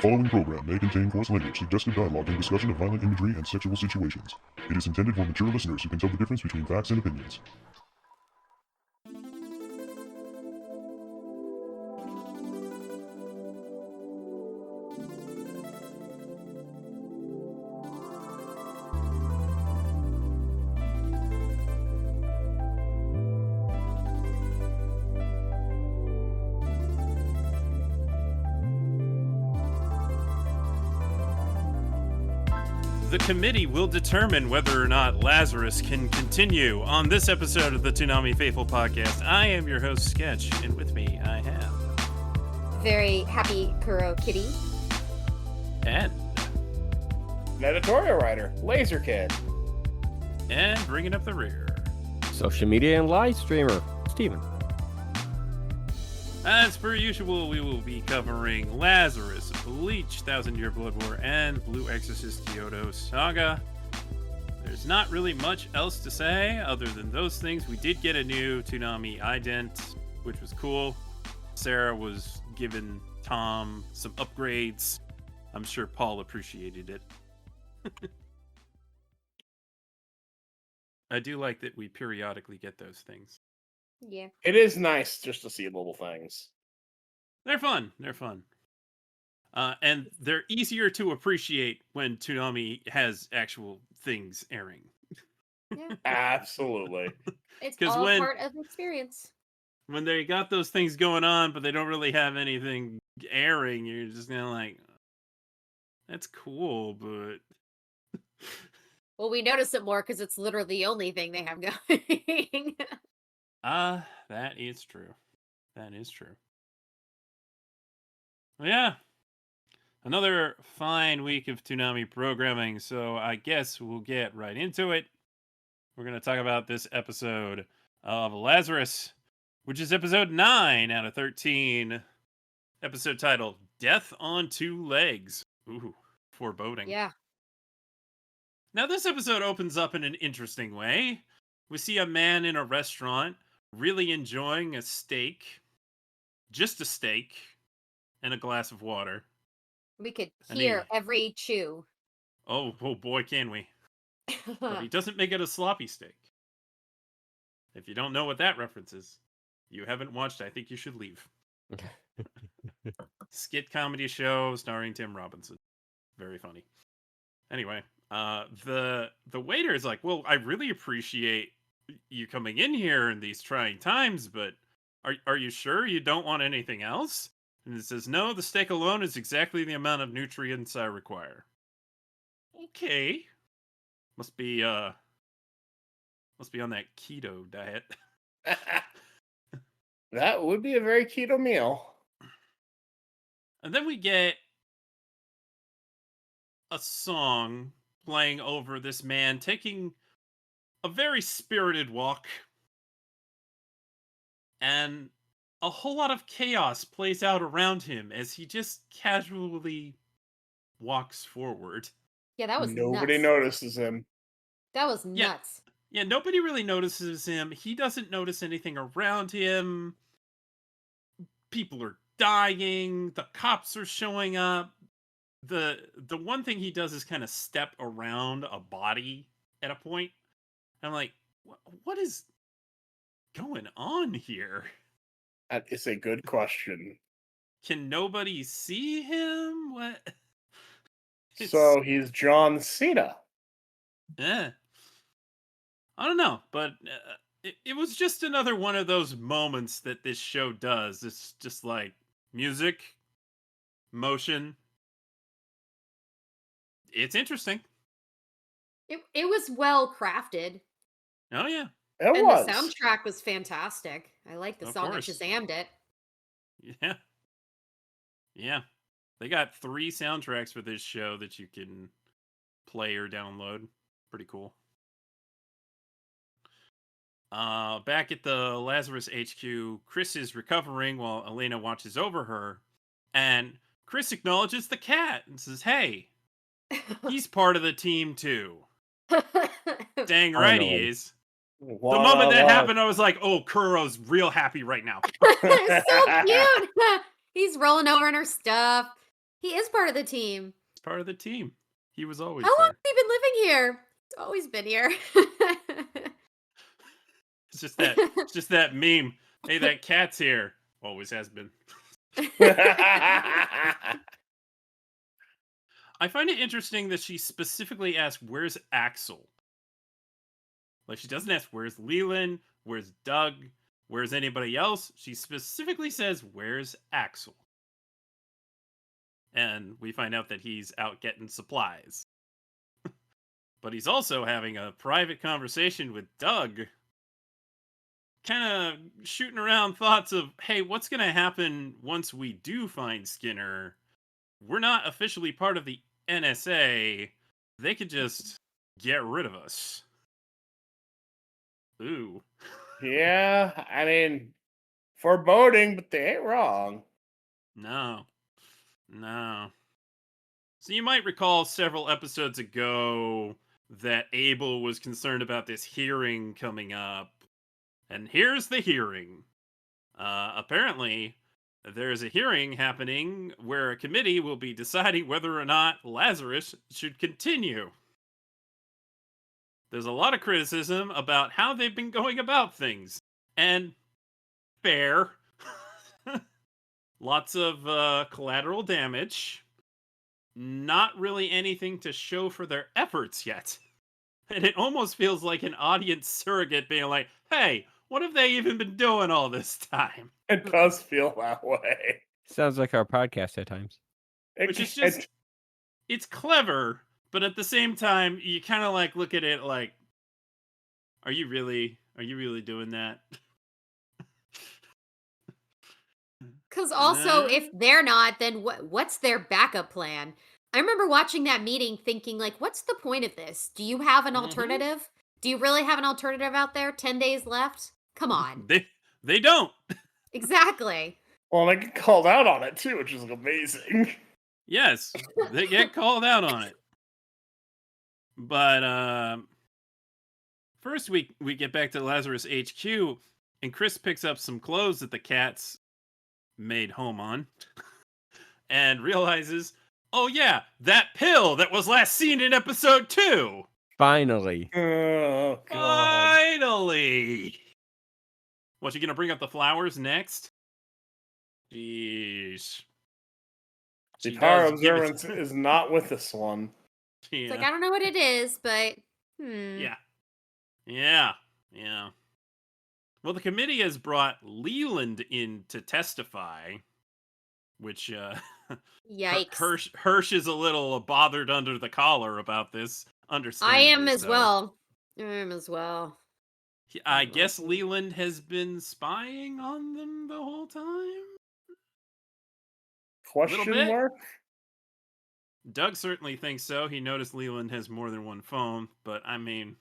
following program may contain coarse language, suggestive dialogue, and discussion of violent imagery and sexual situations. It is intended for mature listeners who can tell the difference between facts and opinions. The committee will determine whether or not Lazarus can continue. On this episode of the Toonami Faithful Podcast, I am your host, Sketch, and with me I have... Very happy Kuro Kitty. And... An editorial writer, Laser Kid. And bringing up the rear... Social media and live streamer, Steven. As per usual, we will be covering Lazarus, Bleach, 1,000-Year Blood War, and Blue Exorcist Kyoto Saga. There's not really much else to say other than those things. We did get a new Toonami ident, which was cool. Sarah was giving Tom some upgrades. I'm sure Paul appreciated it. I do like that we periodically get those things. Yeah. It is nice just to see little things. They're fun. They're fun. And they're easier to appreciate when Toonami has actual things airing. Yeah. Absolutely. It's 'Cause all when- part of the experience. When they got those things going on, but they don't really have anything airing, you're just kind of like, that's cool, but... Well, we notice it more because it's literally the only thing they have going. That is true. That is true. Well, yeah. Another fine week of Toonami programming, so I guess we'll get right into it. We're going to talk about this episode of Lazarus, which is episode 9 out of 13. Episode titled, Death on Two Legs. Ooh, foreboding. Yeah. Now, this episode opens up in an interesting way. We see a man in a restaurant really enjoying a steak, just a steak, and a glass of water. We could And hear every chew. Oh boy, can we. But he doesn't make it a sloppy steak. If you don't know what that reference is, you haven't watched I Think You Should Leave. Skit comedy show starring Tim Robinson. Very funny. Anyway, the waiter is like, well, I really appreciate you coming in here in these trying times, but are you sure you don't want anything else? And it says, no, the steak alone is exactly the amount of nutrients I require. Okay. Must be on that keto diet. That would be a very keto meal. And then we get a song playing over this man taking a very spirited walk. And a whole lot of chaos plays out around him as he just casually walks forward. Yeah, that was Nobody nuts. notices him. That was Yeah. nuts. Yeah, nobody really notices him. He doesn't notice anything around him. People are dying. The cops are showing up. The one thing he does is kind of step around a body at a point. I'm like, what is going on here? That is a good question. Can nobody see him? What? So he's John Cena. Yeah. I don't know, but it was just another one of those moments that this show does. It's just like music, motion. It's interesting. It was well crafted. Oh, yeah. It And was. the soundtrack was fantastic. I like the Of song. I course. Shazammed it. Yeah. Yeah. They got 3 soundtracks for this show that you can play or download. Pretty cool. Back at the Lazarus HQ, Chris is recovering while Elena watches over her. And Chris acknowledges the cat and says, hey, he's part of the team too. Dang right he Finally. is. The moment that happened, I was like, oh, Kuro's real happy right now. So cute. He's rolling over in her stuff. He is part of the team. He's part of the team. He was always How long there. has he been living here? He's always been here. It's just that meme. Hey, that cat's here. Always has been. I find it interesting that she specifically asked, "Where's Axel?" Like, she doesn't ask, "Where's Leland? Where's Doug? Where's anybody else?" She specifically says, "Where's Axel?" And we find out that he's out getting supplies. But he's also having a private conversation with Doug, kind of shooting around thoughts of, hey, what's going to happen once we do find Skinner? We're not officially part of the NSA. They could just get rid of us. Ooh. Yeah, I mean, foreboding, but they ain't wrong. No. So you might recall several episodes ago that Abel was concerned about this hearing coming up. And here's the hearing. Apparently, there's a hearing happening where a committee will be deciding whether or not Lazarus should continue. There's a lot of criticism about how they've been going about things. And fair. Lots of collateral damage. Not really anything to show for their efforts yet. And it almost feels like an audience surrogate being like, hey, what have they even been doing all this time? It does feel that way. Sounds like our podcast at times. Which is just, it's clever, but at the same time, you kind of like look at it like, are you really doing that? Because also, if they're not, then what's their backup plan? I remember watching that meeting thinking, like, what's the point of this? Do you have an alternative? Do you really have an alternative out there? 10 days left? Come on. They don't. Exactly. Well, they get called out on it too, which is amazing. Yes, they get called out on it. But first we get back to Lazarus HQ, and Chris picks up some clothes that the cats made home on, and realizes, oh yeah, that pill that was last seen in episode 2. Finally. Oh, God. Finally. What, you gonna bring up the flowers next? Jeez. The She power does give it- observance is not with this one. It's like, Yeah. I don't know what it is, but Yeah. Well, the committee has brought Leland in to testify, which Yikes. Hirsch is a little bothered under the collar about this. I Understandably am as so. well. I am as well. I guess Leland has been spying on them the whole time. Question bit. mark? Doug certainly thinks so. He noticed Leland has more than one phone, but I mean,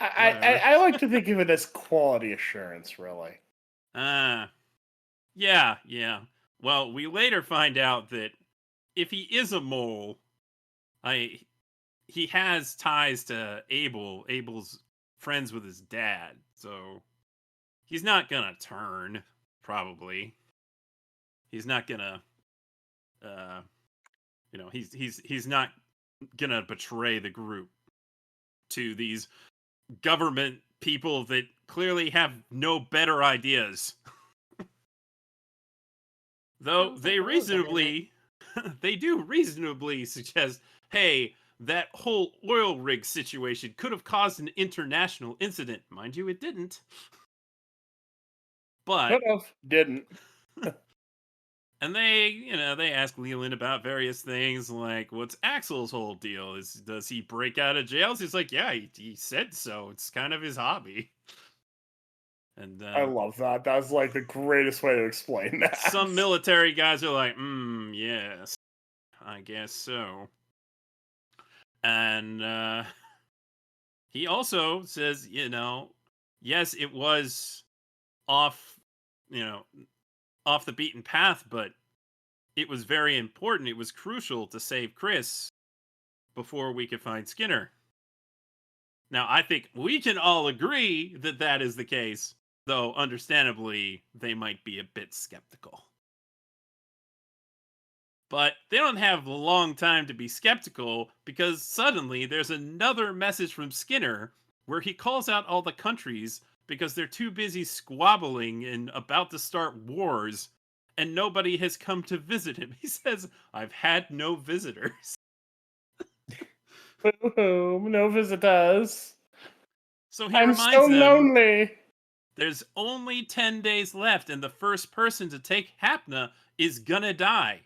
I like to think of it as quality assurance, really. yeah. Well, we later find out that if he is a mole, he has ties to Abel. Abel's friends with his dad, so he's not gonna turn. Probably, he's not gonna. He's not gonna betray the group to these government people that clearly have no better ideas. Though Sounds they like a little reasonably, they do reasonably suggest, hey, that whole oil rig situation could have caused an international incident. Mind you, it didn't. But Could have, didn't. and they ask Leland about various things like, what's Axel's whole deal? Does he break out of jail? He's like, yeah, he said so. It's kind of his hobby. And I love that. That's like the greatest way to explain that. some military guys are like, yes, I guess so. And he also says, yes, it was off the beaten path, but it was very important. It was crucial to save Chris before we could find Skinner. Now, I think we can all agree that that is the case, though understandably, they might be a bit skeptical. But they don't have a long time to be skeptical because suddenly there's another message from Skinner where he calls out all the countries because they're too busy squabbling and about to start wars, and nobody has come to visit him. He says, I've had no visitors. No visitors. So he I'm reminds so them lonely. there's only 10 days left, and the first person to take Hapna is gonna die.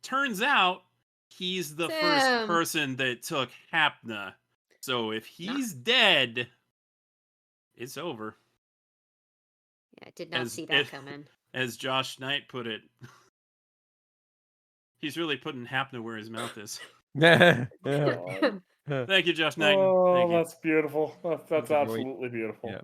Turns out he's the first Damn. person that took Hapna. So if Nah. he's dead, it's over. Yeah, I did not see that coming. As Josh Knight put it, he's really putting Hapna where his mouth is. God. Thank you, Josh Knight. Oh, Thank you. that's beautiful. That's That's a great- absolutely beautiful. yeah.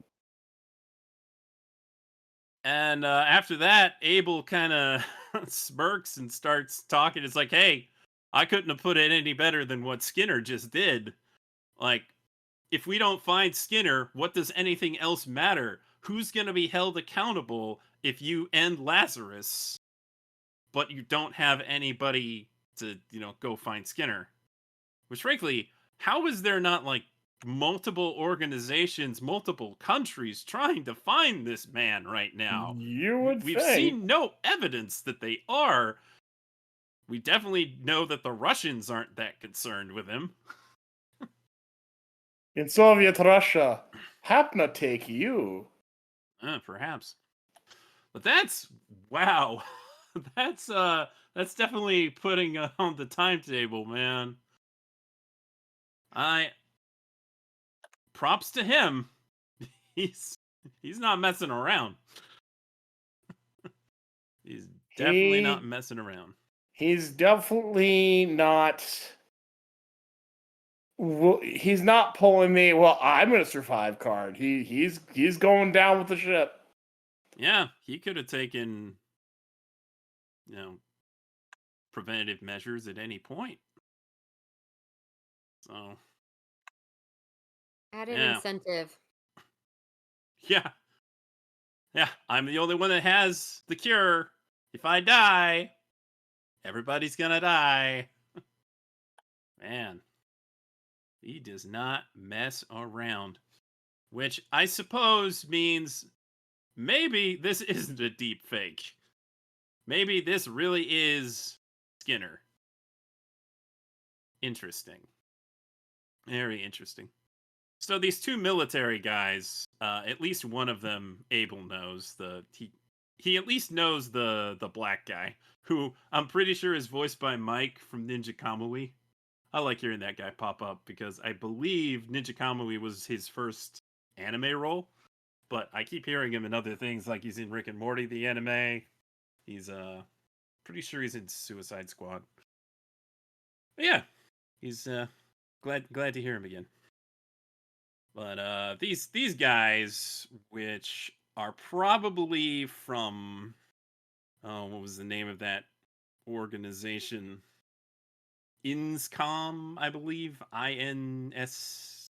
And after that, Abel kind of smirks and starts talking. It's like, hey, I couldn't have put it any better than what Skinner just did. Like, if we don't find Skinner, what does anything else matter? Who's going to be held accountable if you end Lazarus, but you don't have anybody to, go find Skinner? Which, frankly, how is there not, like, multiple organizations, multiple countries trying to find this man right now? You would We've think. seen no evidence that they are. We definitely know that the Russians aren't that concerned with him. In Soviet Russia, Hapna take you. Perhaps. But that's wow. That's definitely putting on the timetable, man. Props to him. He's not messing around. He's definitely not messing around. He's definitely not. Well, he's not pulling the I'm gonna survive card. He's going down with the ship. Yeah, he could have taken, preventative measures at any point. So Added Yeah. incentive. yeah, I'm the only one that has the cure. If I die, everybody's gonna die. Man, he does not mess around. Which I suppose means maybe this isn't a deep fake. Maybe this really is Skinner. Interesting. Very interesting. So these two military guys, at least one of them, Abel knows he at least knows the black guy, who I'm pretty sure is voiced by Mike from Ninja Kamui. I like hearing that guy pop up because I believe Ninja Kamui was his first anime role, but I keep hearing him in other things, like he's in Rick and Morty, the anime. He's pretty sure he's in Suicide Squad. But yeah, he's glad to hear him again. But these guys, which are probably from what was the name of that organization? INSCOM, I believe. INSCOM.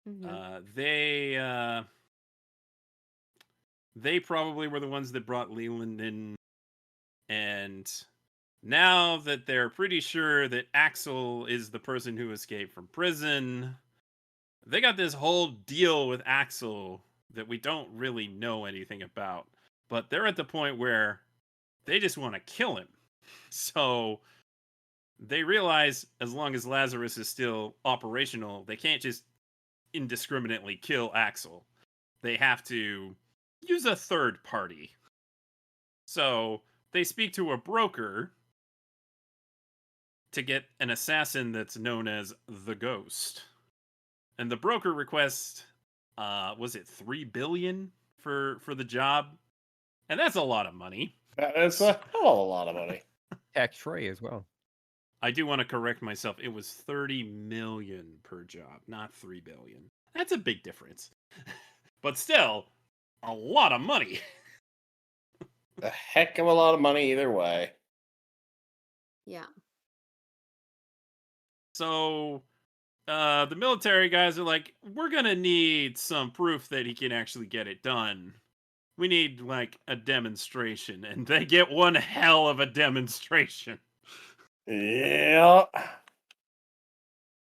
Mhm. They probably were the ones that brought Leland in, and now that they're pretty sure that Axel is the person who escaped from prison, they got this whole deal with Axel that we don't really know anything about. But they're at the point where they just want to kill him. So they realize as long as Lazarus is still operational, they can't just indiscriminately kill Axel. They have to use a third party. So they speak to a broker to get an assassin that's known as the Ghost. And the broker requests, was it 3 billion for the job? And that's a lot of money. That is a hell of a lot of money. Tax free as well. I do want to correct myself. It was 30 million per job, not 3 billion. That's a big difference. But still, a lot of money. A heck of a lot of money either way. Yeah. So the military guys are like, we're going to need some proof that he can actually get it done. we need like a demonstration, and they get one hell of a demonstration Yeah.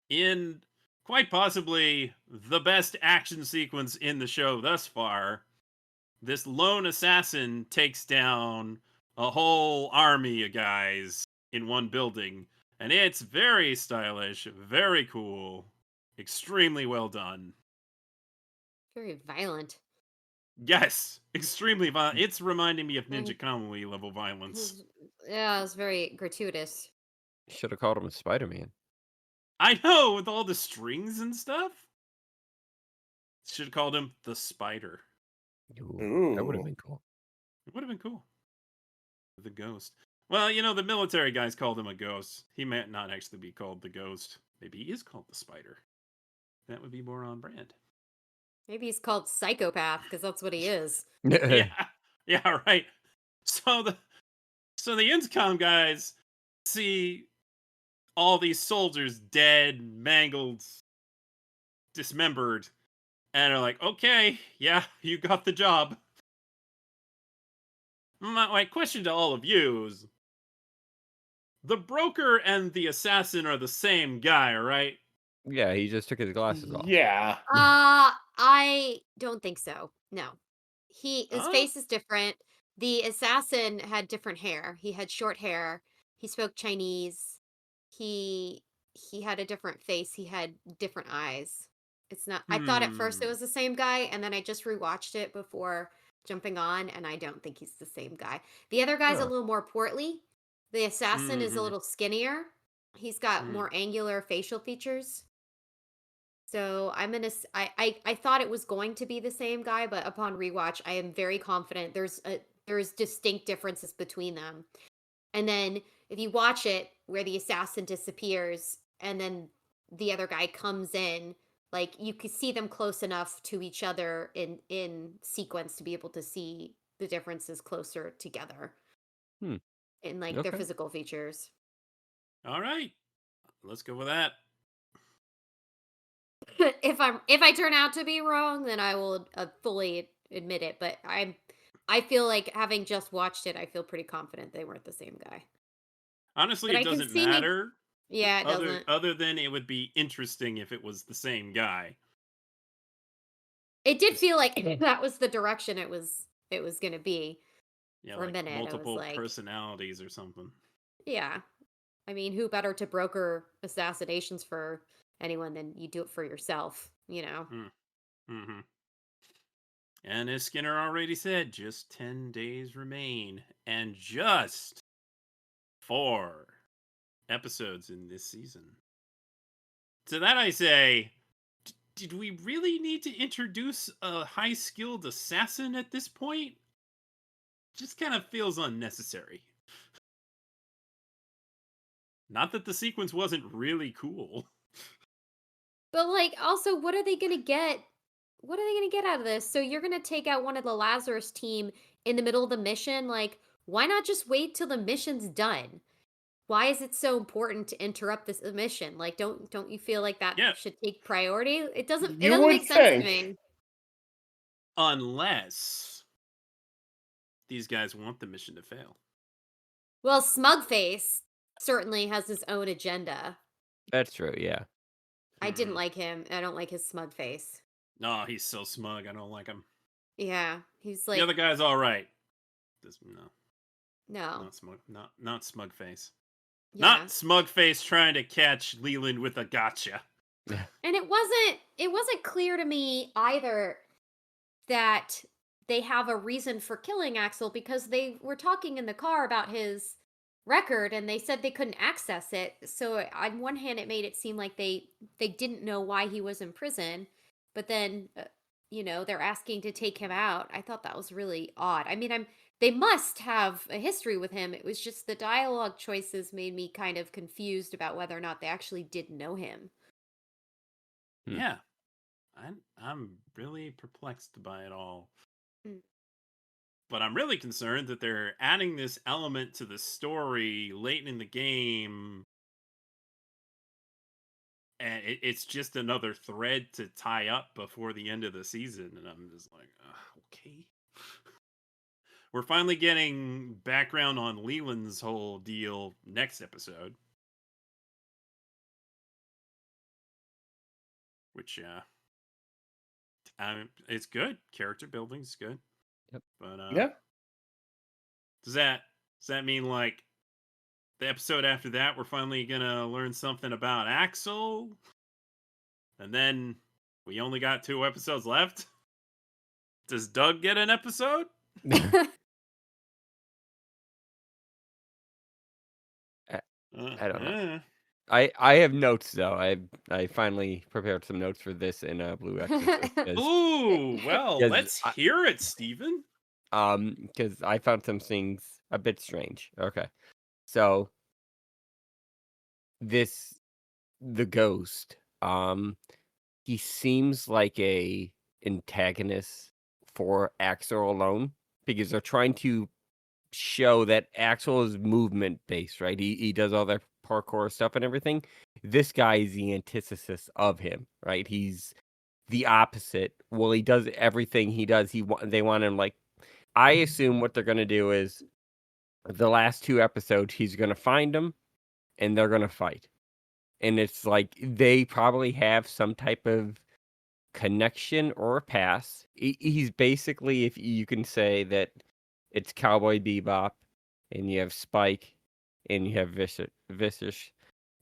in quite possibly the best action sequence in the show thus far. This lone assassin takes down a whole army of guys in one building, and it's very stylish, very cool, extremely well done. Very violent. Yes, extremely violent. It's reminding me of Ninja Mm. Kamui level It violence. was- Yeah, it was very gratuitous. Should have called him Spider-Man. I know, with all the strings and stuff. Should have called him the Spider. Ooh, that would have Ooh. been cool. It would have been cool. The Ghost. Well, you know, the military guys called him a ghost. He might not actually be called the Ghost. Maybe he is called the Spider. That would be more on brand. Maybe he's called psychopath because that's what he is. Yeah, yeah, right. So the INSCOM guys see all these soldiers dead, mangled, dismembered, and are like, "Okay, yeah, you got the job." My question to all of you is: the broker and the assassin are the same guy, right? Yeah, he just took his glasses off. Yeah. I don't think so. No. His Huh? face is different. The assassin had different hair. He had short hair. He spoke Chinese. He he had a different face. He had different eyes. It's not I thought at first it Hmm. was the same guy, and then I just rewatched it before jumping on, and I don't think he's the same guy. The other guy's a Oh. little more portly. The assassin is a Mm-hmm. little skinnier. He's got Mm. more angular facial features. So I'm gonna. I thought it was going to be the same guy, but upon rewatch, I am very confident there's distinct differences between them. And then if you watch it, where the assassin disappears, and then the other guy comes in, like you could see them close enough to each other in sequence to be able to see the differences closer together Hmm. in like their Okay. physical features. All right, let's go with that. If I turn out to be wrong, then I will fully admit it. But I feel like having just watched it, I feel pretty confident they weren't the same guy. Honestly, But it I can doesn't see me. matter. Yeah, it Other doesn't. other than it would be interesting if it was the same guy. It did Just feel like that was the direction it was going to be yeah, for a like minute. I was multiple like, personalities or something. yeah. I mean, who better to broker assassinations for anyone than you do it for yourself? You know. Mm-hmm. And as Skinner already said, just 10 days remain, and just 4 episodes in this season. To that I say, did we really need to introduce a high skilled assassin at this point? Just kind of feels unnecessary. Not that the sequence wasn't really cool. But like, also, what are they going to get? What are they going to get out of this? So you're going to take out one of the Lazarus team in the middle of the mission? Like, why not just wait till the mission's done? Why is it so important to interrupt this mission? Like, don't you feel like that Yeah, should take priority? It You doesn't would make sense to think. me. unless these guys want the mission to fail. Well, Smugface certainly has his own agenda. That's true. Yeah. I didn't like him. I don't like his smug face. No, he's so smug. I don't like him. Yeah, he's The like, other guy's all right. No, no, not smug. Not smug face. yeah. Not smug face trying to catch Leland with a gotcha. And it wasn't clear to me either that they have a reason for killing Axel, because they were talking in the car about his record and they said they couldn't access it. So on one hand it made it seem like they didn't know why he was in prison, but then they're asking to take him out. I thought that was really odd. I mean, they must have a history with him. It was just the dialogue choices made me kind of confused about whether or not they actually did know him. Hmm. Yeah, I'm really perplexed by it all. Mm. But I'm really concerned that they're adding this element to the story late in the game, and it's just another thread to tie up before the end of the season. And I'm just like, okay. we're finally getting background on Leland's whole deal next episode. Which, it's good. Character building's good. Yep. But Yeah. does that mean like the episode after that we're finally gonna learn something about Axel, and then we only got 2 episodes left? Does Doug get an episode? I don't know. I have notes though. I finally prepared some notes for this in Blue Exorcist. Ooh, well, 'cause let's hear it, Steven. Because I found some things a bit strange. Okay, so the ghost, he seems like a antagonist for Axel alone because they're trying to show that Axel is movement based, right? He does all that parkour stuff and everything. This guy is the antithesis of him, right? He's the opposite. Well, he does everything he does. They want him like. I assume what they're gonna do is the last 2 episodes he's gonna find them and they're gonna fight, and it's like they probably have some type of connection or a past. He's basically, if you can say that, it's Cowboy Bebop, and you have Spike, and you have Vicious,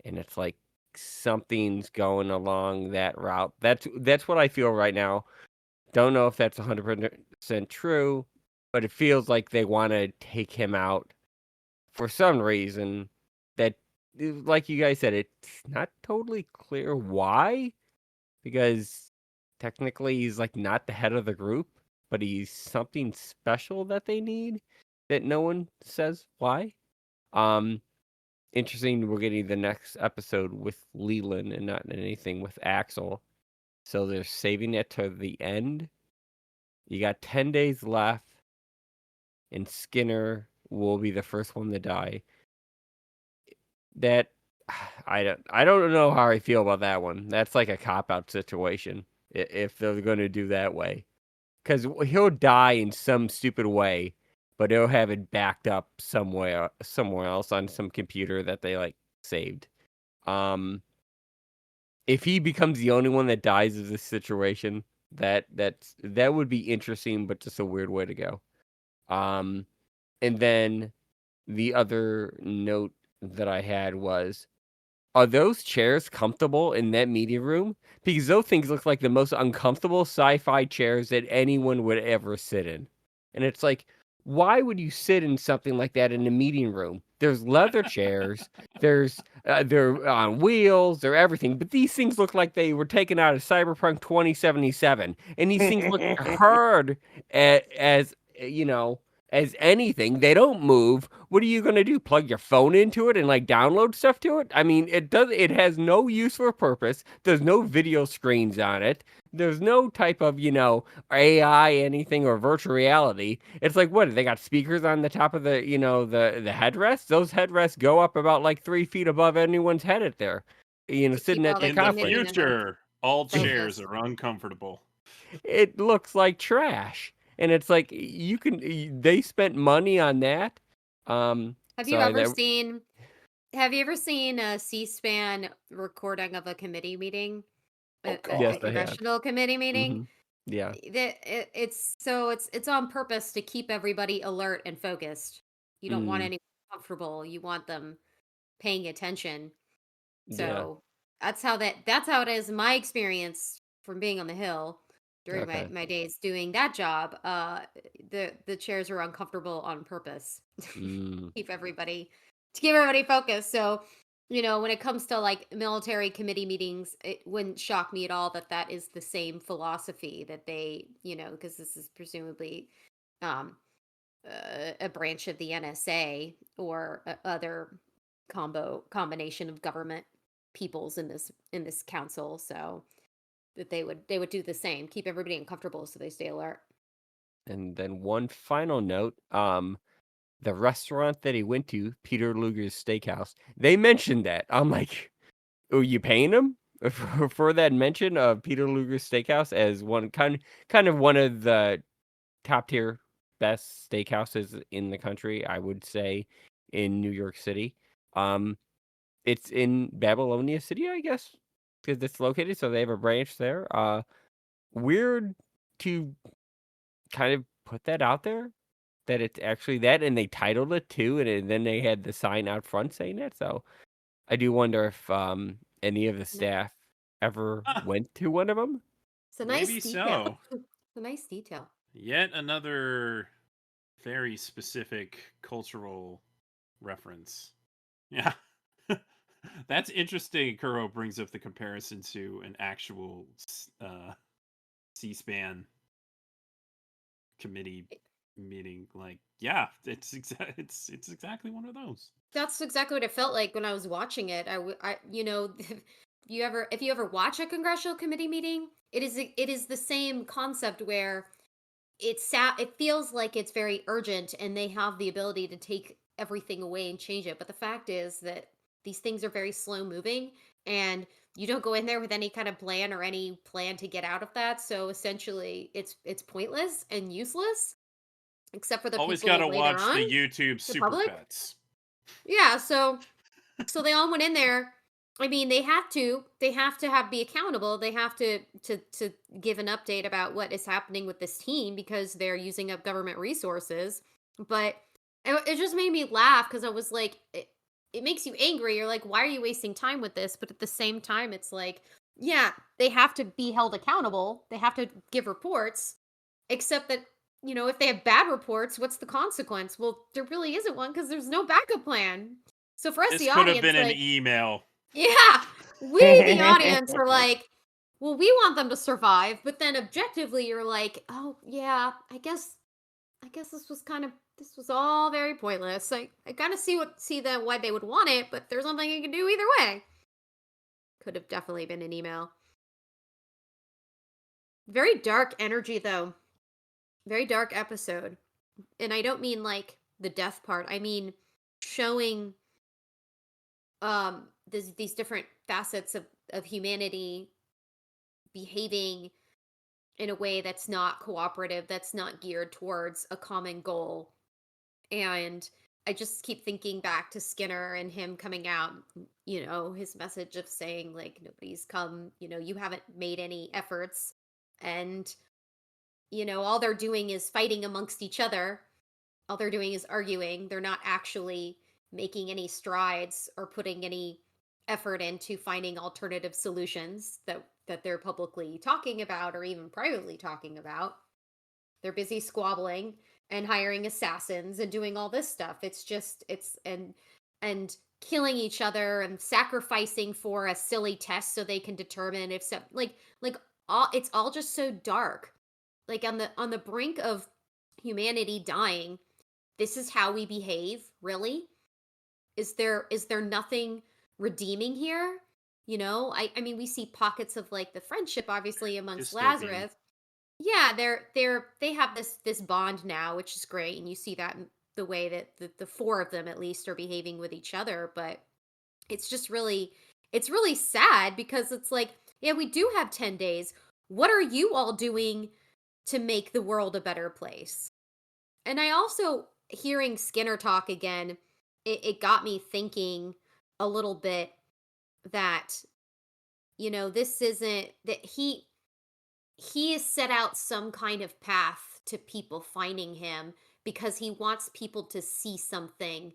and it's like something's going along that route. That's what I feel right now. Don't know if that's 100% true, but it feels like they want to take him out for some reason. That, like you guys said, it's not totally clear why, because technically he's like not the head of the group, but he's something special that they need that no one says why. Interesting, we're getting the next episode with Leland and not anything with Axel. So they're saving it to the end. You got 10 days left, and Skinner will be the first one to die. That I don't know how I feel about that one. That's like a cop-out situation if they're going to do that way. Because he'll die in some stupid way, but he'll have it backed up somewhere else on some computer that they like saved. If he becomes the only one that dies of this situation, that would be interesting, but just a weird way to go. And then the other note that I had was, are those chairs comfortable in that meeting room? Because those things look like the most uncomfortable sci-fi chairs that anyone would ever sit in. And it's like, why would you sit in something like that in a meeting room? There's leather chairs, they're on wheels, they're everything, but these things look like they were taken out of Cyberpunk 2077, and these things look hard as as anything. They don't move. What are you going to do? Plug your phone into it and like download stuff to it? I mean, it has no use for purpose. There's no video screens on it. There's no type of, AI anything or virtual reality. It's like, what? They got speakers on the top of the, the headrest? Those headrests go up about like 3 feet above anyone's head at there. Sitting at the In the conference. future, all Focus. chairs are uncomfortable. It looks like trash. And it's like, they spent money on that. Have you ever seen a C-SPAN recording of a committee meeting? Oh, A God. Yes, I have. congressional committee meeting? Yeah. It's on purpose to keep everybody alert and focused. You don't want anyone comfortable. You want them paying attention. So that's how it is in my experience from being on the Hill during Okay. my days doing that job. The chairs are uncomfortable on purpose. keep everybody focused. So, when it comes to like military committee meetings, it wouldn't shock me at all that is the same philosophy that they, because this is presumably a branch of the NSA or other combination of government peoples in this council. So that they would do the same, keep everybody uncomfortable so they stay alert. And then one final note, the restaurant that he went to, Peter Luger's Steakhouse, they mentioned that. I'm like, are you paying him for that mention of Peter Luger's Steakhouse as one kind of one of the top tier best steakhouses in the country, I would say, in New York City. It's in Babylonia City, I guess, because it's located. So they have a branch there. Weird to kind of put that out there that it's actually that, and they titled it too, and then they had the sign out front saying that. So I do wonder if any of the staff ever Ah, went to one of them. It's a nice maybe detail. so. It's a nice detail. Yet another very specific cultural reference. Yeah. That's interesting. Kuro brings up the comparison to an actual C-SPAN committee meeting. Like, yeah, it's exactly one of those. That's exactly what it felt like when I was watching it. You know, if you ever watch a congressional committee meeting, it is the same concept where it feels like it's very urgent and they have the ability to take everything away and change it. But the fact is that these things are very slow moving and you don't go in there with any kind of plan or any plan to get out of that. So essentially it's pointless and useless except for the Always people gotta later watch on, the YouTube the super public. cuts. Yeah, so they all went in there. I mean, they have to be accountable. They have to give an update about what is happening with this team because they're using up government resources. But it just made me laugh because I was like, it makes you angry. You're like, why are you wasting time with this? But at the same time, it's like, yeah, they have to be held accountable. They have to give reports. Except that, you know, if they have bad reports, what's the consequence? Well, there really isn't one because there's no backup plan. So for us, This the could have audience, been an like, email. yeah, we, the audience, are like, well, we want them to survive, but then objectively, you're like, oh yeah, I guess this was all very pointless. I kind of see why they would want it, but there's nothing you can do either way. Could have definitely been an email. Very dark energy though. Very dark episode. And I don't mean like the death part. I mean showing these different facets of humanity behaving in a way that's not cooperative, that's not geared towards a common goal. And I just keep thinking back to Skinner and him coming out, you know, his message of saying like nobody's come, you know, you haven't made any efforts and you know, all they're doing is fighting amongst each other. All they're doing is arguing. They're not actually making any strides or putting any effort into finding alternative solutions that they're publicly talking about or even privately talking about. They're busy squabbling and hiring assassins and doing all this stuff. And killing each other and sacrificing for a silly test so they can determine if like all it's all just so dark. Like on the brink of humanity dying, this is how we behave, really? Is there nothing redeeming here? You know, I mean we see pockets of like the friendship obviously amongst Dystopian. Lazarus. Yeah, they have this bond now, which is great, and you see that in the way that the four of them at least are behaving with each other, but it's really sad because it's like, yeah, we do have 10 days. What are you all doing to make the world a better place? And I also, hearing Skinner talk again, it got me thinking a little bit that, you know, this isn't that he has set out some kind of path to people finding him because he wants people to see something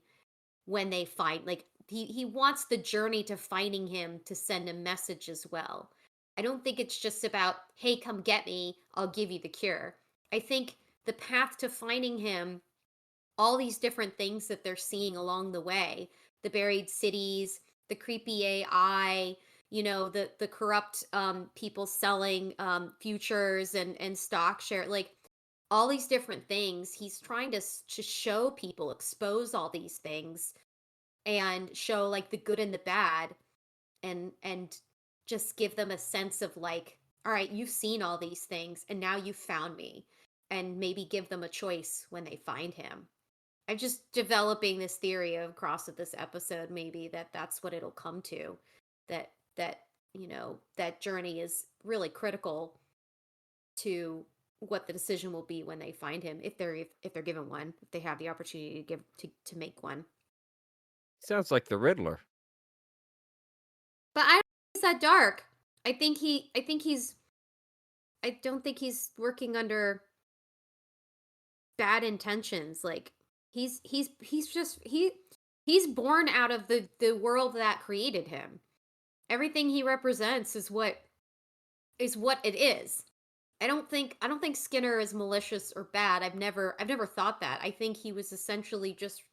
when they find like he wants the journey to finding him to send a message as well. I don't think it's just about, hey, come get me, I'll give you the cure. I think the path to finding him, all these different things that they're seeing along the way, the buried cities, the creepy AI, you know, the corrupt people selling futures and stock share, like all these different things. He's trying to show people, expose all these things and show like the good and the bad and just give them a sense of like, all right, you've seen all these things and now you've found me, and maybe give them a choice when they find him. I'm just developing this theory across of this episode, maybe that's what it'll come to, that you know that journey is really critical to what the decision will be when they find him, if they're given one, if they have the opportunity to make one. Sounds like the Riddler. But I don't think he's that dark. I don't think he's working under bad intentions. Like he's born out of the world that created him. Everything he represents is what it is. I don't think Skinner is malicious or bad. I've never thought that. I think he was essentially just,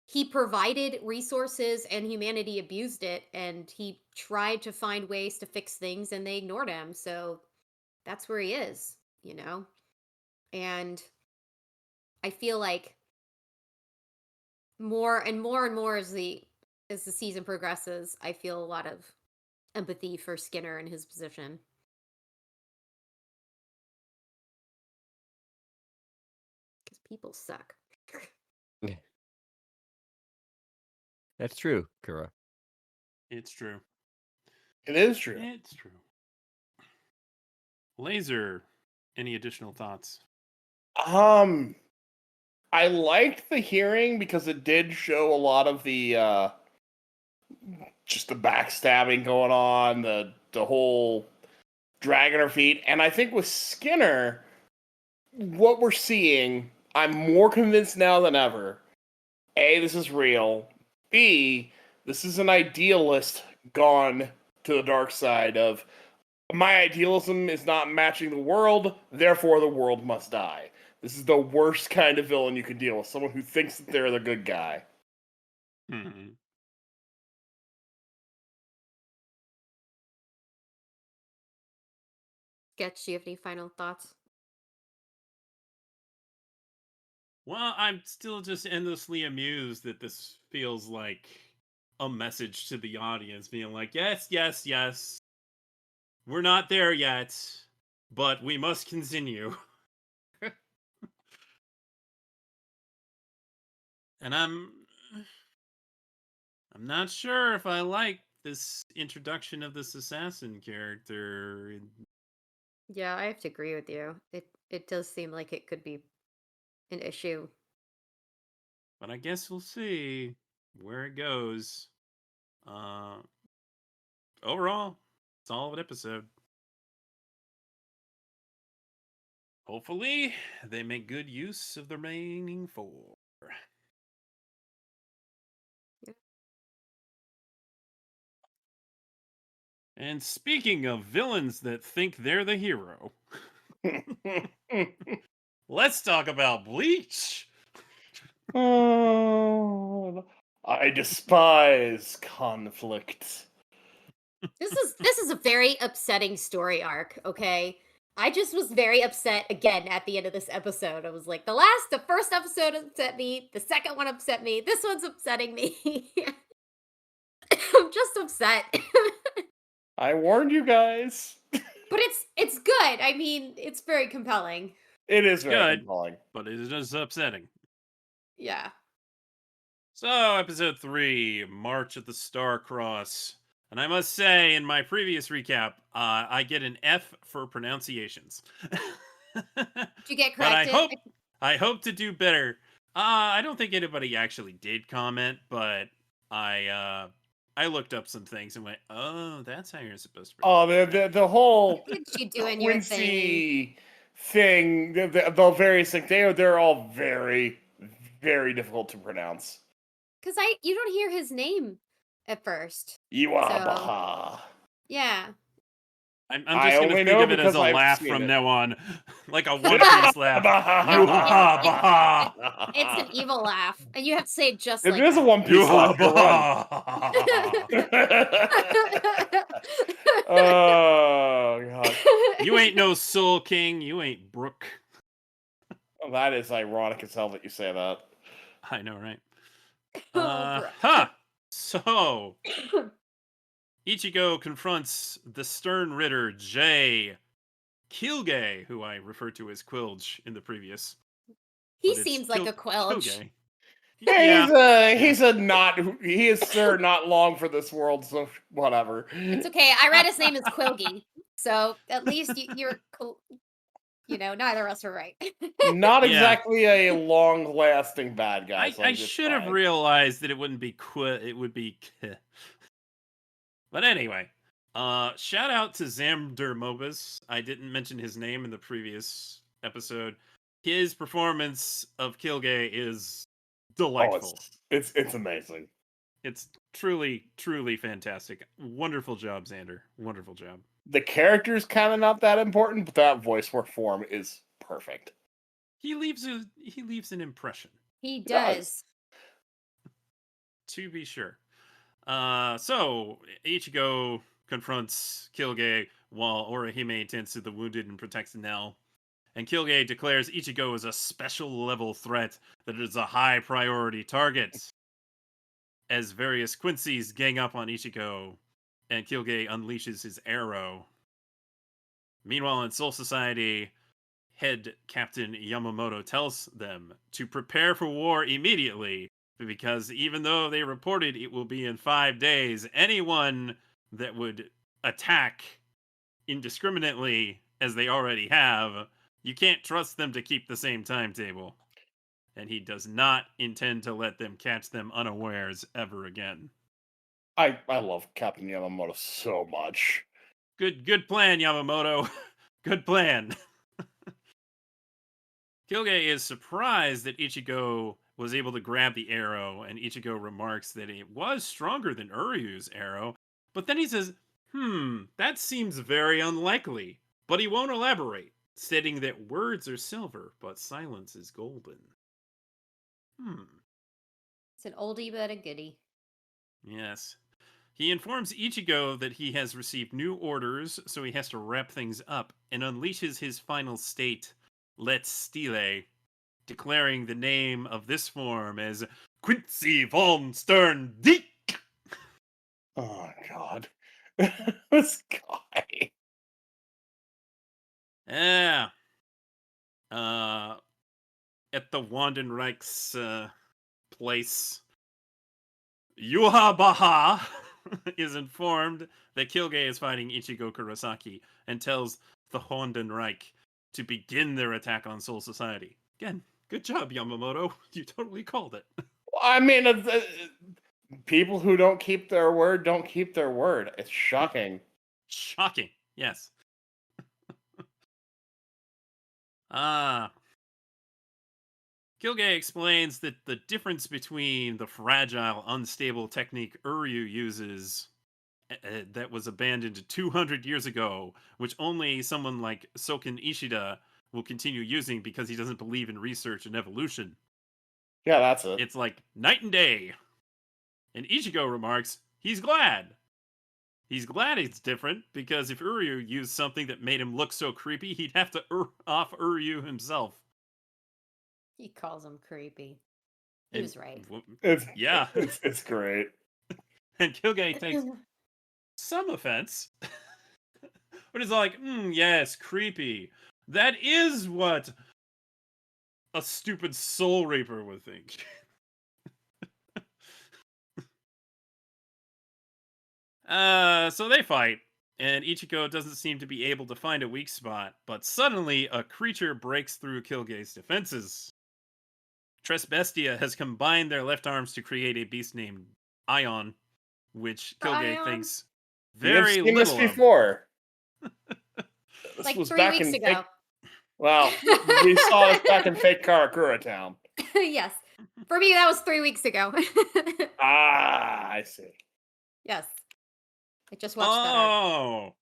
he provided resources and humanity abused it, and he tried to find ways to fix things and they ignored him. So that's where he is, you know? And I feel like more and more as the season progresses, I feel a lot of empathy for Skinner and his position. Because people suck. That's true, Kuro. It's true. It is true. It's true. Laser, any additional thoughts? I liked the hearing because it did show a lot of the just the backstabbing going on, the whole dragging her feet. And I think with Skinner, what we're seeing, I'm more convinced now than ever. A, this is real. B, this is an idealist gone to the dark side of, my idealism is not matching the world, therefore the world must die. This is the worst kind of villain you can deal with. Someone who thinks that they're the good guy. Mm-hmm. Sketch, do you have any final thoughts? Well, I'm still just endlessly amused that this feels like a message to the audience, being like, yes, yes, yes, we're not there yet, but we must continue. And I'm not sure if I like this introduction of this assassin character. Yeah, I have to agree with you. It does seem like it could be an issue. But I guess we'll see where it goes. Overall, solid episode. Hopefully, they make good use of the remaining 4. Yeah. And speaking of villains that think they're the hero, let's talk about Bleach. Oh, I despise conflict. This is a very upsetting story arc, okay? I just was very upset again at the end of this episode. I was like, the first episode upset me, the second one upset me, this one's upsetting me. I'm just upset. I warned you guys. But it's good. I mean, it's very compelling. It is very Good. compelling. But it is just upsetting. Yeah. So, episode 3, March of the Star Cross. And I must say, in my previous recap, I get an F for pronunciations. Did you get But corrected? I hope to do better. I don't think anybody actually did comment, but I looked up some things and went, "Oh, that's how you're supposed to." Oh, the whole Look at you doing your thing. Quincy thing, the various things, they're all very, very difficult to pronounce. Because you don't hear his name at first. Yuhabahahahaha. Yeah. I'm I just only gonna think know of it as because a I've laugh seen from it. now on, like a One Piece laugh. Yuhabaha. It's an evil laugh. And you have to say it just It like is a that. One Piece laugh. You're right. Yuhabaha. Oh god, You ain't no Soul King. You ain't Brook. well, that is ironic as hell that you say that. I know, right? Brooke. So Ichigo confronts the stern Ritter Jay Kilgay, who I referred to as Quilge in the previous. He but it's seems like a Quelch. Kilgay. Yeah, he is sir not long for this world, so whatever. It's okay. I read his name as Quilgy. So at least you're cool. neither of us are right. Not Yeah. exactly a long-lasting bad guy. I should have realized that it wouldn't be it would be But anyway, shout out to Xander Mobus. I didn't mention his name in the previous episode. His performance of Kilgay is delightful. It's amazing. It's truly, truly fantastic. Wonderful job, Xander. Wonderful job. The character's kind of not that important, but that voice work form is perfect. He leaves an impression. He does. To be sure. So Ichigo confronts Kilgay while Orihime tends to the wounded and protects Nell. And Kilgay declares Ichigo is a special level threat that is a high priority target. As various Quincy's gang up on Ichigo, and Kilgay unleashes his arrow. Meanwhile, in Soul Society, head Captain Yamamoto tells them to prepare for war immediately, because even though they reported it will be in 5 days, anyone that would attack indiscriminately, as they already have, you can't trust them to keep the same timetable. And he does not intend to let them catch them unawares ever again. I love Captain Yamamoto so much. Good plan, Yamamoto. Good plan. Kilgay is surprised that Ichigo was able to grab the arrow, and Ichigo remarks that it was stronger than Uryu's arrow, but then he says, that seems very unlikely, but he won't elaborate, stating that words are silver, but silence is golden. It's an oldie but a goodie. Yes. He informs Ichigo that he has received new orders, so he has to wrap things up, and unleashes his final state, Let's Stile, declaring the name of this form as Quincy von Stern Dick. Oh, God. This guy. Yeah. At the Wandenreich's place, Yuhabahahahaha is informed that Kilgay is fighting Ichigo Kurosaki and tells the Wandenreich to begin their attack on Soul Society. Again, good job, Yamamoto. You totally called it. I mean, people who don't keep their word don't keep their word. It's shocking. Shocking, yes. Kilgay explains that the difference between the fragile, unstable technique Uryu uses that was abandoned 200 years ago, which only someone like Soken Ishida will continue using because he doesn't believe in research and evolution. Yeah, that's it. It's like night and day. And Ichigo remarks, he's glad. He's glad it's different, because if Uryu used something that made him look so creepy, he'd have to off Uryu himself. He calls him creepy. He was right. Yeah. It's great. And Kilgay takes some offense. But it's like, yes, creepy. That is what a stupid Soul Reaper would think. So they fight, and Ichigo doesn't seem to be able to find a weak spot, but suddenly a creature breaks through Kilgay's defenses. Tresbestia has combined their left arms to create a beast named Ion, which Kilgay thinks very You've seen little this before. This like was 3 weeks ago. Well, we saw this back in fake Karakura Town. Yes. For me, that was 3 weeks ago. I see. Yes. I just watched that arc.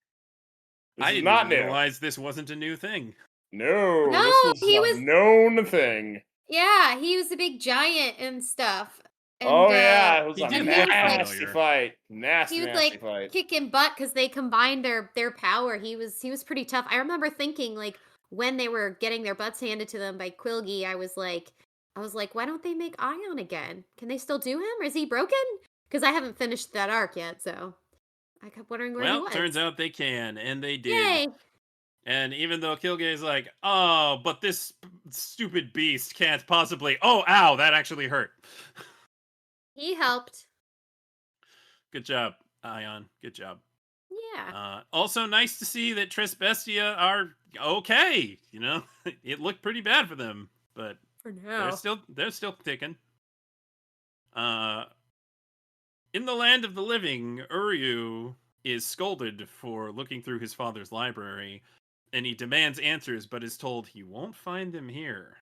I didn't realize this wasn't a new thing. No, this was a known thing. Yeah, he was a big giant and stuff. And, yeah, it was a nasty fight. Nasty fight. Kicking butt because they combined their power. He was pretty tough. I remember thinking, like, when they were getting their butts handed to them by Quilgi, I was like, why don't they make Ion again? Can they still do him? Or is he broken? Because I haven't finished that arc yet, so I kept wondering where he was. Well, turns out they can, and they did. Yay! And even though Kilgay's like, oh, but this stupid beast can't possibly... Oh, ow, that actually hurt. He helped. Good job, Ion. Good job. Yeah. Also nice to see that Tris Bestia are okay. You know, it looked pretty bad for them, but For now. they're still ticking. In the land of the living, Uryu is scolded for looking through his father's library, and he demands answers, but is told he won't find them here.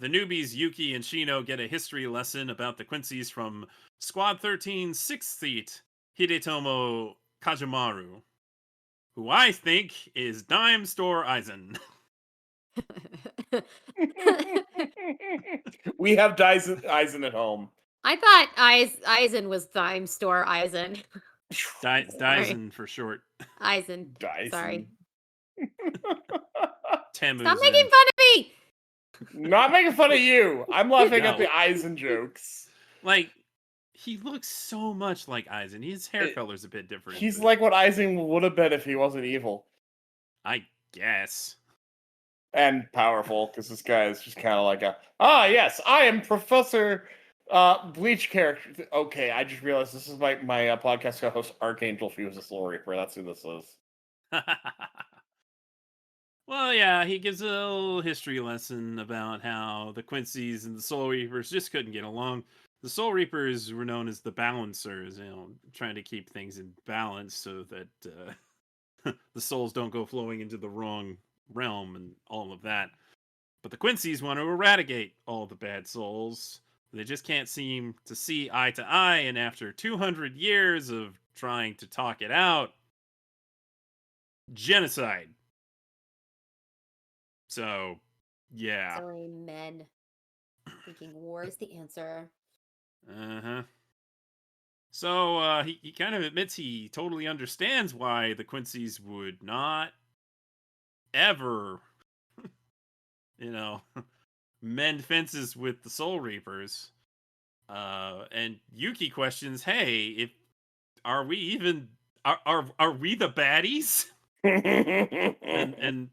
The newbies Yuki and Shino get a history lesson about the Quincy's from Squad 13's 6th seat, Hidetomo Kajimaru, who I think is Dime Store Aizen. We have Eisen at home. I thought Eisen was Dime Store Eisen. Dyson for short. Eisen. Dyson. Sorry. Temuzen. Stop making fun of me! Not making fun of you. I'm laughing at No. the Eisen jokes. Like, he looks so much like Eisen. His hair color's a bit different. He's but like what Eisen would have been if he wasn't evil. I guess. And powerful, because this guy is just kind of like yes, I am Professor Bleach character. Okay, I just realized this is my podcast co-host Archangel Fuse the Soul Reaper. That's who this is. Well, yeah, he gives a little history lesson about how the Quincy's and the Soul Reapers just couldn't get along. The Soul Reapers were known as the balancers, you know, trying to keep things in balance so that the souls don't go flowing into the wrong realm and all of that. But the Quincy's want to eradicate all the bad souls. They just can't seem to see eye to eye, and after 200 years of trying to talk it out, genocide. So, yeah. Silly men. Thinking war is the answer. Uh-huh. So, he kind of admits he totally understands why the Quincy's would not ever, you know, mend fences with the Soul Reapers. And Yuki questions, hey, are we even, are we the baddies? And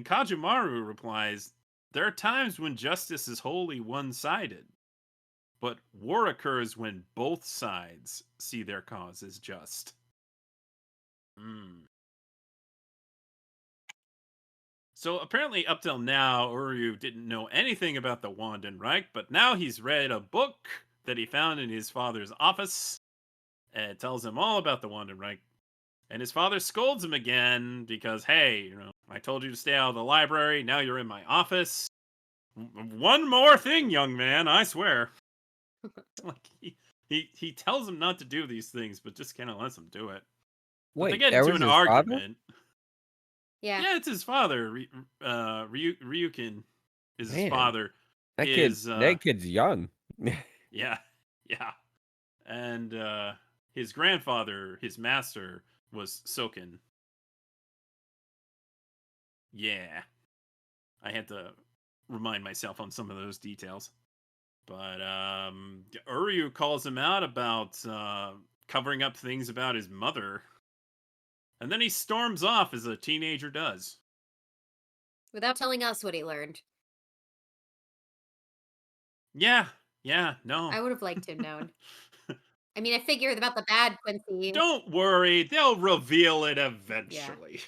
Kajimaru replies, there are times when justice is wholly one-sided, but war occurs when both sides see their cause as just. So apparently up till now, Uryu didn't know anything about the Wandenreich, but now he's read a book that he found in his father's office. And it tells him all about the Wandenreich. And his father scolds him again because, hey, you know, I told you to stay out of the library. Now you're in my office. One more thing, young man, I swear. Like he tells him not to do these things, but just kind of lets him do it. But Wait, they get that into was an his father? argument. Yeah. Yeah, it's his father. Ryukin is his Man, father. That kid's young. Yeah. And his grandfather, his master, was Soken. Yeah. I had to remind myself on some of those details. But Uryu calls him out about covering up things about his mother. And then he storms off as a teenager does. Without telling us what he learned. Yeah, no. I would have liked to have known. I mean, I figured about the bad Quincy. Don't worry, they'll reveal it eventually.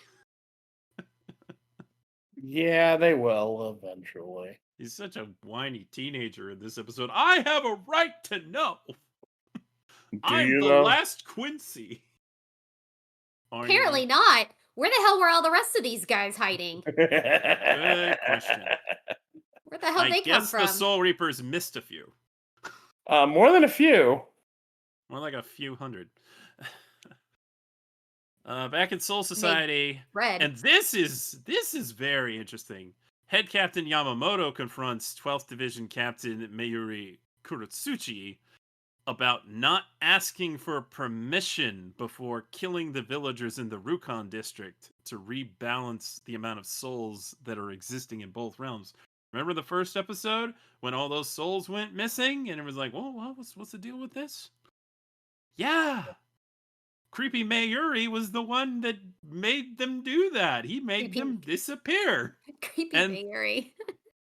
Yeah, they will eventually. He's such a whiny teenager in this episode. I have a right to know. I'm the last Quincy. Apparently not. Where the hell were all the rest of these guys hiding? Good question. Where the hell they come from? I guess the Soul Reapers missed a few. More than a few. More like a few hundred. Back in Soul Society, and this is very interesting. Head Captain Yamamoto confronts 12th Division Captain Mayuri Kurotsuchi about not asking for permission before killing the villagers in the Rukon district to rebalance the amount of souls that are existing in both realms. Remember the first episode when all those souls went missing and it was like, well, what's the deal with this? Yeah. Creepy Mayuri was the one that made them do that. He made them disappear. Creepy Mayuri.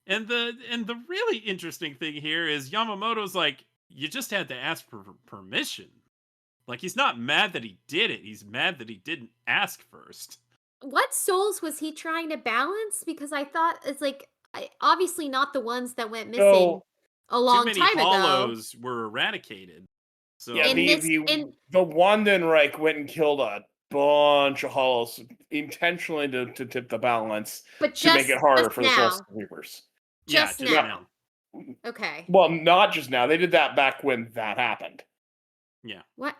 and the really interesting thing here is Yamamoto's like, you just had to ask for permission. Like, he's not mad that he did it. He's mad that he didn't ask first. What souls was he trying to balance? Because I thought it's like obviously not the ones that went missing So, a Too long many time ago. hollows were eradicated. So yeah, In this- in- the Wandenreich went and killed a bunch of hollows intentionally to tip the balance But to make it harder just for the now. Soul Reapers. Just just now. Okay. Well, not just now. They did that back when that happened. Yeah. What?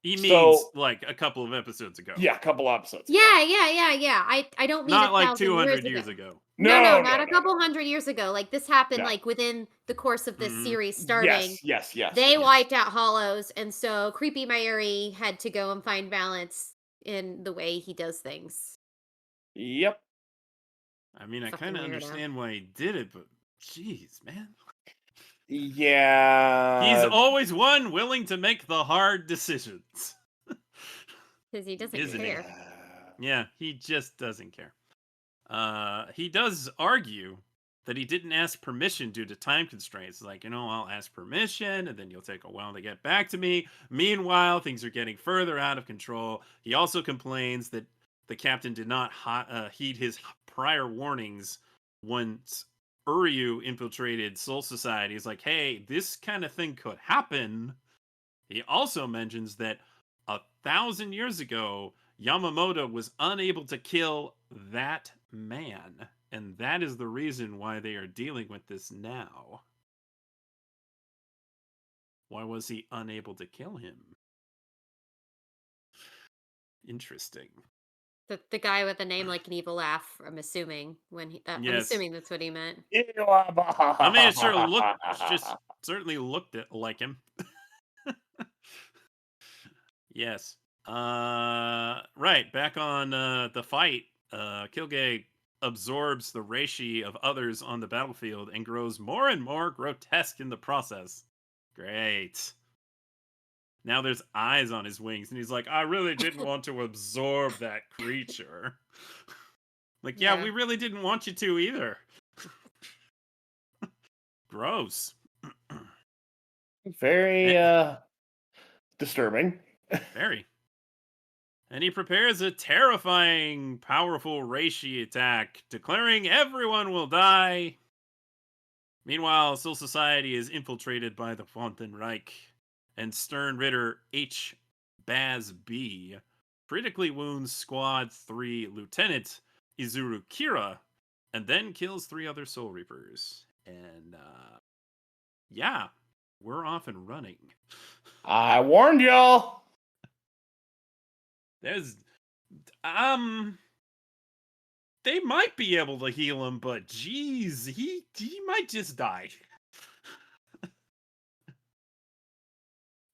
He means So- like a couple of episodes ago. Yeah, a couple episodes. ago. Yeah. I don't mean Not like 1,000 200 years years ago. ago. No, not a couple hundred years ago. Like this happened No. like within the course of this Mhm. series starting. Yes. They wiped out hollows, and so Creepy Mayuri had to go and find balance in the way he does things. Yep. I mean, I Fucking kind of weirdo. understand why he did it, but jeez, man. Yeah. He's always one willing to make the hard decisions. Because he doesn't Isn't he? care. Yeah, he just doesn't care. He does argue that he didn't ask permission due to time constraints. Like, I'll ask permission, and then you'll take a while to get back to me. Meanwhile, things are getting further out of control. He also complains that the captain did not heed his prior warnings once Uryu infiltrated Soul Society. He's like, hey, this kind of thing could happen. He also mentions that 1,000 years ago, Yamamoto was unable to kill that man. And that is the reason why they are dealing with this now. Why was he unable to kill him? Interesting. The guy with the name like an evil laugh. I'm assuming I'm Yes. assuming that's what he meant. I mean, it sure just certainly looked like him. Yes. Right. Back on the fight, Kilgay absorbs the reishi of others on the battlefield and grows more and more grotesque in the process. Great. Now there's eyes on his wings, and he's like, I really didn't want to absorb that creature. Like, yeah, Yeah. we really didn't want you to either. Gross. Very disturbing. Very. And he prepares a terrifying, powerful reishi attack, declaring everyone will die. Meanwhile, Soul Society is infiltrated by the Wandenreich, and Stern Ritter H. Baz B critically wounds Squad 3 Lieutenant Izuru Kira, and then kills 3 other Soul Reapers. And, yeah, we're off and running. I warned y'all. There's, they might be able to heal him, but geez, he might just die.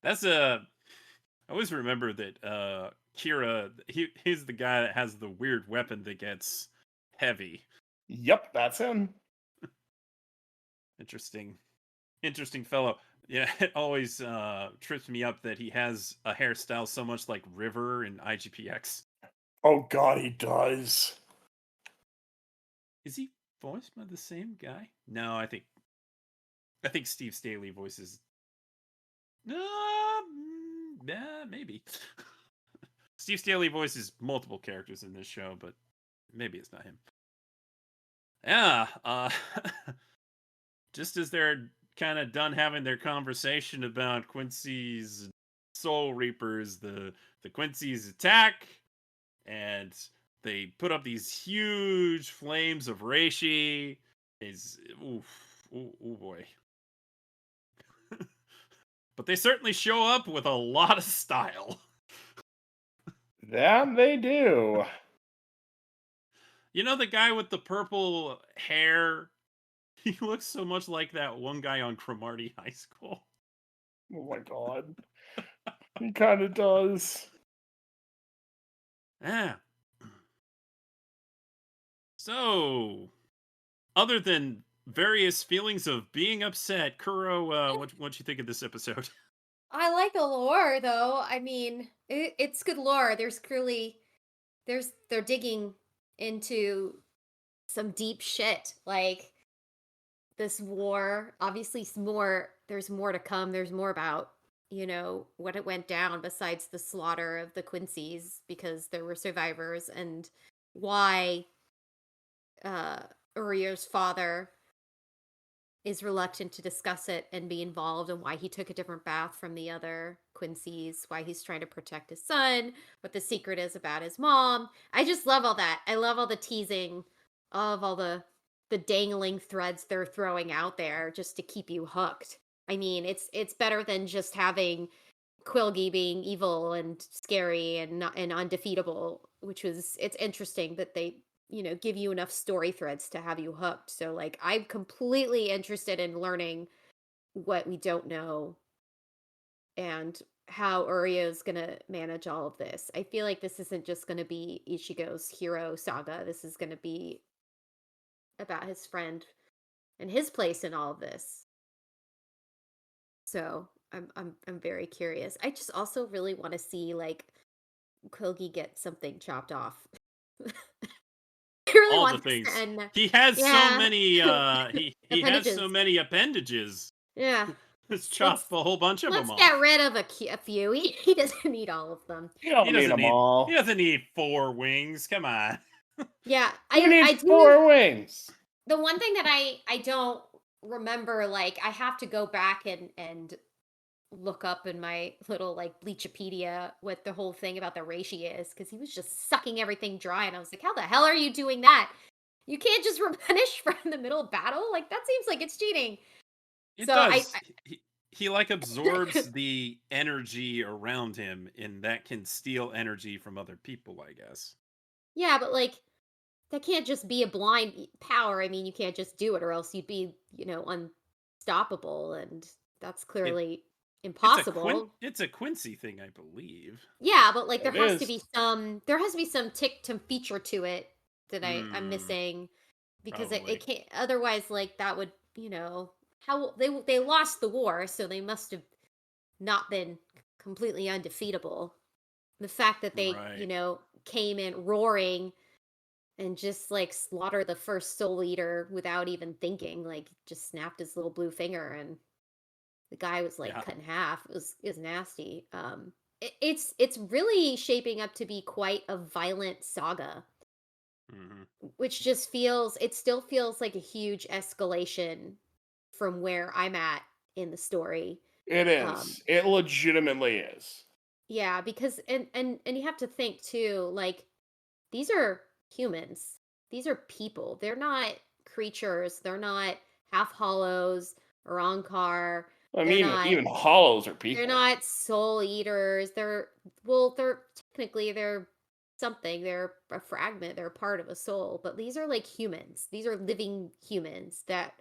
I always remember that Kira, he's the guy that has the weird weapon that gets heavy. Yep, that's him. Interesting fellow. Yeah, it always trips me up that he has a hairstyle so much like River in IGPX. Oh god, he does. Is he voiced by the same guy? No, I think Steve Staley voices. Maybe. Steve Staley voices multiple characters in this show, but maybe it's not him. Yeah, just as they're kind of done having their conversation about Quincy's Soul Reapers, the Quincy's attack, and they put up these huge flames of reishi. Oh boy. But they certainly show up with a lot of style. That they do. You know the guy with the purple hair? He looks so much like that one guy on Cromartie High School. Oh my god. He kind of does. Yeah. So, other than various feelings of being upset, Kuro, what you think of this episode? I like the lore though. I mean, it's good lore. They're digging into some deep shit. Like this war, obviously there's more to come. There's more about what it went down besides the slaughter of the Quincy's because there were survivors, and why uh Urio's father is reluctant to discuss it and be involved, and why he took a different path from the other Quincy's, why he's trying to protect his son, what the secret is about his mom. I just love all that. I love all the teasing of all the dangling threads they're throwing out there just to keep you hooked. I mean, it's better than just having Quilgy being evil and scary and not, and undefeatable, which was it's interesting that they give you enough story threads to have you hooked. So like I'm completely interested in learning what we don't know and how Urio's gonna manage all of this. I feel like this isn't just gonna be Ichigo's hero saga. This is gonna be about his friend and his place in all of this. So I'm very curious. I just also really want to see like Quilgy get something chopped off. I really All the want this to things. end. He has so Yeah. many he has so Appendages. many appendages. Yeah. Let's chop a whole bunch of Let's them get off. rid of a few. He doesn't need all of them. You don't need them all. He doesn't need 4 wings. Come on. Yeah, Who I needs do. 4 wings? The one thing that I don't remember, like I have to go back and look up in my little like Bleachopedia what the whole thing about the reishi is, because he was just sucking everything dry, and I was like, how the hell are you doing that? You can't just replenish from the middle of battle. Like that seems like it's cheating. It So does. He like absorbs the energy around him, and that can steal energy from other people, I guess. Yeah, but like that can't just be a blind power. I mean, you can't just do it, or else you'd be, unstoppable, and that's clearly impossible. It's a Quincy thing, I believe. Yeah, but like It there has to is. be some some feature to it that I'm missing, because Probably. it can't otherwise. Like that would, how they lost the war, so they must have not been completely undefeatable. The fact that they Right. came in roaring and just like slaughter the first soul eater without even thinking, like just snapped his little blue finger, and the guy was like Yeah. cut in half. It was nasty. It's really shaping up to be quite a violent saga, Mhm. which just still feels like a huge escalation from where I'm at in the story. It is. It legitimately is. Yeah, because and you have to think too, like these are humans. These are people. They're not creatures. They're not half hollows or Ankar. I They're mean, not even hollows are they're people. not soul eaters. They're technically they're something. They're a fragment. They're a part of a soul. But these are like humans. These are living humans that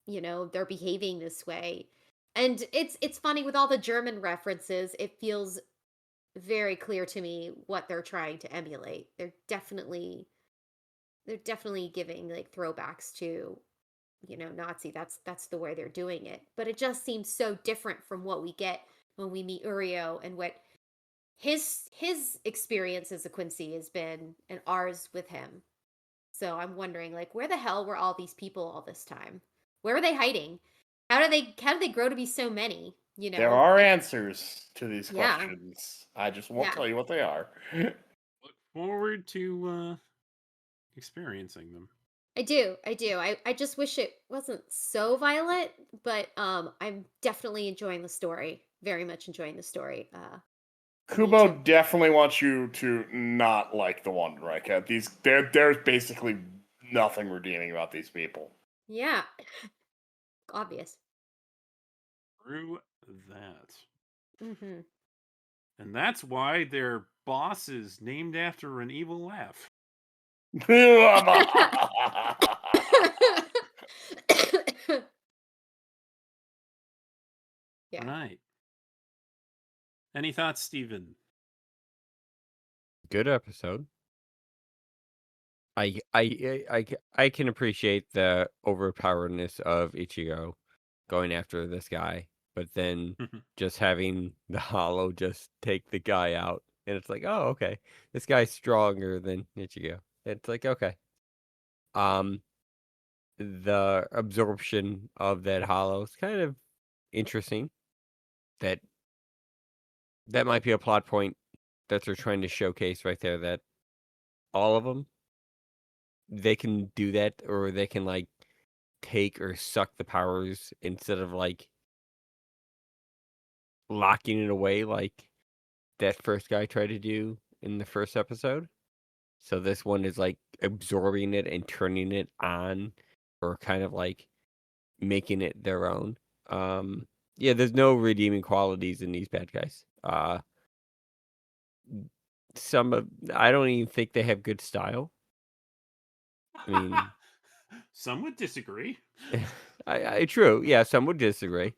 they're behaving this way. And it's funny with all the German references. It feels very clear to me what they're trying to emulate. They're definitely giving like throwbacks to, Nazi. That's the way they're doing it. But it just seems so different from what we get when we meet Urio and what his experience as a Quincy has been and ours with him. So I'm wondering like where the hell were all these people all this time? Where are they hiding? How do they grow to be so many? There are Like, answers to these yeah. questions. I just won't Yeah. tell you what they are. Look forward to experiencing them. I do. I just wish it wasn't so violent, but I'm definitely enjoying the story. Very much enjoying the story. Kubo definitely wants you to not like the one Reika. There's basically nothing redeeming about these people. Yeah. Obvious. Through that. Mhm. And that's why their boss is named after an evil laugh. Yeah. Right. Any thoughts, Steven? Good episode. I can appreciate the overpoweredness of Ichigo going after this guy, but then just having the Hollow just take the guy out, and it's like, oh, okay, this guy's stronger than Ichigo. It's like, okay, the absorption of that Hollow is kind of interesting. that might be a plot point that they're trying to showcase right there, that all of them, they can do that, or they can, like, take or suck the powers instead of, like, locking it away like that first guy tried to do in the first episode. So this one is, like, absorbing it and turning it on, or kind of, like, making it their own. Yeah, there's no redeeming qualities in these bad guys. I don't even think they have good style. I mean, Some would disagree. true. Yeah, some would disagree.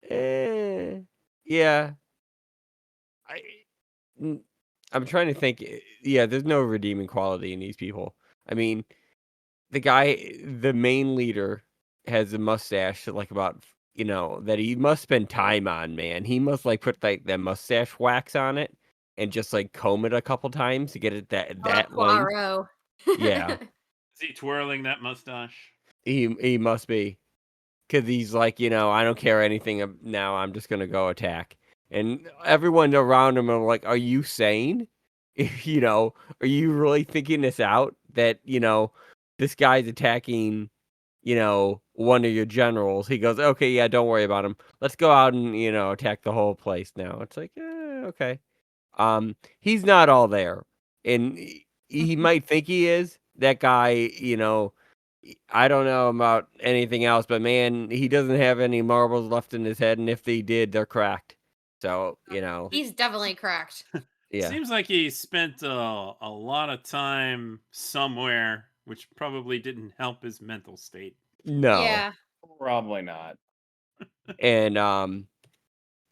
Eh, yeah. I'm trying to think. Yeah, there's no redeeming quality in these people. I mean, the main leader, has a mustache that, like, about, that he must spend time on, man. He must, like, put, like, that mustache wax on it and just, like, comb it a couple times to get it that length. Poirot. Yeah. Is he twirling that mustache? He must be. Because he's like, I don't care anything now. I'm just going to go attack. And everyone around him are like, are you sane? Are you really thinking this out? That, this guy's attacking, one of your generals. He goes, okay, yeah, don't worry about him. Let's go out and, attack the whole place now. It's like, okay. He's not all there. And he might think he is. That guy, I don't know about anything else, but man, he doesn't have any marbles left in his head, and if they did, they're cracked. So, He's definitely correct. yeah. Seems like he spent a lot of time somewhere, which probably didn't help his mental state. No. Yeah. Probably not. And I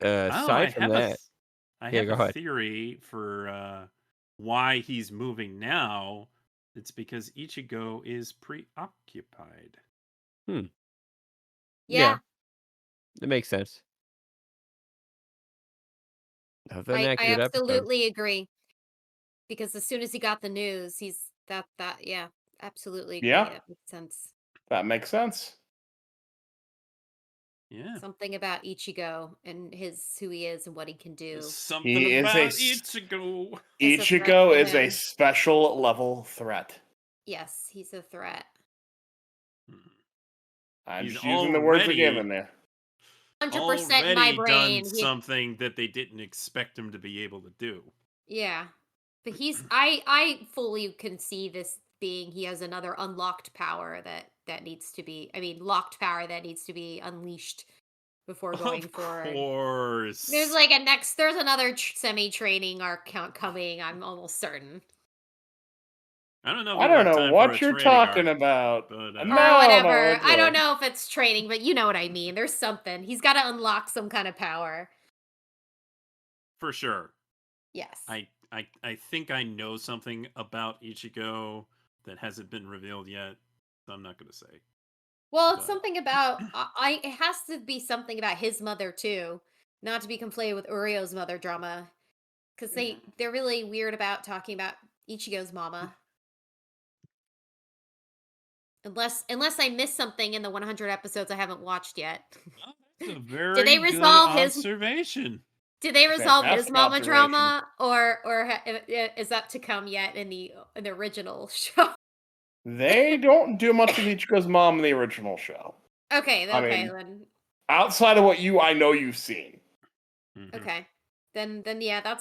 aside from that, I Yeah, have go a ahead. theory for why he's moving now. It's because Ichigo is preoccupied. Yeah. it makes sense. Other than I that, good episode. absolutely agree. Because as soon as he got the news, he's yeah, absolutely agree. Yeah. That makes sense. That makes sense. Yeah. Something about Ichigo and who he is and what he can do. Something He is about a Ichigo. It's a threat Ichigo to is a him. special level threat. Yes, he's a threat. I'm He's just using the words already- we're given there. 100% in my Already brain. done something that they didn't expect him to be able to do. Yeah. But I fully can see this being, he has another unlocked power that needs to be, locked power that needs to be unleashed before going Of forward. course. There's another semi-training arc coming, I'm almost certain. I don't know. If I we don't have know time for what a you're training talking arc, about. but, Or No, whatever. no, I don't no. know if it's training, but you know what I mean. There's something. He's got to unlock some kind of power. for sure. Yes. I think I know something about Ichigo that hasn't been revealed yet. So I'm not going to say. Well, it's but- something about it has to be something about his mother too, not to be conflated with Urio's mother drama, because they're really weird about talking about Ichigo's mama. Unless I missed something in the 100 episodes I haven't watched yet. Well, that's a very Did they resolve good his- observation. Did they resolve his Fantastic mama observation. drama, or is that to come yet in the original show? They don't do much with Ichigo's mom in the original show. Okay, I okay, mean- then Outside of what I know you've seen. Mhm. okay, then yeah,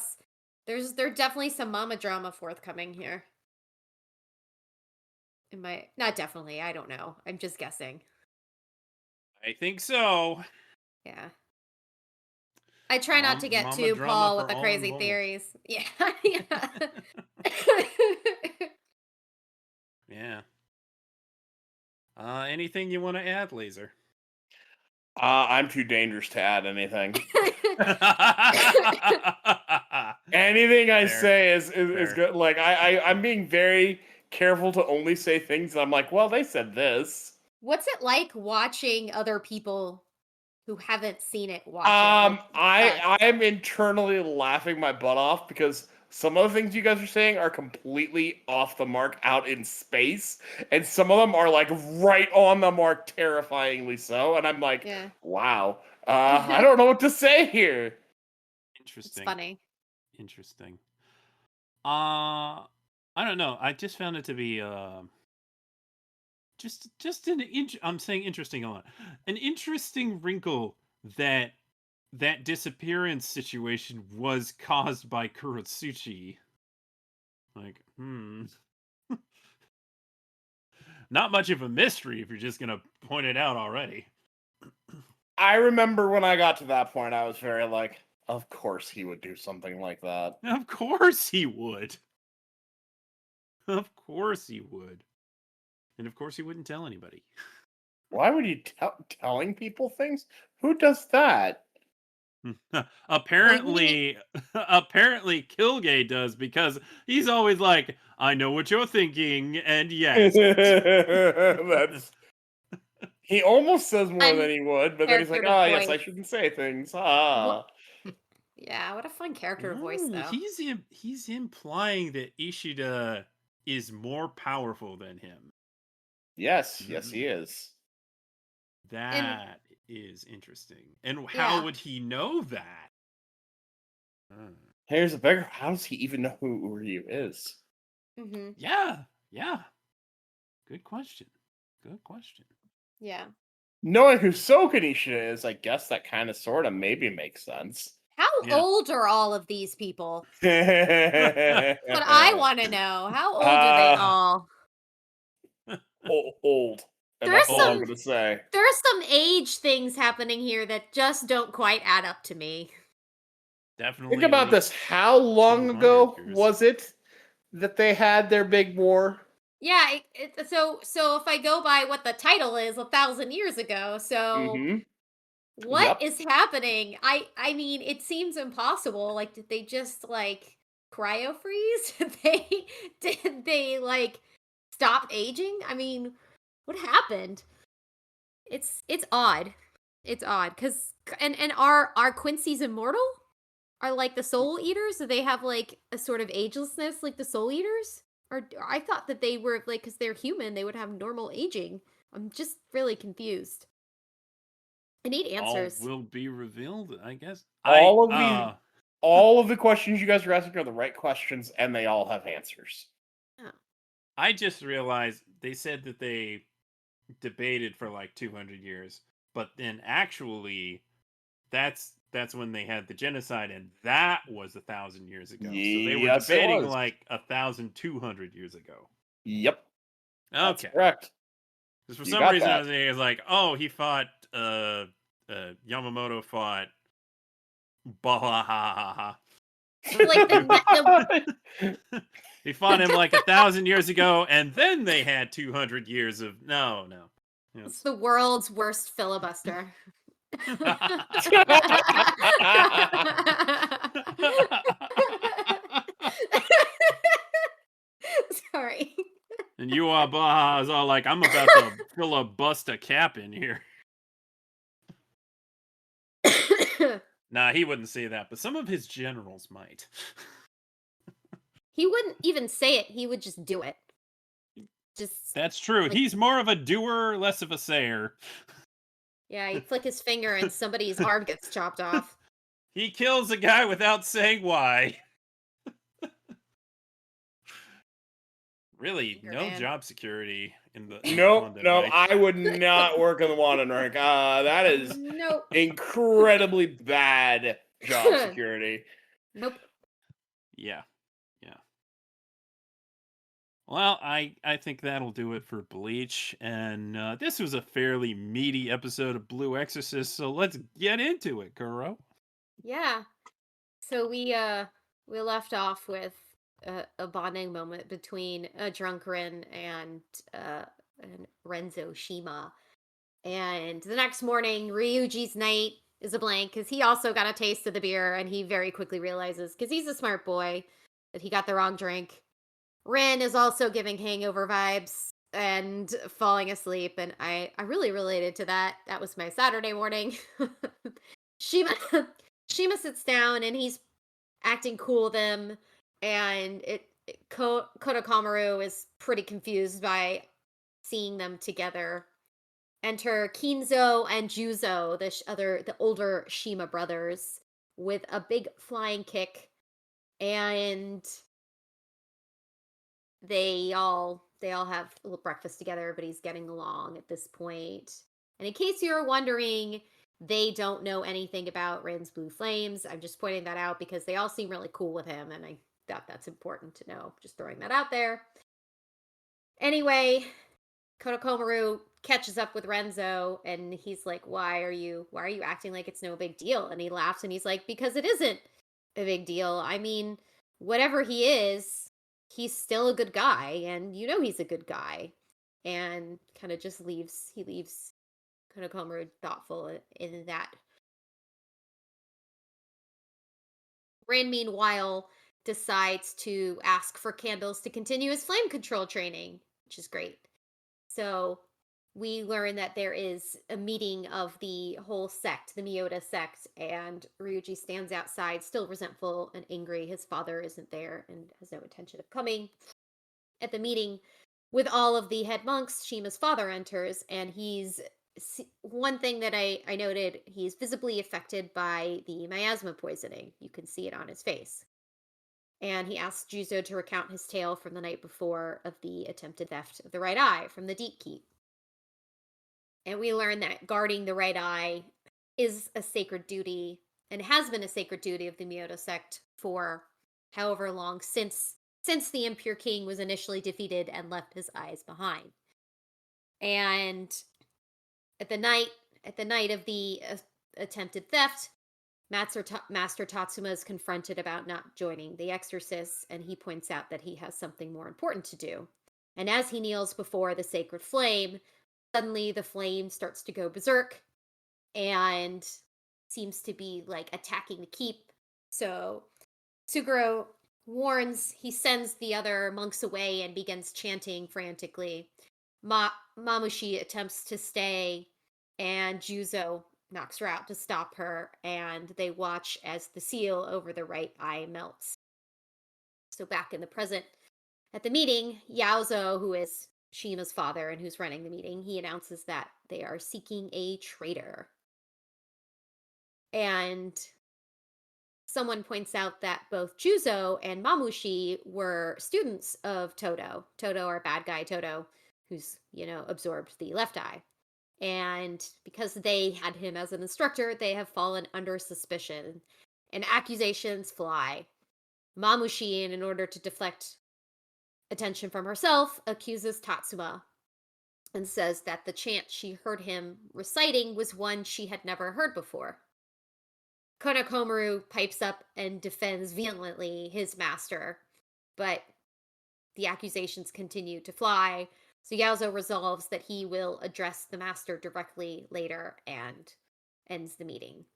there's definitely some mama drama forthcoming here. Not definitely, I don't know. I'm just guessing. I think so. Yeah. I try not to get Mama too drama Paul for with the all crazy involved. theories. Yeah. Yeah. Yeah. Anything you want to add, Laser? I'm too dangerous to add anything. Anything I Fair. say is Fair. good. Like I'm being very careful to only say things that I'm like, well, they said this. What's it like watching other people who haven't seen it watch it? Like us? I am internally laughing my butt off because some of the things you guys are saying are completely off the mark out in space, and some of them are like right on the mark, terrifyingly so. And I'm like, Yeah. wow, I don't know what to say here. It's Interesting. funny. Interesting. I don't know. I just found it to be just I'm saying interesting a lot. An interesting wrinkle that disappearance situation was caused by Kurotsuchi. Like, not much of a mystery if you're just gonna point it out already. I remember when I got to that point, I was very like, of course he would do something like that. Of course he would. Of course he would. And of course he wouldn't tell anybody. Why would you telling people things? Who does that? apparently Kilgay does, because he's always like, I know what you're thinking, and yes. That's he almost says more than he would, but then he's like, Character to oh yes, I voice. shouldn't say things. Ah. Yeah, what a fun character voice, No, though. he's implying that Ishida is more powerful than him. Yes, yes he is. That is interesting. And how would he know that? Here's a bigger. How does he even know who Uryu is? Mm-hmm. Yeah. Good question. Yeah. Knowing who Sokanisha is, I guess that kind of sort of maybe makes sense. How old are all of these people? But I want to know. How old are they all? Old. And There's that's all I'm going to say. There are some age things happening here that just don't quite add up to me. Definitely. Think about this. How long ago years. was it that they had their big war? Yeah, so if I go by what the title is, 1,000 years ago, so what is happening? I mean, it seems impossible. Like, did they just like cryo freeze? Did they like stop aging? I mean, what happened? It's odd. It's odd because and are Quincy's immortal? Are like the soul eaters? Do they have like a sort of agelessness like the soul eaters? Or I thought that they were like, because they're human, they would have normal aging. I'm just really confused. I need answers. All will be revealed, I guess. All of the questions you guys are asking are the right questions, and they all have answers. Oh. I just realized they said that they debated for like 200 years, but then actually, that's when they had the genocide, and that was 1,000 years ago. So they were debating like 1,200 years ago. Yep. Okay. That's correct. Because for some reason I was thinking, like, oh, he fought Yamamoto fought Bahahahaha. Like he fought him like 1,000 years ago, and then they had 200 years of no. It's the world's worst filibuster. Sorry. And Yuhabahahaha is all like, I'm about to filibust a cap in here. Nah, he wouldn't say that, but some of his generals might. He wouldn't even say it. He would just do it. That's true. Like, he's more of a doer, less of a sayer. Yeah, he'd flick his finger and somebody's arm gets chopped off. He kills a guy without saying why. Really, no job security in the Nope, I would not work in the London rank. That is incredibly bad job security. Nope. Yeah. Well, I think that'll do it for Bleach, and this was a fairly meaty episode of Blue Exorcist, so let's get into it, Kuro. Yeah. So we left off with a bonding moment between a drunk Rin and Renzo Shima. And the next morning, Ryuji's night is a blank because he also got a taste of the beer, and he very quickly realizes, because he's a smart boy, that he got the wrong drink. Rin is also giving hangover vibes and falling asleep, and I really related to that. That was my Saturday morning. Shima sits down, and he's acting cool with him, and Konokomaru is pretty confused by seeing them together. Enter Kinzo and Juzo, the older Shima brothers, with a big flying kick, and they all have a little breakfast together. Everybody's getting along at this point. And in case you're wondering, they don't know anything about Rin's Blue Flames. I'm just pointing that out because they all seem really cool with him, and I thought that's important to know. Just throwing that out there. Anyway, Konokomaru catches up with Renzo, and he's like, why are you acting like it's no big deal? And he laughs, and he's like, because it isn't a big deal. I mean, whatever he is, he's still a good guy, and you know he's a good guy. And kind of just leaves Konokomaru thoughtful in that. Rin, meanwhile, decides to ask for candles to continue his flame control training, which is great. So we learn that there is a meeting of the whole sect, the Miyota sect, and Ryuji stands outside, still resentful and angry. His father isn't there and has no intention of coming. At the meeting with all of the head monks, Shima's father enters, and one thing that I noted, he's visibly affected by the miasma poisoning. You can see it on his face. And he asks Juzo to recount his tale from the night before of the attempted theft of the right eye from the Deep Keep. And we learn that guarding the right eye is a sacred duty, and has been a sacred duty of the Miyota sect for however long since the Impure King was initially defeated and left his eyes behind. And at the night of the attempted theft, Master Tatsuma is confronted about not joining the Exorcist, and he points out that he has something more important to do. And as he kneels before the sacred flame, suddenly the flame starts to go berserk and seems to be like attacking the keep. So Suguro warns, he sends the other monks away and begins chanting frantically. Mamushi attempts to stay, and Juzo knocks her out to stop her, and they watch as the seal over the right eye melts. So back in the present, at the meeting, Yaozo, who is Shima's father and who's running the meeting, he announces that they are seeking a traitor. And someone points out that both Juzo and Mamushi were students of Todo. Todo, our bad guy Todo, who's, absorbed the left eye. And because they had him as an instructor, they have fallen under suspicion, and accusations fly. Mamushi, in order to deflect attention from herself, accuses Tatsuma and says that the chant she heard him reciting was one she had never heard before. Konokomaru pipes up and defends vehemently his master, but the accusations continue to fly. So Yaozo resolves that he will address the master directly later and ends the meeting.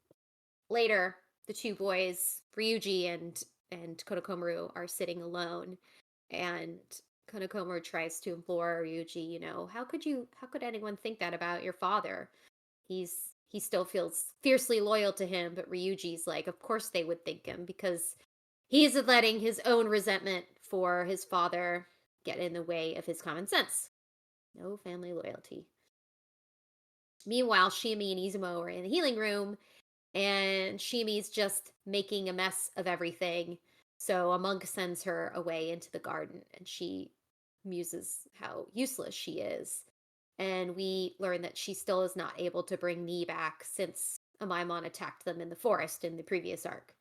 Later, the two boys, Ryuji and Konokomaru, are sitting alone, and Konokomaru tries to implore Ryuji, how could anyone think that about your father? He still feels fiercely loyal to him, but Ryuji's like, of course they would think him, because he's letting his own resentment for his father get in the way of his common sense. No family loyalty. Meanwhile, Shimi and Izumo are in the healing room, and Shimi's just making a mess of everything. So a monk sends her away into the garden, and she muses how useless she is. And we learn that she still is not able to bring Ni back since Amaimon attacked them in the forest in the previous arc.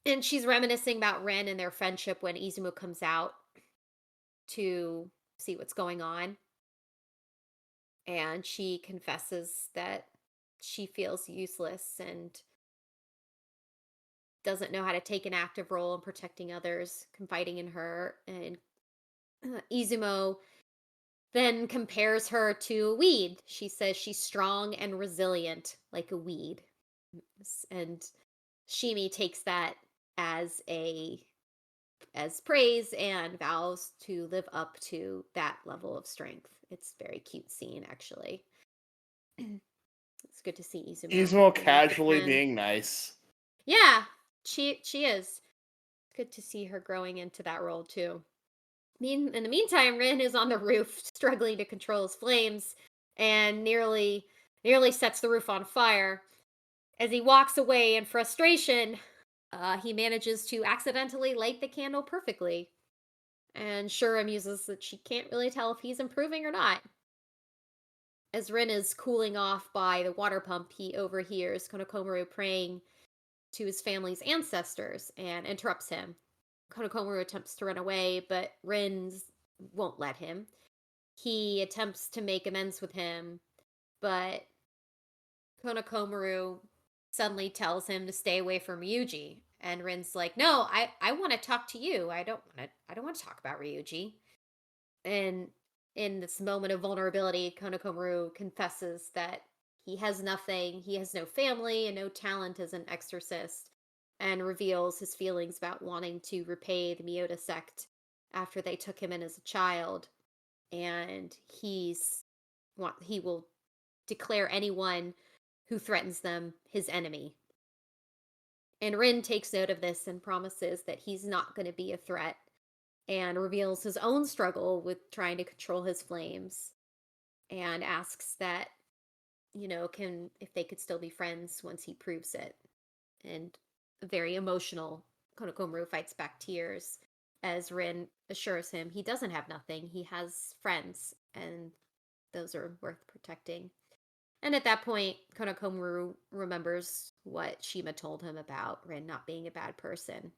And she's reminiscing about Ren and their friendship when Izumo comes out to see what's going on. And she confesses that she feels useless and doesn't know how to take an active role in protecting others, confiding in her. And Izumo then compares her to a weed. She says she's strong and resilient like a weed. And Shimi takes that as praise and vows to live up to that level of strength. It's a very cute scene, actually. It's good to see Izumo. Izumo casually being nice. Yeah, she is. good to see her growing into that role too. In the meantime, Rin is on the roof, struggling to control his flames, and nearly sets the roof on fire. As he walks away in frustration, he manages to accidentally light the candle perfectly. And Shura muses that she can't really tell if he's improving or not. As Rin is cooling off by the water pump, he overhears Konokomaru praying to his family's ancestors and interrupts him. Konokomaru attempts to run away, but Rin won't let him. He attempts to make amends with him, but Konokomaru suddenly tells him to stay away from Ryuji. And Rin's like, "No, I want to talk to you. I don't want to talk about Ryuji." And in this moment of vulnerability, Konokomaru confesses that he has nothing, he has no family and no talent as an exorcist, and reveals his feelings about wanting to repay the Miyota sect after they took him in as a child. And he will declare anyone who threatens them his enemy. And Rin takes note of this and promises that he's not going to be a threat, and reveals his own struggle with trying to control his flames, and asks that, if they could still be friends once he proves it. And very emotional, Konokomaru fights back tears as Rin assures him he doesn't have nothing. He has friends, and those are worth protecting. And at that point, Konokomaru remembers what Shima told him about Rin not being a bad person.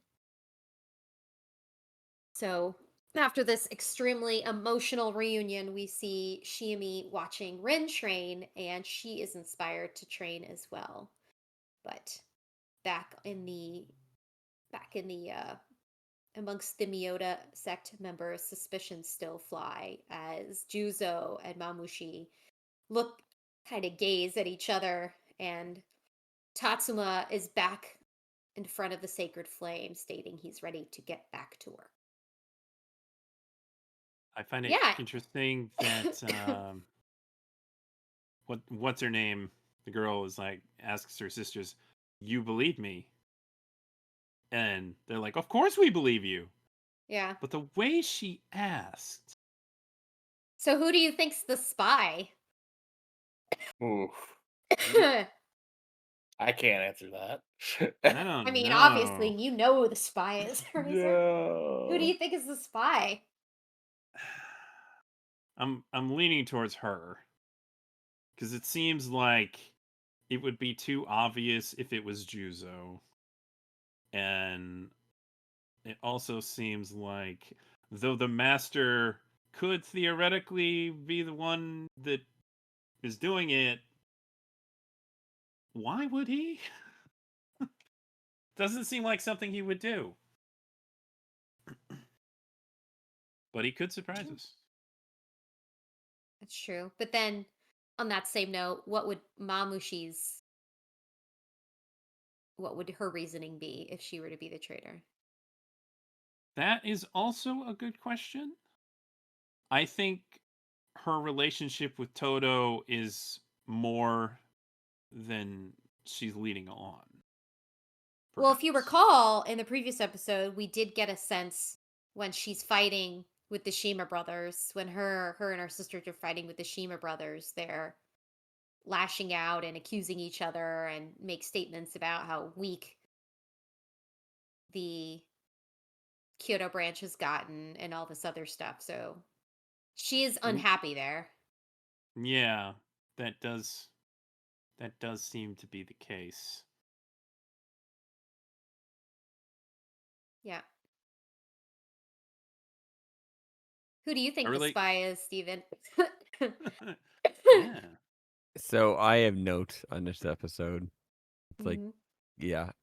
So, after this extremely emotional reunion, we see Shiemi watching Rin train, and she is inspired to train as well. But back in the amongst the Miyota sect members, suspicions still fly as Juzo and Mamushi kind of gaze at each other, and Tatsuma is back in front of the sacred flame, stating he's ready to get back to work. I find it Yeah. interesting that what's her name? The girl is like asks her sisters, "You believe me?" And they're like, "Of course we believe you." Yeah. But the way she asked, So who do you think's the spy? Oof. I can't answer that. I don't I mean, know. obviously, you know who the spy is, Razor. No. Who do you think is the spy? I'm leaning towards her because it seems like it would be too obvious if it was Juzo, and it also seems like though the master could theoretically be the one that is doing it, why would he? Doesn't seem like something he would do. But he could surprise us. That's true. But then, on that same note, what would her reasoning be if she were to be the traitor? That is also a good question. I think her relationship with Toto is more than she's leading on. Well, if you perhaps. recall, in the previous episode, we did get a sense when she's fighting with the Shima brothers, when her and her sisters are fighting with the Shima brothers, they're lashing out and accusing each other and make statements about how weak the Kyoto branch has gotten and all this other stuff. So she is unhappy there. Yeah, that does seem to be the case. Yeah. Who do you think really- the spy is, Steven? Yeah. So I have notes on this episode. It's like, Mhm. yeah.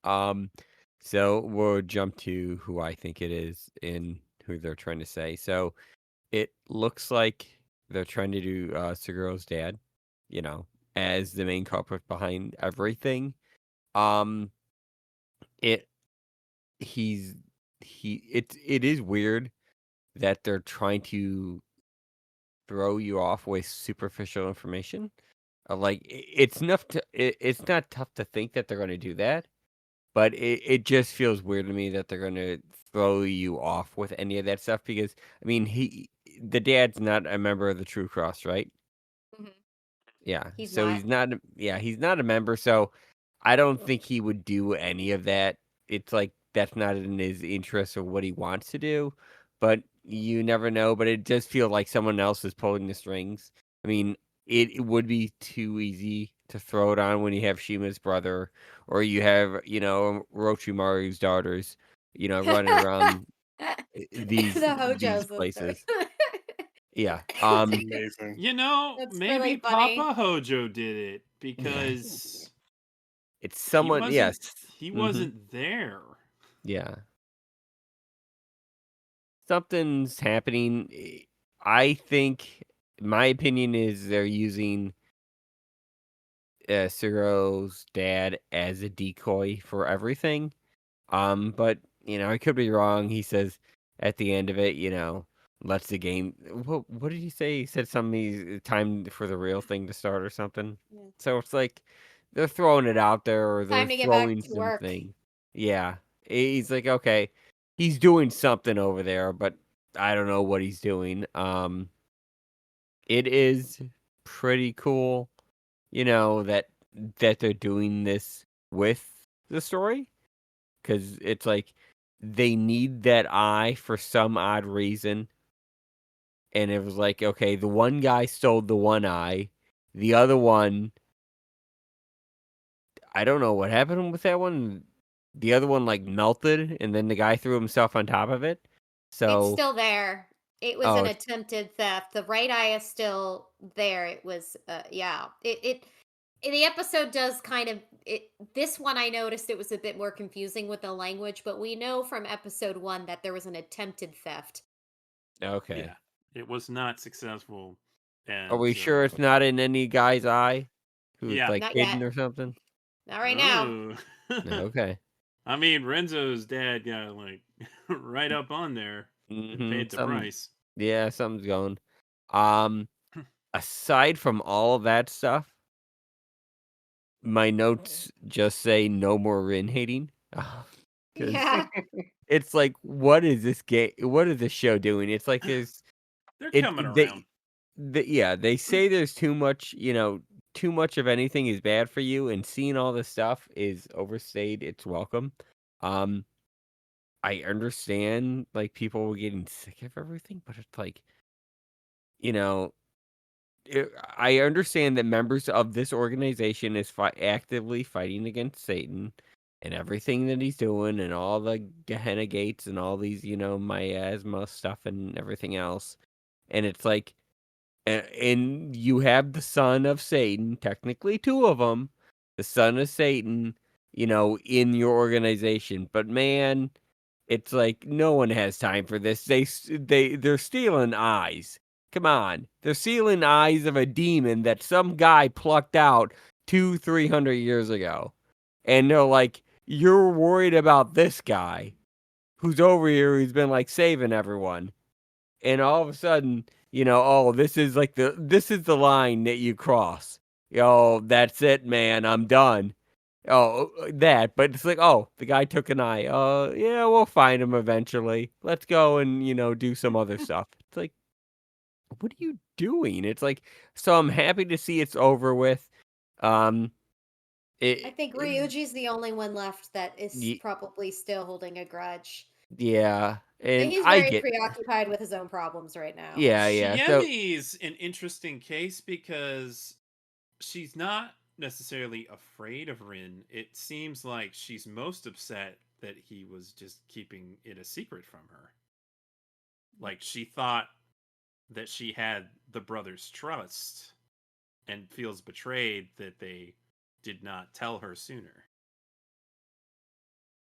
So we'll jump to who I think it is and who they're trying to say. So it looks like they're trying to do Seguro's dad, as the main culprit behind everything. It is weird that they're trying to throw you off with superficial information. Like it's not tough to think that they're going to do that, But it just feels weird to me that they're gonna throw you off with any of that stuff because I mean the dad's not a member of the True Cross, right? Mhm. Yeah. He's So not. he's not a member, so I don't think he would do any of that. It's like that's not in his interest or what he wants to do, but you never know, but it does feel like someone else is pulling the strings. I mean, it would be too easy to throw it on when you have Shima's brother or you have, Orochimaru's daughters, running around these The Hojo sister. places. Yeah. It's amazing. That's Maybe really funny. Papa Hojo did it because It's he someone, wasn't yes. he Mhm. wasn't there. Yeah. Something's happening. I think my opinion is they're using Suro's dad as a decoy for everything. But I could be wrong. He says at the end of it, lets the game. What did he say? He said something time for the real thing to start or something. Yeah. So it's like they're throwing it out there or they're Time to get back throwing to work. something. Yeah, he's like, okay, he's doing something over there, but I don't know what he's doing. It is pretty cool, that they're doing this with the story because it's like they need that eye for some odd reason. And it was like, okay, the one guy stole the one eye, the other one, I don't know what happened with that one. The other one like melted, and then the guy threw himself on top of it. It's So, still there. It was oh, an attempted theft. The right eye is still there. It was yeah. The episode does kind of this one I noticed it was a bit more confusing with the language, but we know from episode 1 that there was an attempted theft. okay. Yeah, it was not successful, Are and we sure it's not in any guy's eye who's yeah. like Not hidden yet. or something? Not right now. Ooh. Okay. I mean, Renzo's dad got like right up on there and paid the price. Yeah, something's going. Um, Aside from all of that stuff, my notes just say no more Rin hating. Because Yeah. it's like, what is this game? What is this show doing? It's like They're it coming around. they say there's too much, too much of anything is bad for you, and seeing all this stuff is overstayed. It's welcome. Um, I understand like people were getting sick of everything, but it's like, you know, I understand that members of this organization is actively fighting against Satan and everything that he's doing and all the Gehenna gates and all these, miasma stuff and everything else. And it's like, and you have the son of Satan, technically two of them, the son of Satan, in your organization. But man, it's like no one has time for this. They're stealing eyes. Come on, they're stealing eyes of a demon that some guy plucked out 200-300 years ago, and they're like, you're worried about this guy who's over here who's been like saving everyone, and all of a sudden, oh, this is the line that you cross. That's it, man. I'm done. Oh, that, but it's like, oh, the guy took an eye. Yeah, we'll find him eventually. Let's go and, do some other stuff. It's like, what are you doing? It's like, so I'm happy to see it's over with. Um, I it, think Ryuji's the only one left that is y- probably still holding a grudge. yeah, and He's I very get, preoccupied with his own problems right now. yeah. So, Shiemi's an interesting case because she's not necessarily afraid of Rin. It seems like she's most upset that he was just keeping it a secret from her. Like she thought that she had the brothers' trust and feels betrayed that they did not tell her sooner.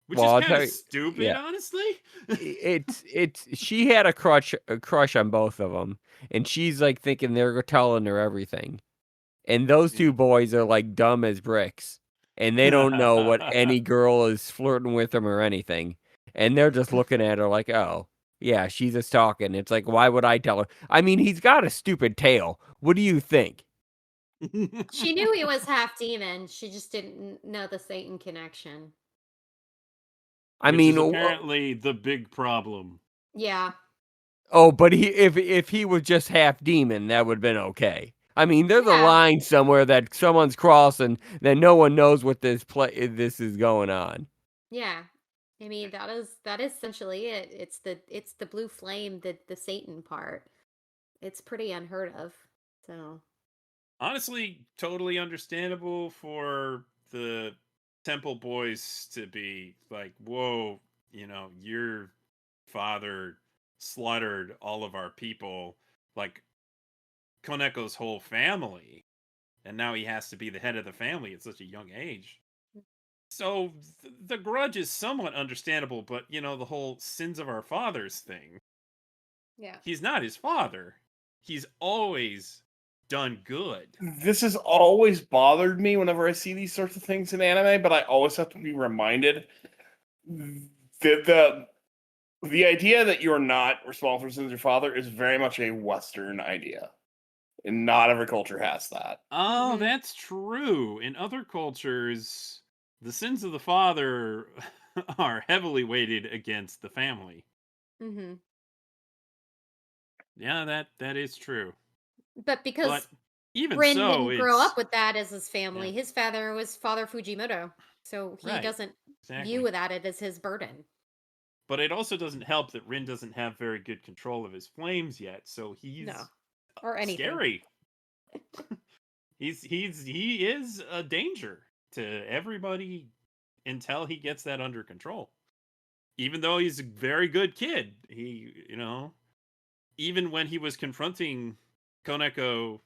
Which well, is I'll kind tell of you, stupid, yeah. honestly. It's she had a crush on both of them, and she's like thinking they're telling her everything. And those two boys are like dumb as bricks, and they don't know what any girl is flirting with them or anything. And they're just looking at her like, "Oh, yeah, she's just talking." It's like, why would I tell her? I mean, he's got a stupid tail. What do you think? She knew he was half demon. She just didn't know the Satan connection. I which mean, is apparently the big problem. Yeah. but if he was just half demon, that would have been okay. I mean, there's a Yeah. line somewhere that someone's crossing that no one knows what this is going on. Yeah. I mean, that is essentially it. It's the blue flame, the Satan part. It's pretty unheard of. So, Honestly, totally understandable for the temple boys to be like, whoa, your father slaughtered all of our people, like Koneko's whole family, and now he has to be the head of the family at such a young age. So the grudge is somewhat understandable, but the whole sins of our fathers thing. yeah. He's not his father. He's always done good. This has always bothered me whenever I see these sorts of things in anime, but I always have to be reminded that the idea that you're not responsible for sins of your father is very much a Western idea. And not every culture has that. Oh, Mhm. that's true. In other cultures, the sins of the father are heavily weighted against the family. Mhm. Yeah, that is true. But because But even Rin so, didn't grow it's up with that as his family, yeah, his father was Father Fujimoto. So he right. doesn't Exactly. view that as his burden. But it also doesn't help that Rin doesn't have very good control of his flames yet, so he's No. Or anything. scary. He is a danger to everybody until he gets that under control. Even though he's a very good kid, even when he was confronting Koneko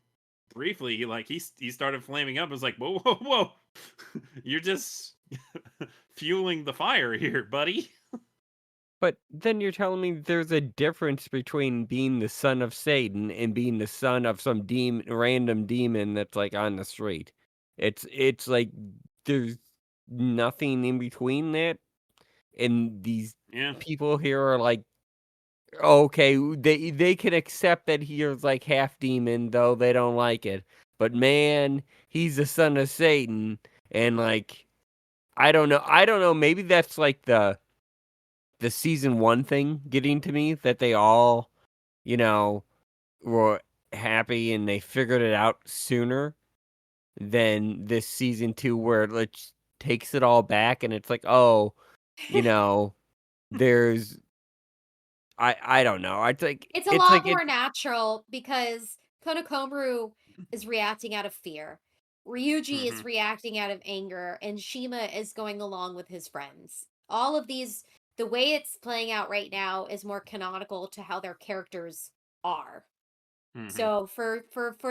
briefly, like he started flaming up. It was like, whoa, whoa, whoa, you're just fueling the fire here, buddy. But then you're telling me there's a difference between being the son of Satan and being the son of some random demon that's like on the street. It's like there's nothing in between that, and these Yeah, people here are like, okay, they can accept that he's like half demon, though they don't like it. But man, he's the son of Satan, and like I don't know. Maybe that's like the season 1 thing getting to me, that they all, you know, were happy and they figured it out sooner than this season 2, where it takes it all back and it's like, oh, there's I don't know. I think It's a it's lot like more natural because Konokomaru is reacting out of fear. Ryuji is hmm reacting out of anger, and Shima is going along with his friends. All of these, the way it's playing out right now is more canonical to how their characters are. hmm So for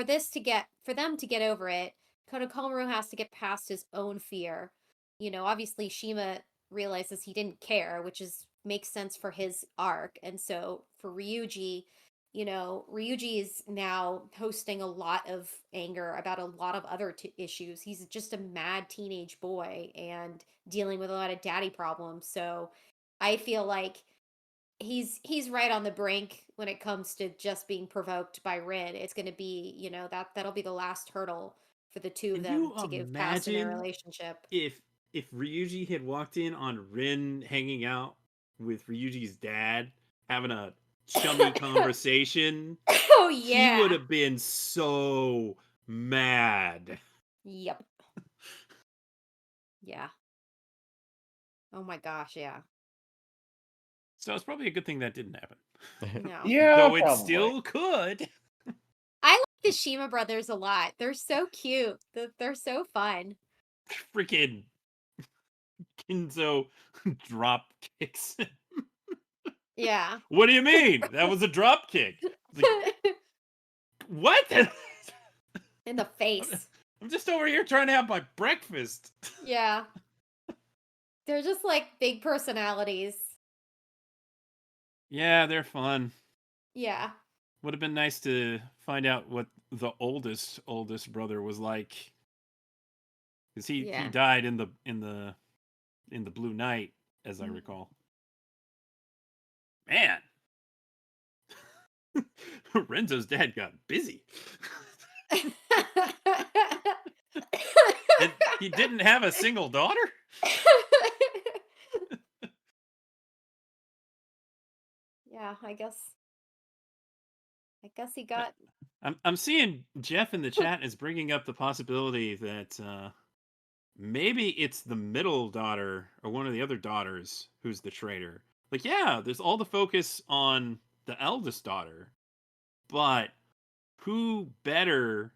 them to get over it, Konokomaru has to get past his own fear. Obviously Shima realizes he didn't care, which is makes sense for his arc. And so for Ryuji, Ryuji is now hosting a lot of anger about a lot of other issues. He's just a mad teenage boy and dealing with a lot of daddy problems. So I feel like he's right on the brink when it comes to just being provoked by Rin. It's going to be, that'll be the last hurdle for the two of Can them you to get past in their imagine relationship. if Ryuji had walked in on Rin hanging out with Ryuji's dad, having a chummy conversation? Oh He would yeah. have been so mad. Yep. Yeah. Oh my gosh, yeah. So it's probably a good thing that didn't happen. No. Yeah, Though it probably. still could. I like the Shima brothers a lot. They're so cute. They're so fun. Freaking Kinzo drop kicks. Yeah. What do you mean? That was a drop kick. Like, what? In the face. I'm just over here trying to have my breakfast. Yeah. They're just like big personalities. Yeah, they're fun. Yeah. Would have been nice to find out what the oldest brother was like, because he Yeah. died in the Blue Night, as I Mhm. recall. Man, Renzo's dad got busy, and he didn't have a single daughter. Yeah, I guess he got. I'm seeing Jeff in the chat is bringing up the possibility that maybe it's the middle daughter or one of the other daughters who's the traitor. Like, yeah, there's all the focus on the eldest daughter, but who better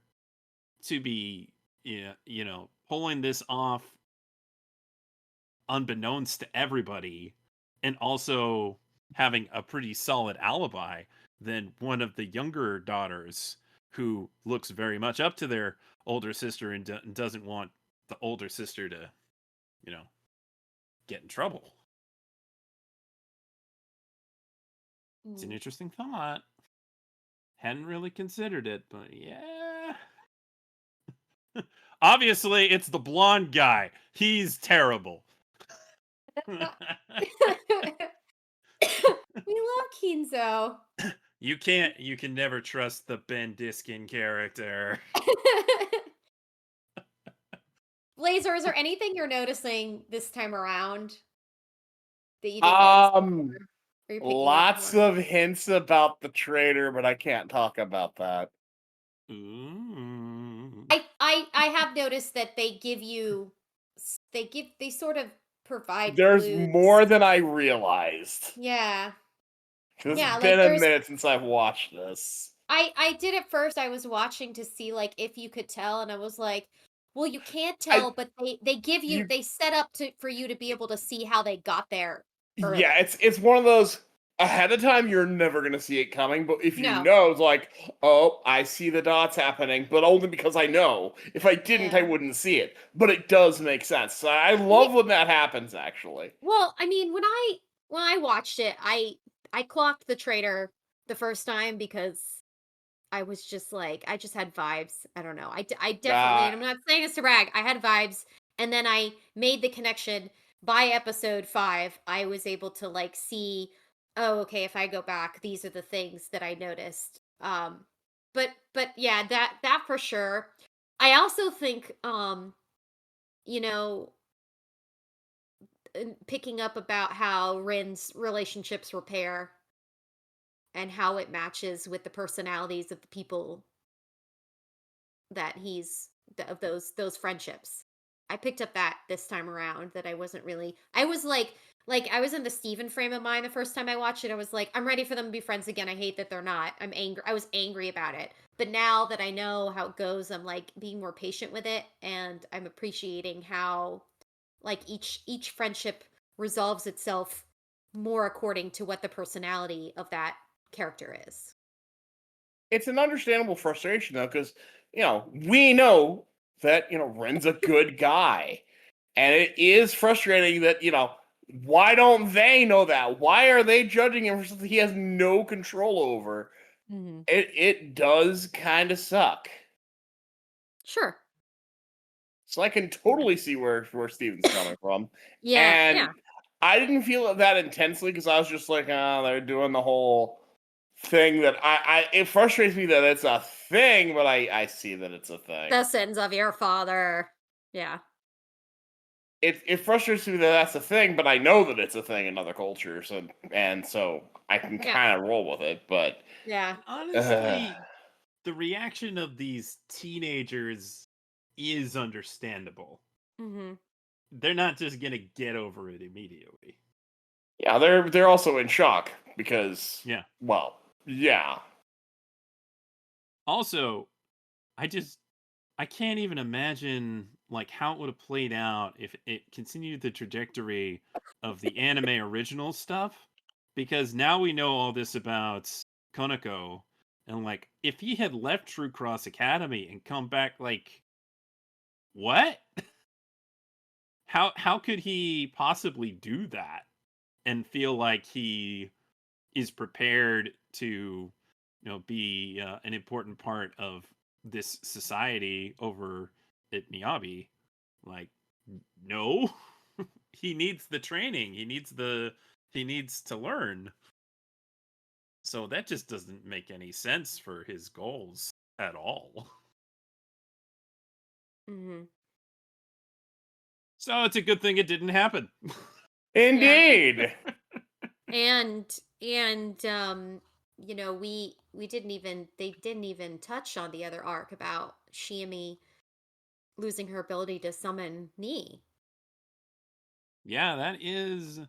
to be, pulling this off unbeknownst to everybody and also having a pretty solid alibi than one of the younger daughters who looks very much up to their older sister and doesn't want the older sister to, get in trouble. It's an interesting thought. Hadn't really considered it, but yeah. Obviously, it's the blonde guy. He's terrible. We love Kinzo. You can never trust the Ben Diskin character. Blazer, is there anything you're noticing this time around that you didn't notice before? Or you're picking up Lots more? of hints about the traitor, but I can't talk about that. Ooh. I have noticed that they give you they sort of provide There's clues. more than I realized. Yeah. It's Yeah, like been a there's minute since I've watched this. I did at first. I was watching to see like if you could tell, and I was like, well, you can't tell, but they give you, they set up for you to be able to see how they got there early. Yeah, it's one of those ahead of time you're never gonna see it coming, but if you No. know, it's like, oh, I see the dots happening, but only because I know. If I didn't, I Yeah. wouldn't see it. But it does make sense. So I love when that happens, actually. Well, I mean, when I watched it, I clocked the traitor the first time because I was just like, I just had vibes. I don't know. I definitely, and I'm not saying this to brag, I had vibes. And then I made the connection by episode 5. I was able to like see, oh, okay, if I go back, these are the things that I noticed. But yeah, that for sure. I also think, picking up about how Rin's relationships repair and how it matches with the personalities of the people that of those friendships. I picked up that this time around that I wasn't really. I was like I was in the Steven frame of mind the first time I watched it. I was like, I'm ready for them to be friends again. I hate that they're not. I'm angry. I was angry about it. But now that I know how it goes, I'm like being more patient with it, and I'm appreciating how like each friendship resolves itself more according to what the personality of that character is. It's an understandable frustration though, because we know that Ren's a good guy, and it is frustrating that why don't they know that? Why are they judging him for something he has no control over? Mm-hmm. It does kind of suck. Sure. So I can totally see where Steven's coming from. Yeah. And Yeah. I didn't feel it that intensely because I was just like, oh, they're doing the whole thing that it frustrates me that it's a thing, but I see that it's a thing. The sins of your father. Yeah. It frustrates me that that's a thing, but I know that it's a thing in other cultures, and so I can kind of roll with it. But yeah, honestly, the reaction of these teenagers is understandable. Mm-hmm. They're not just gonna get over it immediately. Yeah, they're also in shock because yeah. Also, I can't even imagine like how it would have played out if it continued the trajectory of the anime original stuff, because now we know all this about Konako, and like if he had left True Cross Academy and come back, like what? How could he possibly do that and feel like he is prepared to be an important part of this society over at Miyabi? Like, no. He needs the training, he needs to learn. So that just doesn't make any sense for his goals at all. Mm-hmm. So it's a good thing it didn't happen. Indeed. And And we didn't even they didn't even touch on the other arc about Shiami losing her ability to summon Ni. Yeah, that is.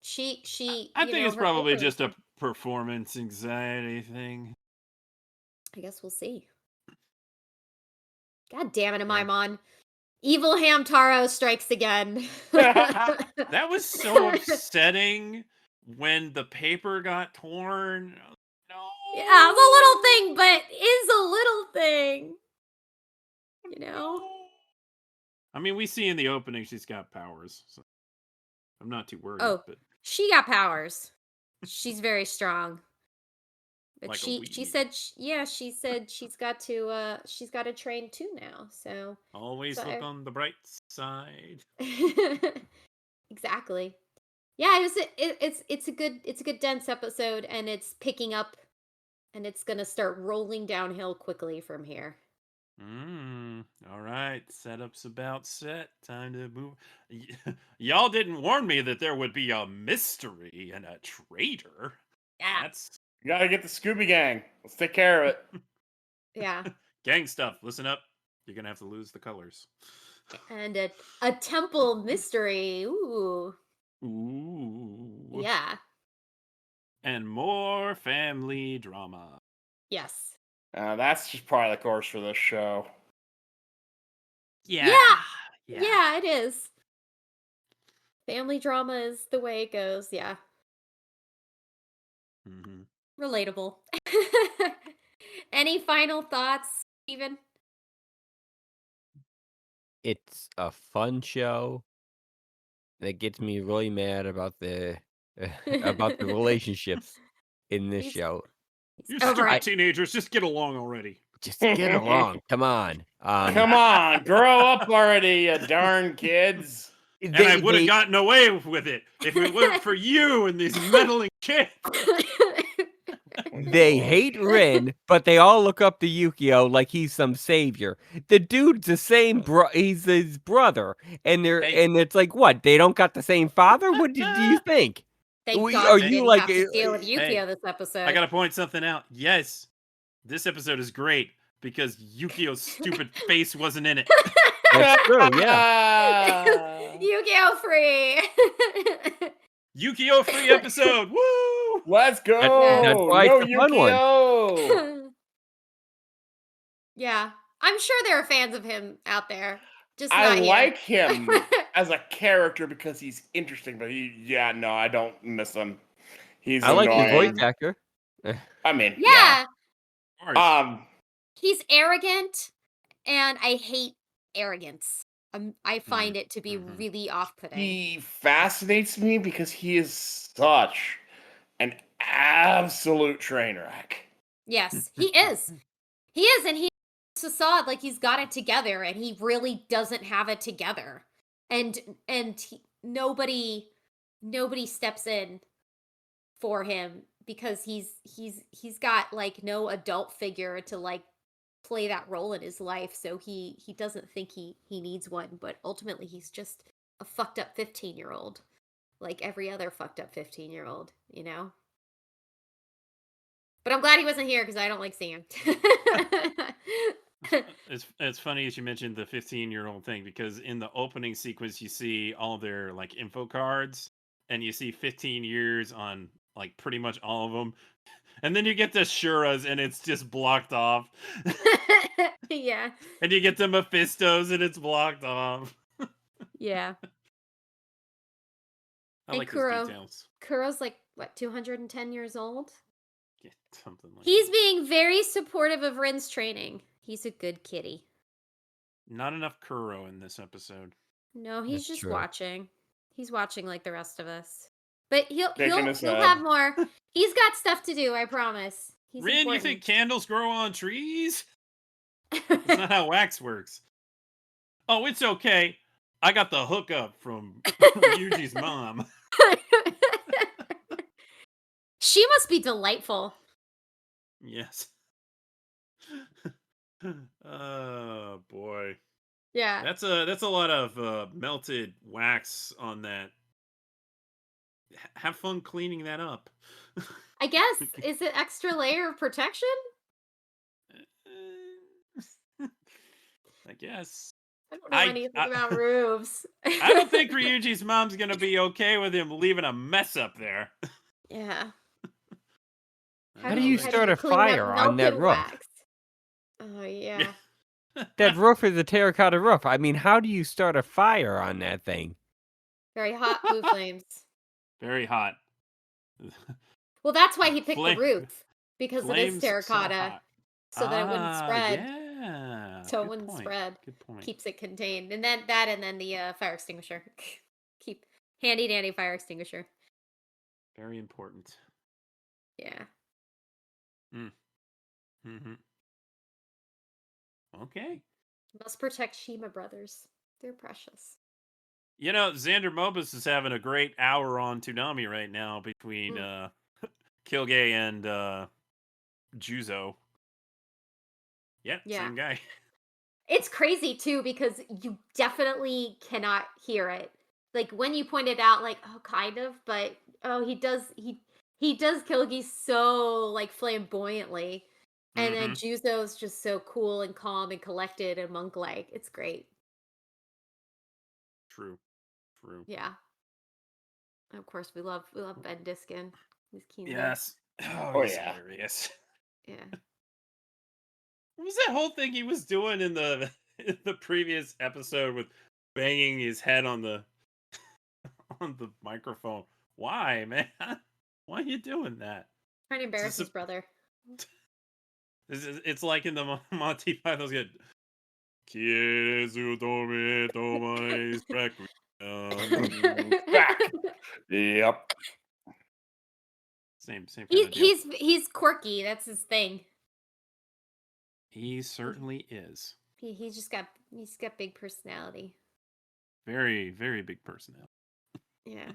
She I think it's her probably opening just a song- performance anxiety thing. I guess we'll see. God damn it, Yeah. Amaimon. Evil Hamtaro strikes again. That was so upsetting when the paper got torn. No. Yeah, it's a little thing, but is a little thing. You know? I mean, we see in the opening she's got powers, so I'm not too worried. Oh, But she got powers. She's very strong. But like a she weed. said she said she's got to train too now. So Always look on the bright side. exactly. Yeah, it's a good dense episode, and it's picking up, and it's gonna start rolling downhill quickly from here. All right, setup's about set. Time to move. Y'all didn't warn me that there would be a mystery and a traitor. Yeah. That's You gotta get the Scooby Gang. Let's take care of it. Yeah. gang stuff. Listen up. You're gonna have to lose the colors. And a temple mystery. Ooh. Ooh. Yeah. And more family drama. Yes. That's just part of the course for this show. Yeah, it is. Family drama is the way it goes. Yeah. Mm-hmm. Relatable. Any final thoughts, Steven? It's a fun show that gets me really mad about the about the relationships in this He's- show. You over stupid it. teenagers, just get along already. Just get along. Come on. Come on, grow up already, you darn kids. And I would have gotten away with it if it weren't for you and these meddling kids. They hate Rin, but they all look up to Yukio like he's some savior. The dude's the same he's his brother. And it's like, what? They don't got the same father? What do you think? Thank God are we you didn't like have to deal with Yukio Hey, this episode. I gotta point something out. Yes, this episode is great because Yukio's stupid face wasn't in it. That's true, yeah. Yu-Gi-Oh free. Yukio free episode. Woo! Let's go. That's why no it's a fun one. Yu-Gi-Oh! Yeah, I'm sure there are fans of him out there. Just I not like him as a character because he's interesting, but I don't miss him. He's I like his annoying. voice actor. I mean, Yeah, Of course. he's arrogant, and I hate arrogance. I find it to be really off-putting. he fascinates me because he is such an absolute train wreck. Yes, he is. He is, and he facade like he's got it together, and he really doesn't have it together. And nobody steps in for him because he's got like no adult figure to like play that role in his life, so he doesn't think he needs one, but ultimately he's just a fucked up 15-year-old like every other fucked up 15-year-old, you know? But I'm glad he wasn't here because I don't like seeing him. It's funny as you mentioned the 15-year-old thing because in the opening sequence you see all their like info cards and you see 15 years on like pretty much all of them. And then you get the Shuras and it's just blocked off. Yeah. And you get the Mephistos and it's blocked off. Yeah. I And like Kuro. those details. Kuro's like, what, 210 years old? Yeah, something like He's that. being very supportive of Rin's training. He's a good kitty. Not enough Kuro in this episode. No, he's That's just true. watching. He's watching like the rest of us. But he'll Shaking his head. have more. He's got stuff to do, I promise. He's Rin, you important. think candles grow on trees? That's not how wax works. Oh, it's okay. I got the hookup from Yuji's mom. She must be delightful. Yes. Oh boy. Yeah. That's a lot of melted wax on that have fun cleaning that up. I guess, is it extra layer of protection? I guess. I don't know I anything about roofs. I don't think Ryuji's mom's gonna be okay with him leaving a mess up there. Yeah. How do you how start a clean that fire on that melted roof? wax? Oh, yeah. That roof is a terracotta roof. I mean, how do you start a fire on that thing? Very hot blue flames. Very hot. Well, that's why he picked the Flame- roof. Because it is Flames so terracotta. hot. So that it wouldn't spread. Yeah. So it Good wouldn't point. spread. Good point. Keeps it contained. And then the fire extinguisher. Keep handy dandy fire extinguisher. Very important. Yeah. Mm-hmm. Okay. Must protect Shima brothers. They're precious. You know, Xander Mobus is having a great hour on Toonami right now between Kilgay and Juzo. Yeah, same guy. It's crazy too because you definitely cannot hear it. Like when you pointed out, like, oh, kind of, but he does Kilgi so like flamboyantly, and then Juzo's just so cool and calm and collected and monk-like. It's great. True. Yeah. And of course, we love Ben Diskin. He's keen. Yes. Oh, he's yeah. hilarious. Yeah. What was that whole thing he was doing in the previous episode with banging his head on the microphone? Why, man? Why are you doing that? Trying to embarrass his brother. It's like in the Monty Python's good. Yep. Same kind of deal. He's quirky. That's his thing. He certainly is. He's got big personality. Very, very big personality. Yeah.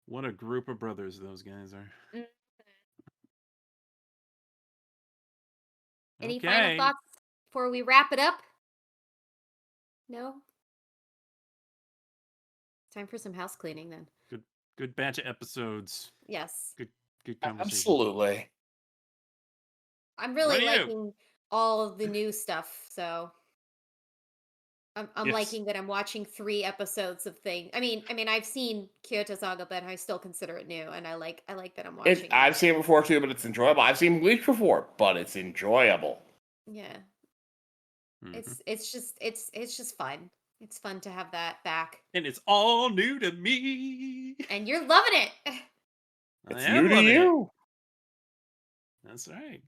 What a group of brothers those guys are. Any final thoughts before we wrap it up? No? Time for some house cleaning then. Good batch of episodes. Yes. Good conversation. Absolutely. I'm really liking all of the new stuff, so I'm liking that I'm watching 3 episodes of things. I mean, I've seen Kyoto Saga, but I still consider it new, and I like that I'm watching it. I've seen it before too, but it's enjoyable. I've seen Bleach before, but it's enjoyable. Yeah. It's just fun. It's fun to have that back. And it's all new to me. And you're loving it. It's new to you. That's right.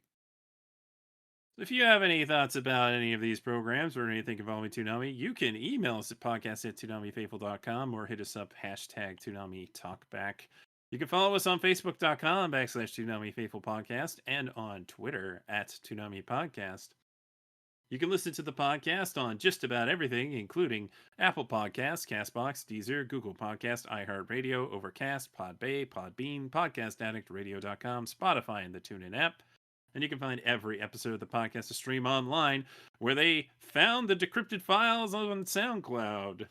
If you have any thoughts about any of these programs or anything involving Toonami, you can email us at podcast@toonamifaithful.com or hit us up #ToonamiTalkback. You can follow us on Facebook.com/ToonamiFaithfulPodcast and on Twitter @ToonamiPodcast. You can listen to the podcast on just about everything, including Apple Podcasts, CastBox, Deezer, Google Podcast, iHeartRadio, Overcast, Podbay, Podbean, Podcast Addict, Radio.com, Spotify, and the TuneIn app. And you can find every episode of the podcast to stream online, where they found the decrypted files on SoundCloud.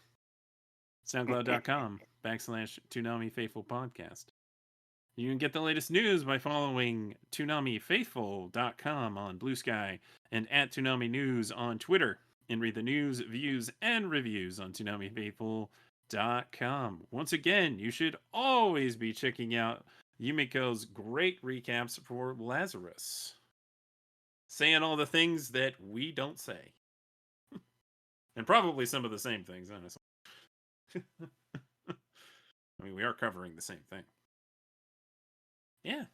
SoundCloud.com/Toonami Faithful Podcast. You can get the latest news by following ToonamiFaithful.com on Blue Sky and @Toonami News on Twitter, and read the news, views, and reviews on ToonamiFaithful.com. Once again, you should always be checking out Yumiko's great recaps for Lazarus, saying all the things that we don't say. And probably some of the same things, honestly. I mean, we are covering the same thing. Yeah.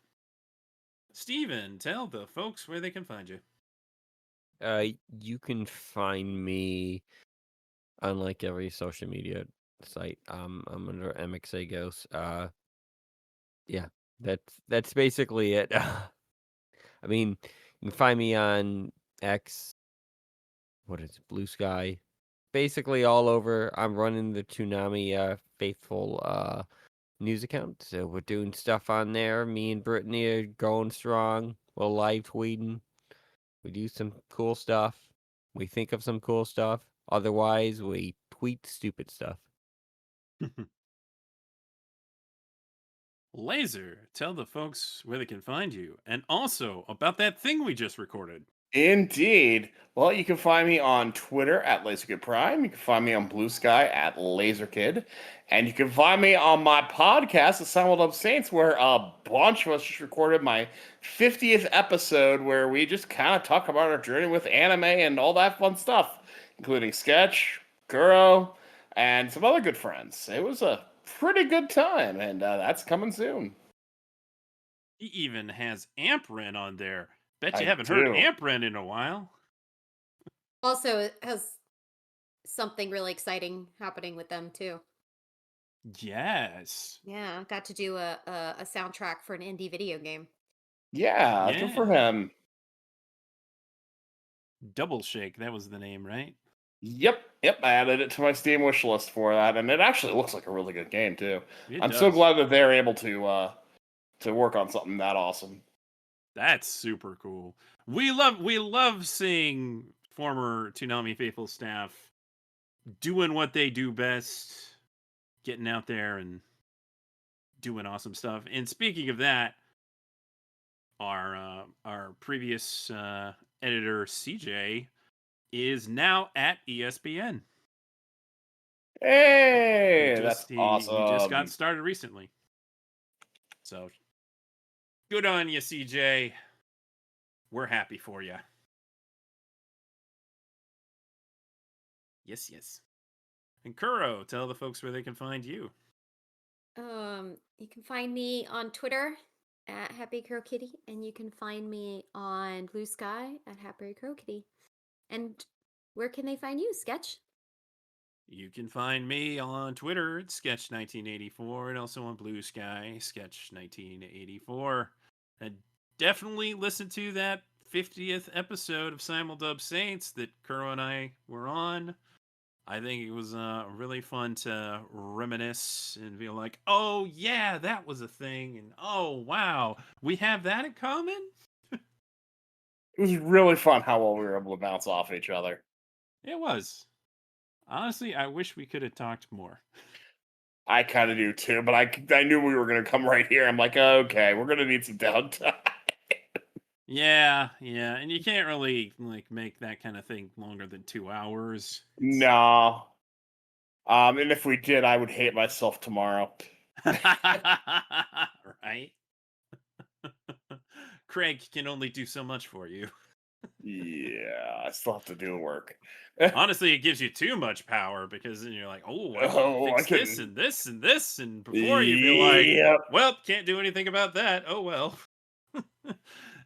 Steven, tell the folks where they can find you. You can find me on like every social media site. I'm under MXA Ghost. Yeah, that's basically it. I mean, you can find me on X. What is it? Blue Sky? Basically all over. I'm running the Toonami Faithful news account, so we're doing stuff on there. Me and Brittany are going strong. We're live tweeting. We do some cool stuff. We think of some cool stuff. Otherwise, we tweet stupid stuff. Laser, tell the folks where they can find you, and also about that thing we just recorded. Indeed. Well, you can find me on Twitter at LaserKid Prime. You can find me on Blue Sky at LaserKid. And you can find me on my podcast, The Simultaneous Saints, where a bunch of us just recorded my 50th episode where we just kind of talk about our journey with anime and all that fun stuff, including Sketch, Kuro, and some other good friends. It was a pretty good time, and that's coming soon. He even has Ampren on there. Bet you I haven't heard do. Ampren in a while. Also, it has something really exciting happening with them too. Yes. Yeah, got to do a soundtrack for an indie video game. Yeah, good for him. Double Shake, that was the name, right? Yep. I added it to my Steam wish list for that, and it actually looks like a really good game too. It I'm so does. glad that they're able to work on something that awesome. That's super cool. We love seeing former Toonami faithful staff doing what they do best, getting out there and doing awesome stuff. And speaking of that, our previous editor CJ is now at ESPN. Hey, that's He awesome. just got started recently. So good on you, CJ. We're happy for you. Yes. And Kuro, tell the folks where they can find you. You can find me on Twitter at Happy Crow Kitty, and you can find me on Blue Sky at Happy Crow Kitty. And where can they find you, Sketch? You can find me on Twitter at Sketch1984 and also on Blue Sky, Sketch1984. And definitely listen to that 50th episode of Simuldub Saints that Kuro and I were on. I think it was really fun to reminisce and feel like, oh yeah, that was a thing. And oh wow, we have that in common? It was really fun how well we were able to bounce off each other. It was. Honestly, I wish we could have talked more. I kind of do too, but I knew we were going to come right here. I'm like, okay, we're going to need some downtime. Yeah, and you can't really like make that kind of thing longer than 2 hours. No. And if we did, I would hate myself tomorrow. Right? Craig can only do so much for you. Yeah, I still have to do work. Honestly, it gives you too much power because then you're like, oh, I can fix this and this and this, and before you'd be like, well, can't do anything about that. Oh well.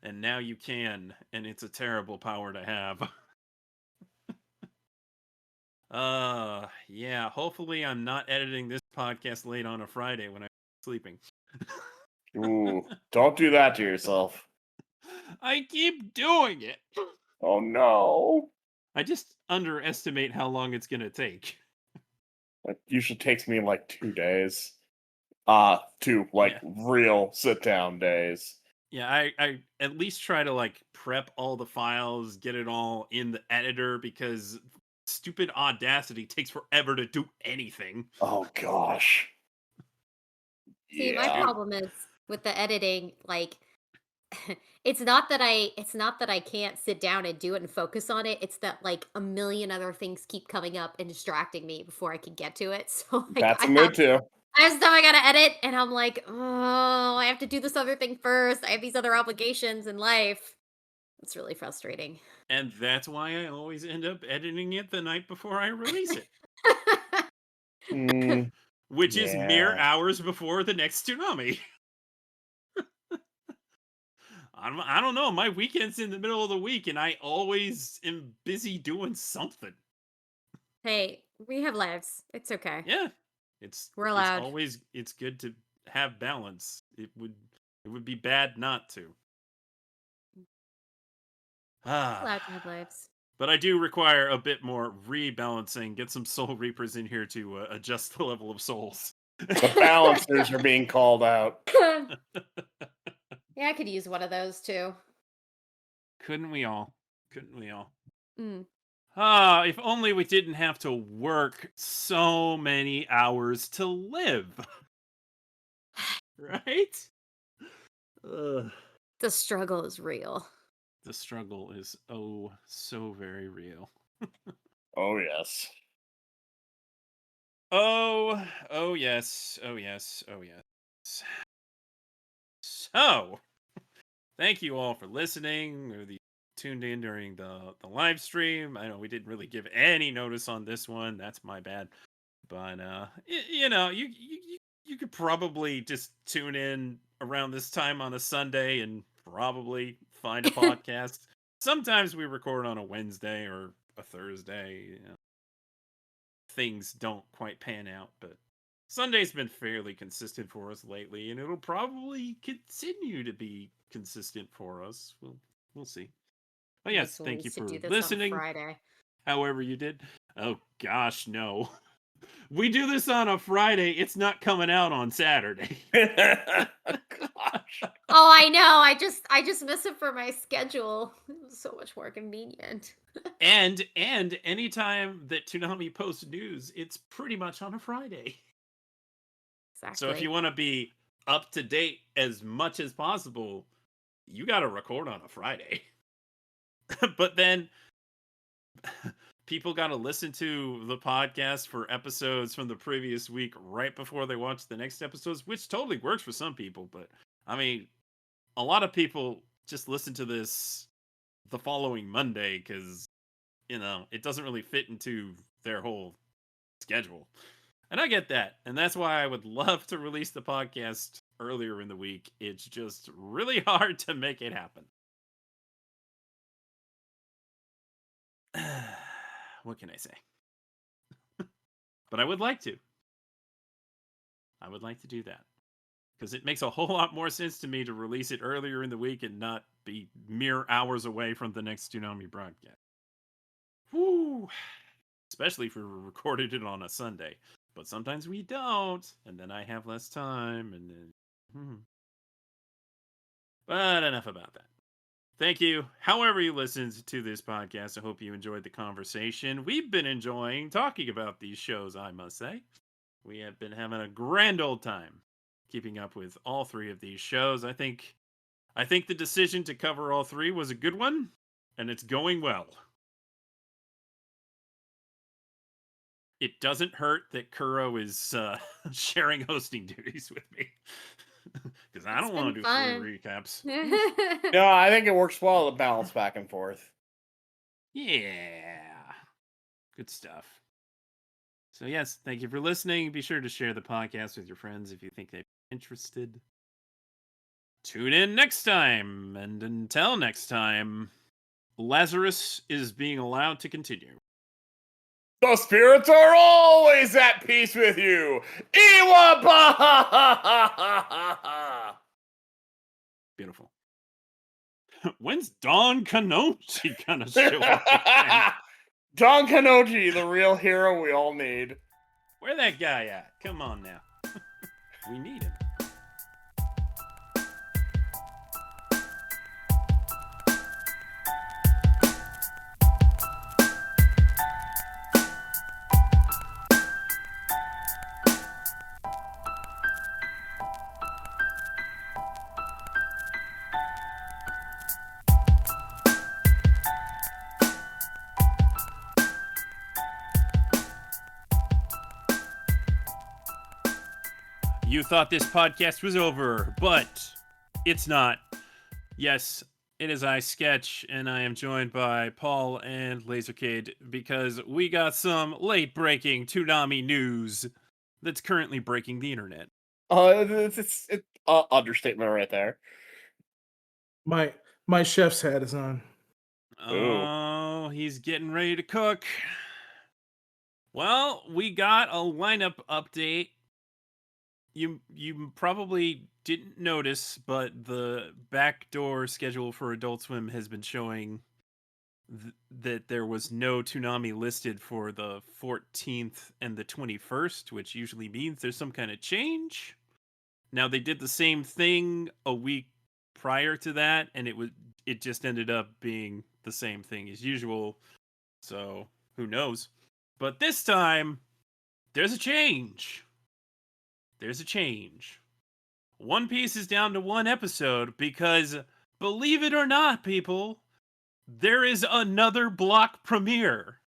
And now you can, and it's a terrible power to have. Yeah, hopefully I'm not editing this podcast late on a Friday when I'm sleeping. Ooh, don't do that to yourself. I keep doing it. Oh no. I just underestimate how long it's gonna take. It usually takes me like 2 days. Real sit down days. Yeah, I at least try to like prep all the files, get it all in the editor because stupid Audacity takes forever to do anything. Oh gosh. See, my problem is with the editing, like it's not that I can't sit down and do it and focus on it. It's that like a million other things keep coming up and distracting me before I can get to it. So like That's a mood too. I gotta edit, and I'm like, oh, I have to do this other thing first. I have these other obligations in life. It's really frustrating. And that's why I always end up editing it the night before I release it. Which is mere hours before the next Toonami. I don't know. My weekend's in the middle of the week, and I always am busy doing something. Hey, we have lives. It's okay. Yeah. We're allowed. It's good to have balance. It would be bad not to. Allowed to have lives. But I do require a bit more rebalancing. Get some Soul Reapers in here to adjust the level of souls. The balancers are being called out. Yeah, I could use one of those too. Couldn't we all? Mm. If only we didn't have to work so many hours to live. Right? Ugh. The struggle is real. The struggle is so very real. Oh, yes. Oh yes, oh yes, oh yes. So, thank you all for listening or the tuned in during the live stream. I know we didn't really give any notice on this one. That's my bad. But you know, you could probably just tune in around this time on a Sunday and probably find a podcast. Sometimes we record on a Wednesday or a Thursday. You know, things don't quite pan out, but Sunday's been fairly consistent for us lately, and it'll probably continue to be consistent for us. We'll see. But yes, So we thank you used to for do this listening. on Friday. However you did. Oh gosh, no. We do this on a Friday. It's not coming out on Saturday. Gosh. Oh, I know. I just miss it for my schedule. It was so much more convenient. and anytime that Toonami posts news, it's pretty much on a Friday. Exactly. So if you want to be up to date as much as possible, you got to record on a Friday. But then people got to listen to the podcast for episodes from the previous week right before they watch the next episodes, which totally works for some people. But I mean, a lot of people just listen to this the following Monday because, you know, it doesn't really fit into their whole schedule. And I get that. And that's why I would love to release the podcast earlier in the week. It's just really hard to make it happen. What can I say? But I would like to. I would like to do that. Because it makes a whole lot more sense to me to release it earlier in the week and not be mere hours away from the next Toonami broadcast. Woo! Especially if we recorded it on a Sunday. But sometimes we don't, and then I have less time, and then... But enough about that. Thank you. However you listened to this podcast, I hope you enjoyed the conversation. We've been enjoying talking about these shows, I must say. We have been having a grand old time keeping up with all three of these shows. I think the decision to cover all three was a good one, and it's going well. It doesn't hurt that Kuro is sharing hosting duties with me. Because I don't want to do fun. 3 recaps. No, I think it works well to balance back and forth. Yeah. Good stuff. So yes, thank you for listening. Be sure to share the podcast with your friends if you think they'd be interested. Tune in next time. And until next time, Lazarus is being allowed to continue. The spirits are always at peace with you. Iwabahahahaha. Beautiful. When's Don Kanochi gonna show up again? Don Kanoji, the real hero we all need. Where that guy at? Come on now. We need him. You thought this podcast was over, but it's not. Yes, it is I, Sketch, and I am joined by Paul and Lasercade because we got some late-breaking Toonami news that's currently breaking the internet. It's understatement right there. My chef's hat is on. Oh, he's getting ready to cook. Well, we got a lineup update. You probably didn't notice, but the backdoor schedule for Adult Swim has been showing that there was no Toonami listed for the 14th and the 21st, which usually means there's some kind of change. Now they did the same thing a week prior to that, and it just ended up being the same thing as usual. So who knows? But this time, there's a change. There's a change. One Piece is down to one episode because, believe it or not, people, there is another block premiere.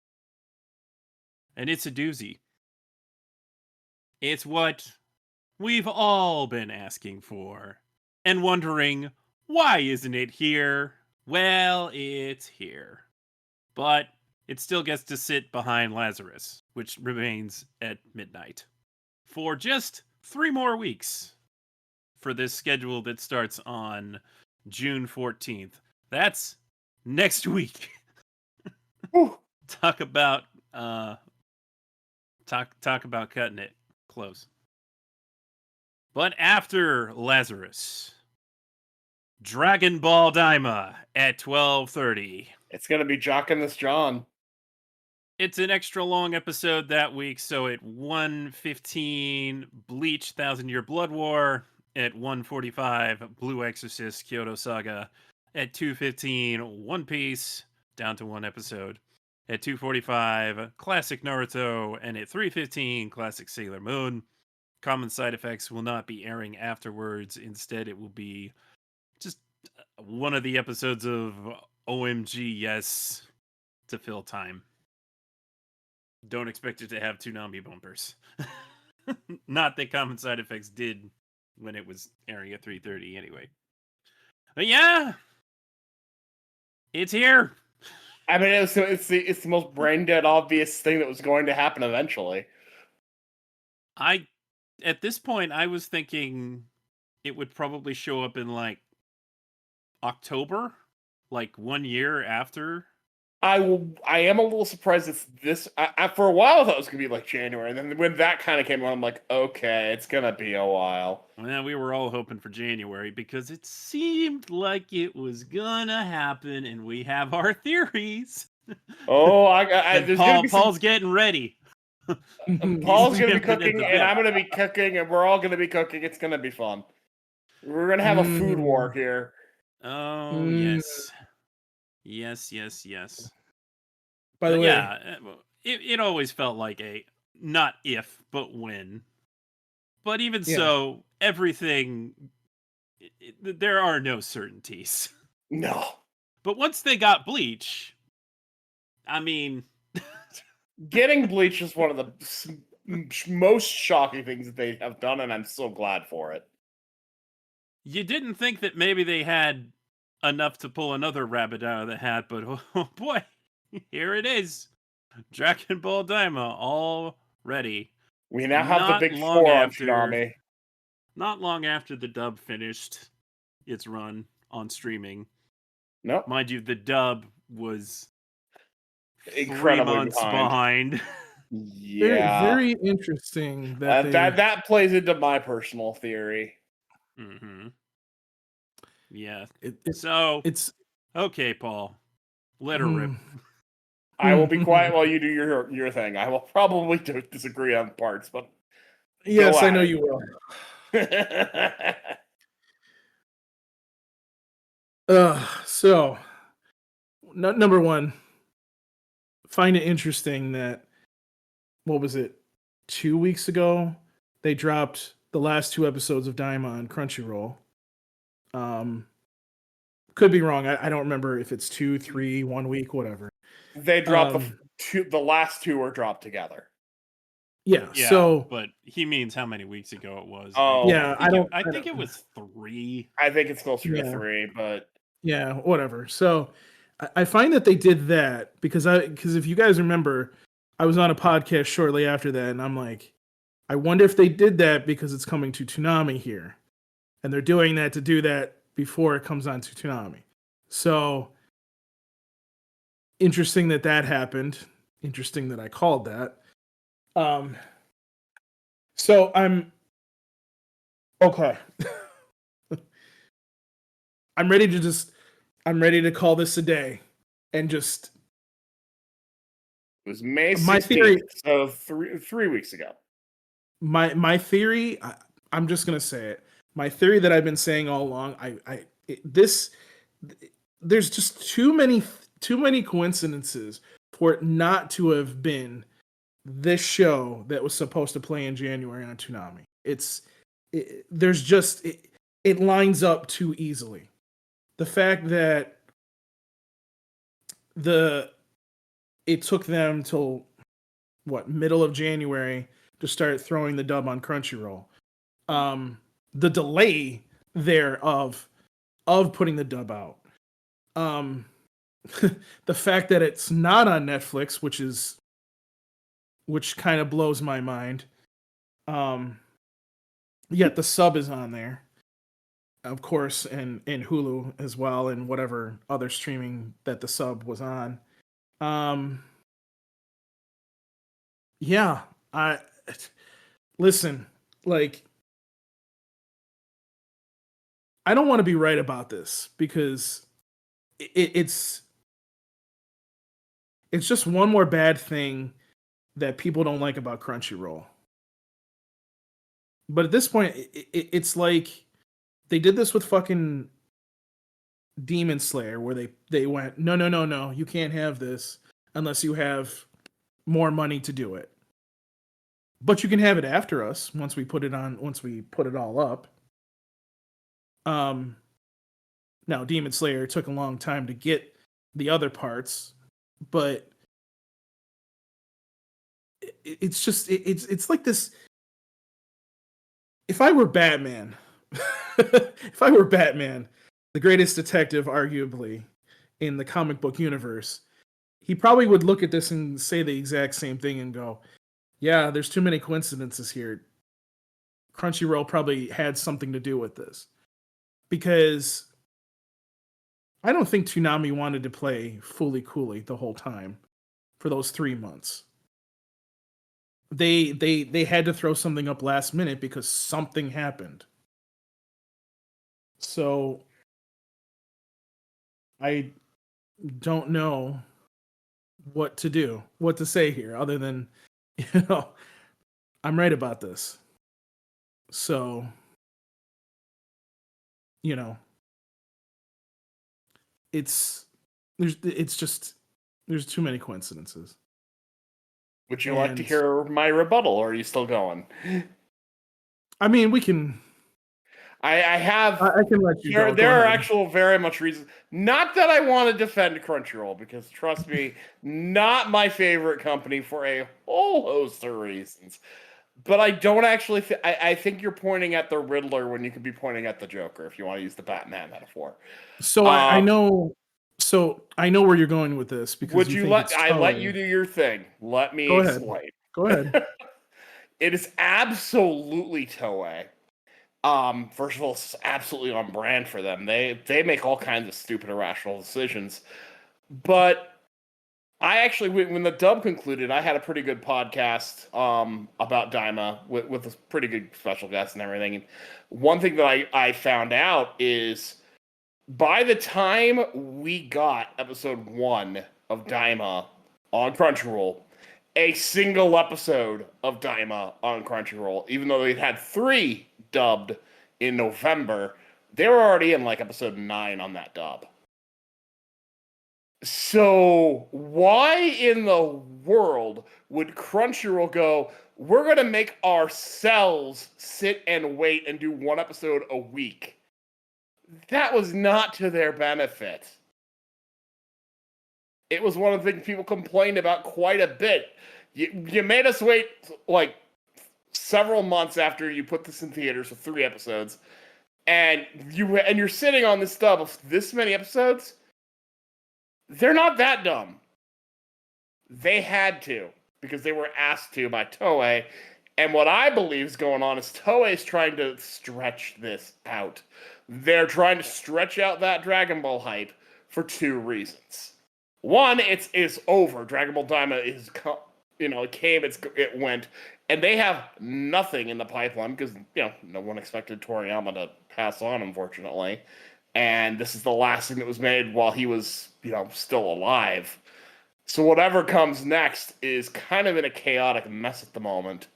And it's a doozy. It's what we've all been asking for and wondering, why isn't it here? Well, it's here. But it still gets to sit behind Lazarus, which remains at midnight, for just 3 more weeks for this schedule that starts on June 14th. That's next week. Talk about talk about cutting it close. But after Lazarus, Dragon Ball Daima at 12:30. It's gonna be Jockin' this John. It's an extra long episode that week, so at 1:15, Bleach 1,000 Year Blood War. At 1:45, Blue Exorcist Kyoto Saga. At 2:15, One Piece, down to 1 episode. At 2:45, Classic Naruto. And at 3:15, Classic Sailor Moon. Common Side Effects will not be airing afterwards. Instead, it will be just one of the episodes of OMG Yes to fill time. Don't expect it to have Toonami bumpers. Not that Common Side Effects did when it was airing at 3:30 anyway. But yeah, it's here. I mean, it's the most brain dead obvious thing that was going to happen eventually. At this point, I was thinking it would probably show up in like October, like 1 year after. I am a little surprised it's this. I for a while I thought it was gonna be like January, and then when that kind of came on, I'm like, okay, it's gonna be a while. Well, we were all hoping for January because it seemed like it was gonna happen, and we have our theories. Oh, Paul's getting ready. Paul's gonna be He's cooking, and I'm gonna be cooking, and we're all gonna be cooking. It's gonna be fun. We're gonna have a food war here. Oh yes. Yes. By the way, yeah, it always felt like a not if, but when. But even so, everything, there are no certainties. No. But once they got Bleach, I mean, getting Bleach is one of the most shocking things that they have done, and I'm so glad for it. You didn't think that maybe they had enough to pull another rabbit out of the hat, but oh boy, here it is. Dragon Ball Daima, all ready. We now have the big 4 on Toonami. Not long after the dub finished its run on streaming. Nope. Mind you, the dub was incredibly 3 months behind. Yeah. Very interesting. That plays into my personal theory. Mm-hmm. Yeah. It's okay, Paul. Let her rip. I will be quiet while you do your thing. I will probably disagree on parts, but yes, I know you will. So, number one, find it interesting that, what was it, 2 weeks ago, they dropped the last 2 episodes of Daima on Crunchyroll. Could be wrong. I don't remember if it's 2, 3, 1 week, whatever. They dropped the last 2 were dropped together. Yeah. So, but he means how many weeks ago it was. Oh, yeah. I think it was 3. I think it's closer to 3, but yeah, whatever. So, I find that they did that because if you guys remember, I was on a podcast shortly after that, and I'm like, I wonder if they did that because it's coming to Toonami here, and they're doing that to do that before it comes on to Toonami. So, interesting that happened. Interesting that I called that. So I'm okay. I'm ready to call this a day and just. It was May 16th, my theory, so 3 weeks ago. My theory, I'm just gonna say it. My theory that I've been saying all along, there's just too many coincidences for it not to have been this show that was supposed to play in January on Toonami. It lines up too easily. The fact that it took them till middle of January to start throwing the dub on Crunchyroll. The delay there of putting the dub out. The fact that it's not on Netflix, which kind of blows my mind. Yet the sub is on there, of course, and Hulu as well, and whatever other streaming that the sub was on. Yeah, listen, like, I don't want to be right about this because it's just one more bad thing that people don't like about Crunchyroll. But at this point, it's like they did this with fucking Demon Slayer, where they went, no, you can't have this unless you have more money to do it. But you can have it after us once we put it all up. Now Demon Slayer took a long time to get the other parts, but it's like this. If I were Batman, the greatest detective arguably in the comic book universe, he probably would look at this and say the exact same thing and go, yeah, there's too many coincidences here. Crunchyroll probably had something to do with this. Because I don't think Toonami wanted to play Fooly Cooly the whole time for those 3 months. They had to throw something up last minute because something happened. So I don't know what to say here, other than, I'm right about this. So, there's too many coincidences. Would you like to hear my rebuttal, or are you still going? I mean, we can. I can let you go. There are actual very much reasons. Not that I want to defend Crunchyroll, because trust me, not my favorite company for a whole host of reasons. But I don't actually. I think you're pointing at the Riddler when you could be pointing at the Joker, if you want to use the Batman metaphor. So I know. So I know where you're going with this, because would you let you do your thing? Let me explain. Go ahead. It is absolutely Toei. First of all, it's absolutely on brand for them. They make all kinds of stupid, irrational decisions. But I actually, when the dub concluded, I had a pretty good podcast about Daima with a pretty good special guest and everything. And one thing that I found out is, by the time we got episode 1 of Daima on Crunchyroll, a single episode of Daima on Crunchyroll, even though they'd had 3 dubbed in November, they were already in like episode 9 on that dub. So why in the world would Crunchyroll go, we're going to make ourselves sit and wait and do 1 episode a week? That was not to their benefit. It was one of the things people complained about quite a bit. You made us wait like several months after you put this in theaters for 3 episodes, and you're sitting on this dub of this many episodes. They're not that dumb. They had to, because they were asked to by Toei. And what I believe is going on is Toei is trying to stretch this out. They're trying to stretch out that Dragon Ball hype for 2 reasons. One, it's over. Dragon Ball Daima is, it came, it went, and they have nothing in the pipeline because, no one expected Toriyama to pass on, unfortunately. And this is the last thing that was made while he was, still alive. So whatever comes next is kind of in a chaotic mess at the moment.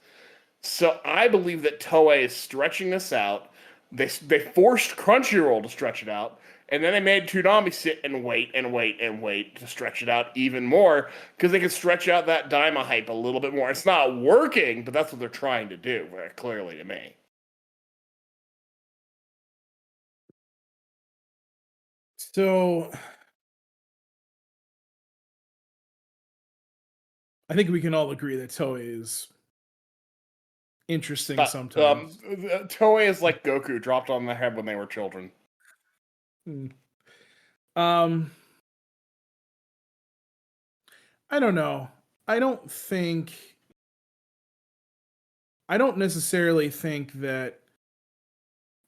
So I believe that Toei is stretching this out. They forced Crunchyroll to stretch it out, And then they made Toonami sit and wait to stretch it out even more because they could stretch out that Daima hype a little bit more. It's not working, but that's what they're trying to do, very clearly to me. So I think we can all agree that Toei is interesting sometimes. Toei is like Goku dropped on their head when they were children. I don't know. I don't necessarily think that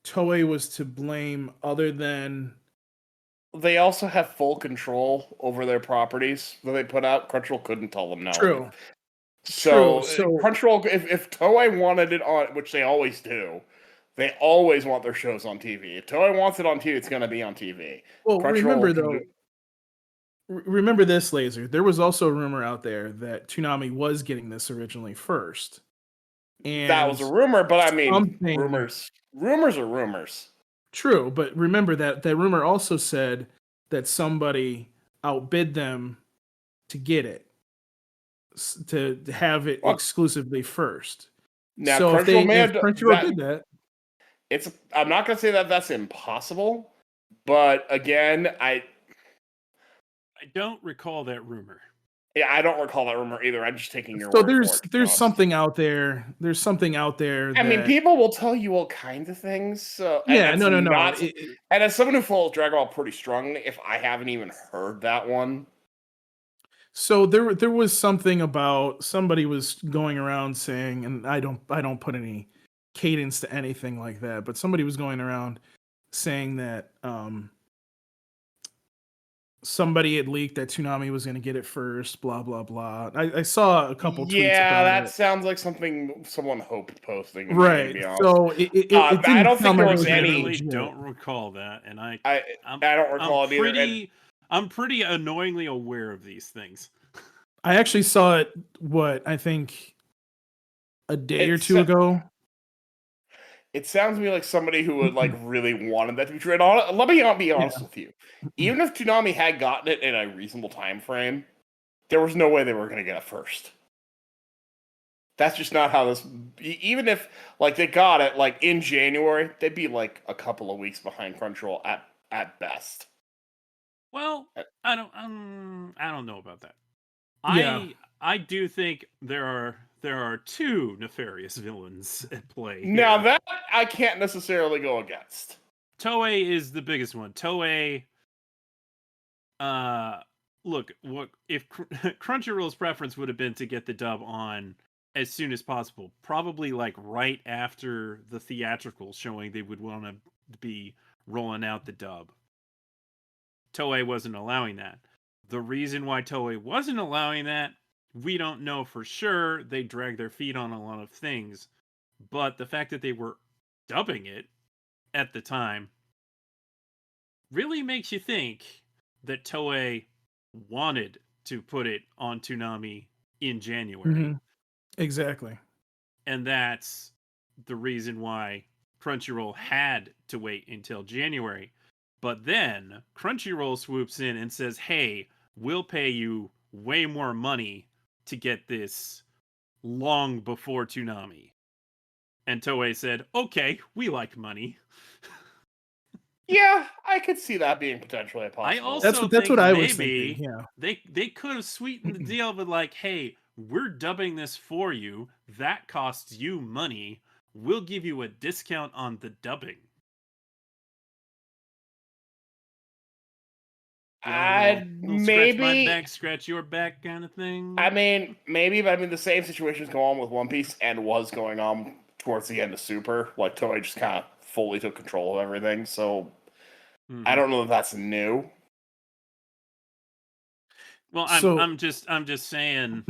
Toei was to blame, other than they also have full control over their properties that they put out. Crunchyroll couldn't tell them no. True. So Crunchyroll, if Toei wanted it on, which they always do, they always want their shows on TV. If Toei wants it on TV, it's going to be on TV. Well, remember this, Laser. There was also a rumor out there that Toonami was getting this originally first. And that was a rumor, but I mean, rumors are rumors. True, but remember that rumor also said that somebody outbid them to get it, to have it exclusively first. Now, so Crunchyroll did that, I'm not going to say that that's impossible, but again, I don't recall that rumor. Yeah, I don't recall that rumor either. I'm just taking your so word for it. There's something out there. There's something out there. I mean, people will tell you all kinds of things. So yeah, no. And as someone who follows Dragon Ball pretty strongly, if I haven't even heard that one. So there was something about somebody was going around saying, and I don't put any cadence to anything like that, but somebody was going around saying that somebody had leaked that Toonami was going to get it first, blah blah blah. I saw a couple tweets about it. Yeah, that sounds like something someone hoped posting. Right. So it I don't think there was any. I really don't recall that, and I don't recall it either. I'm pretty annoyingly aware of these things. I actually saw it. I think a day or two ago. It sounds to me like somebody who would really wanted that to be true. And let me be honest with you. Even if Toonami had gotten it in a reasonable time frame, there was no way they were going to get it first. That's just not how this. Even if they got it in January, they'd be a couple of weeks behind Crunchyroll at best. Well, I don't know about that. Yeah. I do think there are two nefarious villains at play here. Now that I can't necessarily go against. Toei is the biggest one. Toei. Look, what if Crunchyroll's preference would have been to get the dub on as soon as possible? Probably right after the theatrical showing, they would want to be rolling out the dub. Toei wasn't allowing that. The reason why Toei wasn't allowing that, we don't know for sure. They dragged their feet on a lot of things. But the fact that they were dubbing it at the time really makes you think that Toei wanted to put it on Toonami in January. Mm-hmm. Exactly. And that's the reason why Crunchyroll had to wait until January. But then Crunchyroll swoops in and says, hey, we'll pay you way more money to get this long before Toonami. And Toei said, okay, we like money. Yeah, I could see that being potentially possible. I also that's what I was thinking. Yeah, they could have sweetened the deal with hey, we're dubbing this for you. That costs you money. We'll give you a discount on the dubbing. Maybe scratch my back, scratch your back kind of thing. I mean, maybe, but the same situations go on with One Piece and was going on towards the end of Super. Toei just kind of fully took control of everything, so I don't know if that's new. Well, I'm just saying.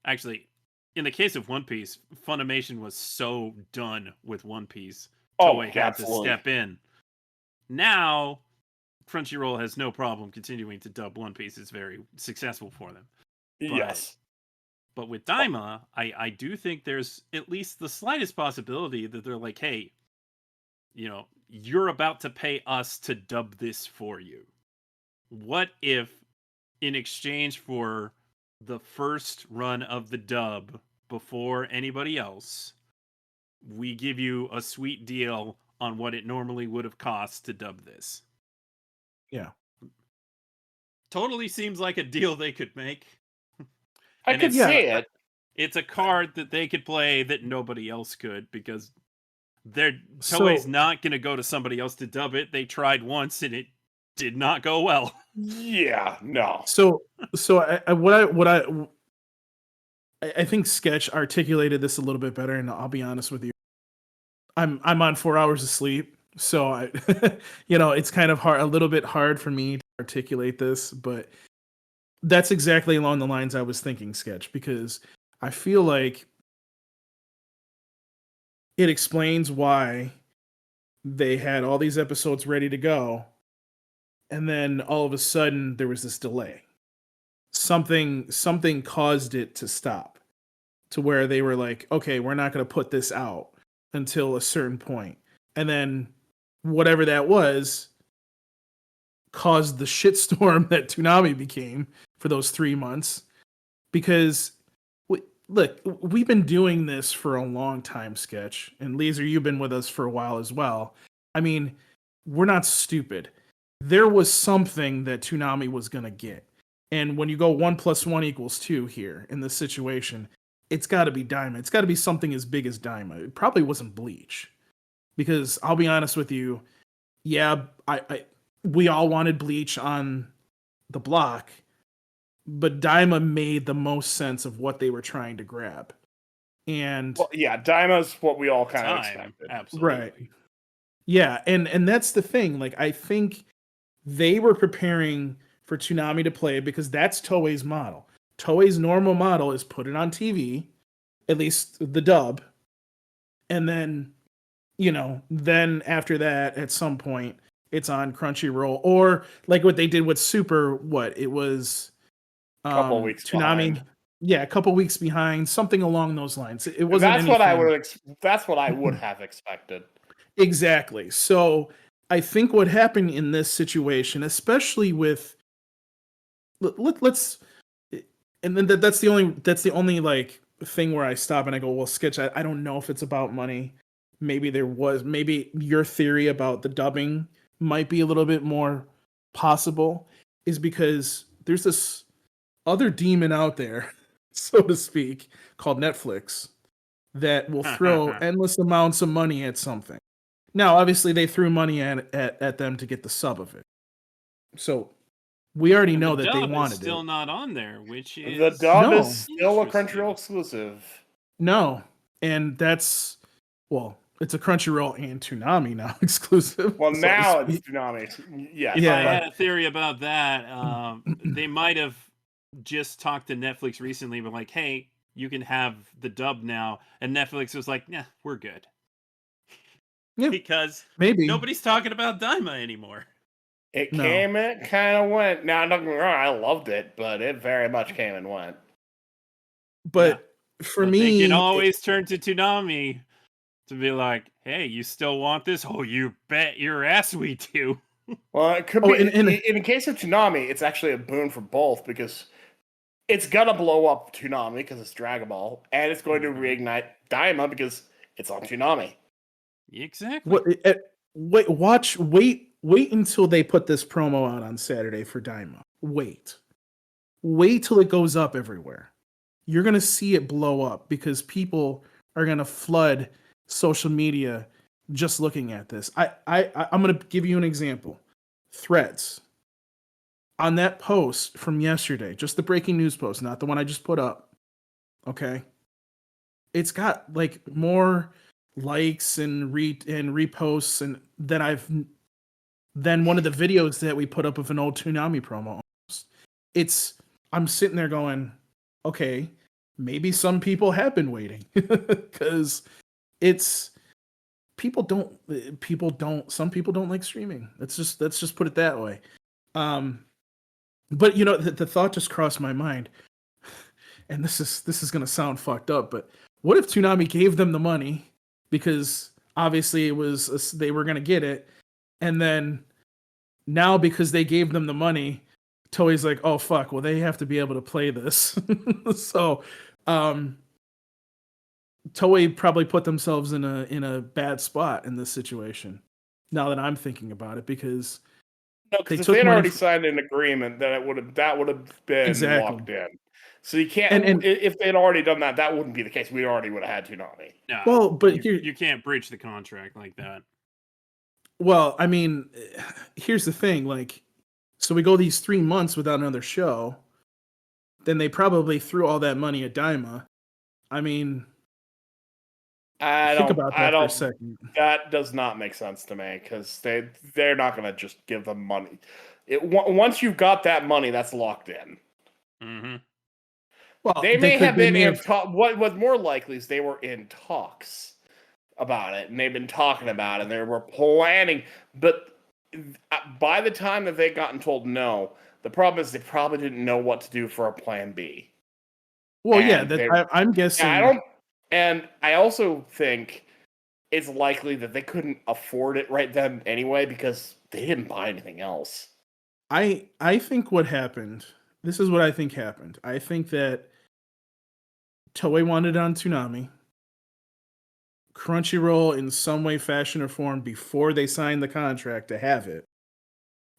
Actually, in the case of One Piece, Funimation was so done with One Piece. Toei had to step in. Now, Crunchyroll has no problem continuing to dub One Piece. It's very successful for them. Yes. But with Daima, I do think there's at least the slightest possibility that they're hey, you're about to pay us to dub this for you. What if, in exchange for the first run of the dub before anybody else, we give you a sweet deal on what it normally would have cost to dub this? Yeah. Totally seems like a deal they could make. I And could it's- see it. It's a card that they could play that nobody else could, because So- Toei's not going to go to somebody else to dub it. They tried once and it did not go well. Yeah, no. So I think Sketch articulated this a little bit better, and I'll be honest with you. I'm on 4 hours of sleep, so I, it's kind of hard, a little bit hard for me to articulate this, but that's exactly along the lines I was thinking, Sketch, because I feel like it explains why they had all these episodes ready to go, and then all of a sudden there was this delay. Something caused it to stop, to where they were like, okay, we're not going to put this out until a certain point. And then whatever that was caused the shitstorm that Toonami became for those 3 months. Because look, we've been doing this for a long time, Sketch, and Laser, you've been with us for a while as well. I mean, we're not stupid. There was something that Toonami was going to get. And when you go 1 + 1 = 2 here in this situation, it's got to be Daima. It's got to be something as big as Daima. It probably wasn't Bleach. Because I'll be honest with you, yeah, we all wanted Bleach on the block, but Daima made the most sense of what they were trying to grab. And Well, yeah, Daima's what we all kind of expected. Absolutely. right. Yeah, and that's the thing. Like, I think they were preparing for Toonami to play because that's Toei's model. Toei's normal model is put it on TV, at least the dub, and then, then after that, at some point, it's on Crunchyroll, or like what they did with Super. It was Couple weeks Toonami. behind. Yeah, a couple weeks behind, something along those lines. It wasn't. That's what I anything- would. That's what I would have expected. Exactly. So I think what happened in this situation, especially with let's, and then that's the only like thing where I stop and I go, well, Sketch, I don't know if it's about money. Maybe your theory about the dubbing might be a little bit more possible, is because there's this other demon out there, so to speak, called Netflix, that will throw endless amounts of money at something. Now, obviously, they threw money at them to get the sub of it. So we already And know the that they dub is wanted still it. not on there, which is The dub No. is still a Interesting. Crunchyroll exclusive. No, and it's a Crunchyroll and Toonami now exclusive. Well, so now to it's speak. Toonami. Yes. Yeah. I had a theory about that. They might have just talked to Netflix recently, but like, hey, you can have the dub now, and Netflix was like, nah, we're good. Yeah, Because maybe. nobody's talking about Daima anymore. It No. came, it kind of went. Now, don't get me wrong, I loved it, but it very much came and went. But for But me, they can always turn to Toonami to be like, hey, you still want this? Oh, you bet your ass we do. Well, it could Oh, be. and- In case of Toonami, it's actually a boon for both because it's gonna blow up Toonami because it's Dragon Ball, and it's going to reignite Daima because it's on Toonami. Exactly. wait until they put this promo out on Saturday for Daima. Wait till it goes up everywhere. You're gonna see it blow up because people are gonna flood social media just looking at this. I'm gonna give you an example. Threads. On that post from yesterday, just the breaking news post, not the one I just put up. Okay. It's got like more likes and reposts and than one of the videos that we put up of an old Toonami promo. I'm sitting there going, okay, maybe some people have been waiting because some people don't like streaming. Let's just put it that way. But the thought just crossed my mind, and this is gonna sound fucked up, but what if Toonami gave them the money? Because obviously they were going to get it, and then now because they gave them the money, Toei's like, oh fuck, well they have to be able to play this. So Toei probably put themselves in a bad spot in this situation. Now that I'm thinking about it, because No, they because if took they had money already f- signed an agreement, then that would have been Exactly. locked in. So you can't. And If they had already done that, that wouldn't be the case. We already would have had Toonami. No, well, but you can't breach the contract like that. well, I mean, here's the thing, like, so we go these 3 months without another show, then they probably threw all that money at Daima. I mean, think about that for a second. That does not make sense to me because they're not going to just give them money. Once you've got that money, that's locked in. Mm-hmm. Well, They may have been in have, talk. What's more likely is they were in talks about it, and they've been talking about it, and they were planning. But by the time that they gotten told no, the problem is they probably didn't know what to do for a plan B. well, And yeah, they're- I'm guessing. I don't, and I also think it's likely that they couldn't afford it right then anyway because they didn't buy anything else. I think what happened. This is what I think happened. I think that Toei wanted it on Toonami. Crunchyroll, in some way, fashion, or form, before they signed the contract to have it,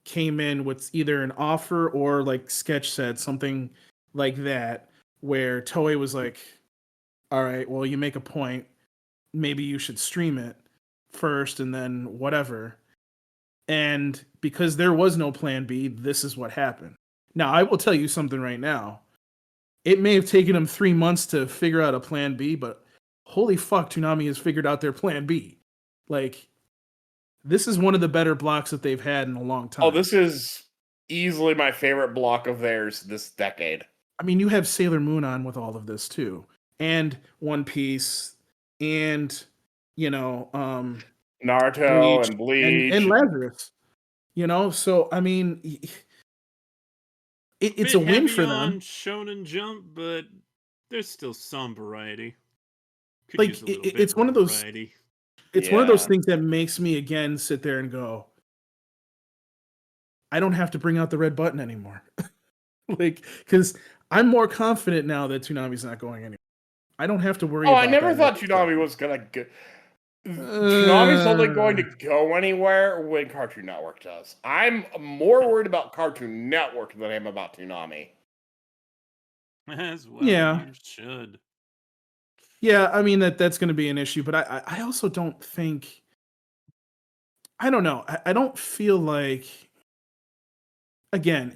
came in with either an offer or like sketch set, something like that, where Toei was like, all right, well, you make a point. Maybe you should stream it first and then whatever. And because there was no plan B, this is what happened. Now, I will tell you something right now. It may have taken them 3 months to figure out a plan B, but holy fuck, Toonami has figured out their plan B. Like, this is one of the better blocks that they've had in a long time. Oh, this is easily my favorite block of theirs this decade. I mean, you have Sailor Moon on with all of this too, and One Piece, and Naruto and Bleach and Lazarus. So I mean, it's a win for on them. Shonen Jump, but there's still some variety. Could Like, use a little it's bit one of more those. variety. It's one of those Yeah. things that makes me again sit there and go, I don't have to bring out the red button anymore. Like, because I'm more confident now that Toonami's not going anywhere. I don't have to worry. Oh, about I never that thought next Toonami step. was gonna go. Toonami's only going to go anywhere when Cartoon Network does. I'm more worried about Cartoon Network than I am about Toonami. As well, Yeah. you should. Yeah, I mean that's going to be an issue, but I also don't think. I don't know. I don't feel like. Again,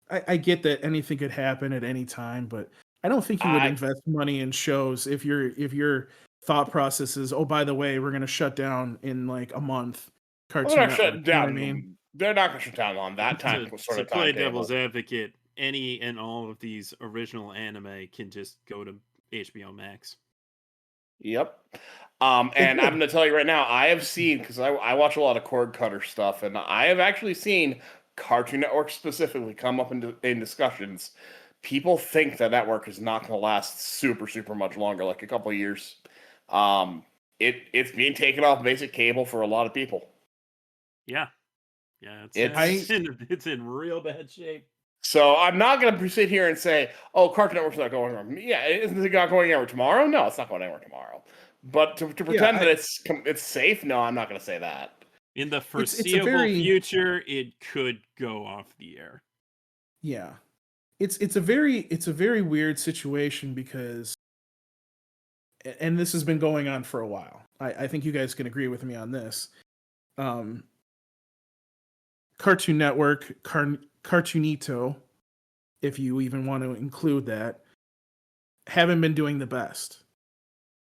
I get that anything could happen at any time, but I don't think you would invest money in shows if your thought process is, oh, by the way, we're going to shut down in like a month. Cartoon They're not Network, shutting you know what down. I mean? They're not going to shut down on that time sort To of play timetable. devil's advocate, any and all of these original anime can just go to HBO Max. Yep. And I'm going to tell you right now, I have seen, because I watch a lot of cord cutter stuff, and I have actually seen Cartoon Network specifically come up in discussions. People think that network is not going to last super, super much longer, like a couple of years. It's being taken off basic cable for a lot of people. Yeah. It's in real bad shape. So I'm not going to sit here and say, oh, Cartoon Network's not going anywhere. Yeah, isn't it not going anywhere tomorrow? No, it's not going anywhere tomorrow. But to pretend that it's safe, no, I'm not going to say that. In the foreseeable future, it could go off the air. Yeah. It's a very weird situation because, and this has been going on for a while. I think you guys can agree with me on this. Cartoon Network, Cartoonito, if you even want to include that, haven't been doing the best.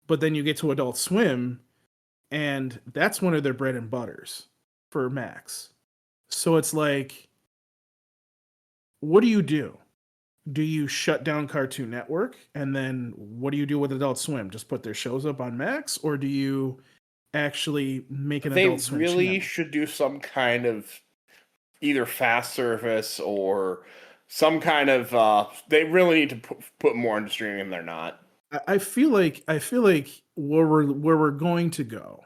But then you get to Adult Swim, and that's one of their bread and butters for Max. So it's like, what do you do? Do you shut down Cartoon Network? And then what do you do with Adult Swim? Just put their shows up on Max? Or do you actually make an Adult Swim They really channel? should do some kind of either fast service or some kind of they really need to put more into streaming, and they're not. I feel like where we're going to go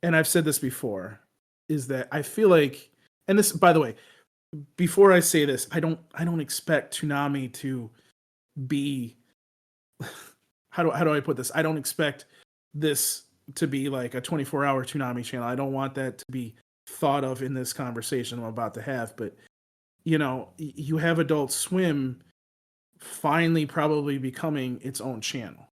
and I've said this before, is that I feel like, and this, by the way, before I say this, I don't expect Toonami to be how do I put this? I don't expect this to be like a 24-hour Toonami channel. I don't want that to be thought of in this conversation I'm about to have, but you have Adult Swim finally probably becoming its own channel.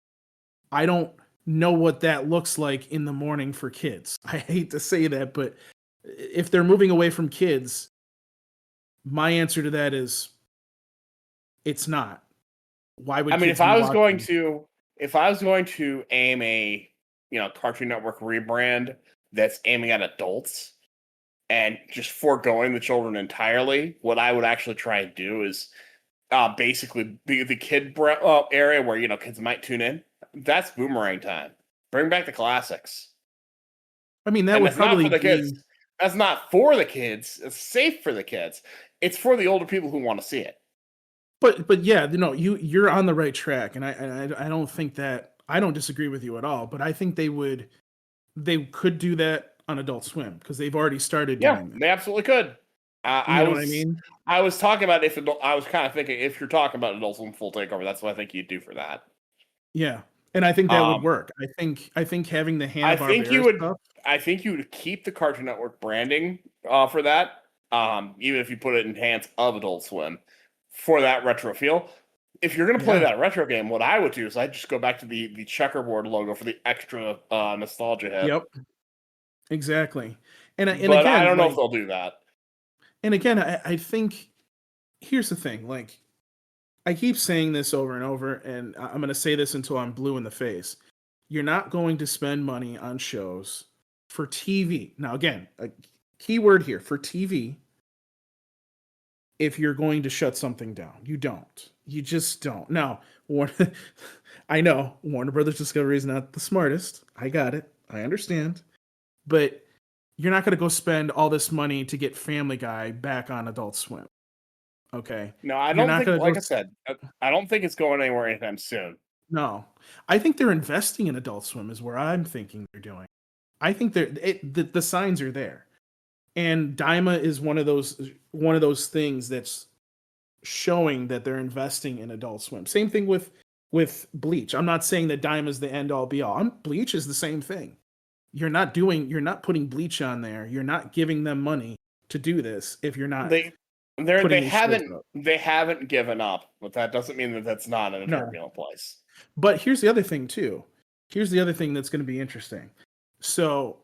I don't know what that looks like in the morning for kids. I hate to say that, but if they're moving away from kids, my answer to that is it's not. Why would I mean, kids if be I was going watching? to aim a Cartoon Network rebrand that's aiming at adults and just foregoing the children entirely, what I would actually try and do is basically the kid area where kids might tune in. That's Boomerang time. Bring back the classics. I mean, that And would that's not probably for the be, kids. That's not for the kids. It's safe for the kids. It's for the older people who want to see it. but yeah, you're on the right track, and I don't think that, I don't disagree with you at all, but I think they could do that on Adult Swim because they've already started Yeah, doing that. they absolutely could. You know what I mean? I was talking about I was kind of thinking if you're talking about Adult Swim full takeover, that's what I think you'd do for that. Yeah, and I think that would Um, work. I think having the I Hanna think you Barbera would. stuff. I think you would keep the Cartoon Network branding for that, even if you put it in hands of Adult Swim for that retro feel. If you're gonna play Yeah. that retro game, what I would do is I'd just go back to the checkerboard logo for the extra nostalgia hit. Yep. Exactly. And But I again, don't know if like, they'll do that. and again, I think here's the thing. Like, I keep saying this over and over, and I'm going to say this until I'm blue in the face. You're not going to spend money on shows for TV. Now, again, a key word here for TV. If you're going to shut something down, you don't. You just don't. Now, I know Warner Brothers Discovery is not the smartest. I got it. I understand. But you're not going to go spend all this money to get Family Guy back on Adult Swim. Okay. No, I You're don't not think. going to go. Like I said, I don't think it's going anywhere anytime soon. No. I think they're investing in Adult Swim, is where I'm thinking they're doing. I think the signs are there. And Daima is one of those things that's showing that they're investing in Adult Swim. Same thing with Bleach. I'm not saying that Daima is the end all be all. Bleach is the same thing. You're not putting Bleach on there. You're not giving them money to do this if you're not They putting these shows up. they haven't given up, but that doesn't mean that that's not an No. turbulent place. But here's the other thing too. Here's the other thing that's going to be interesting. So,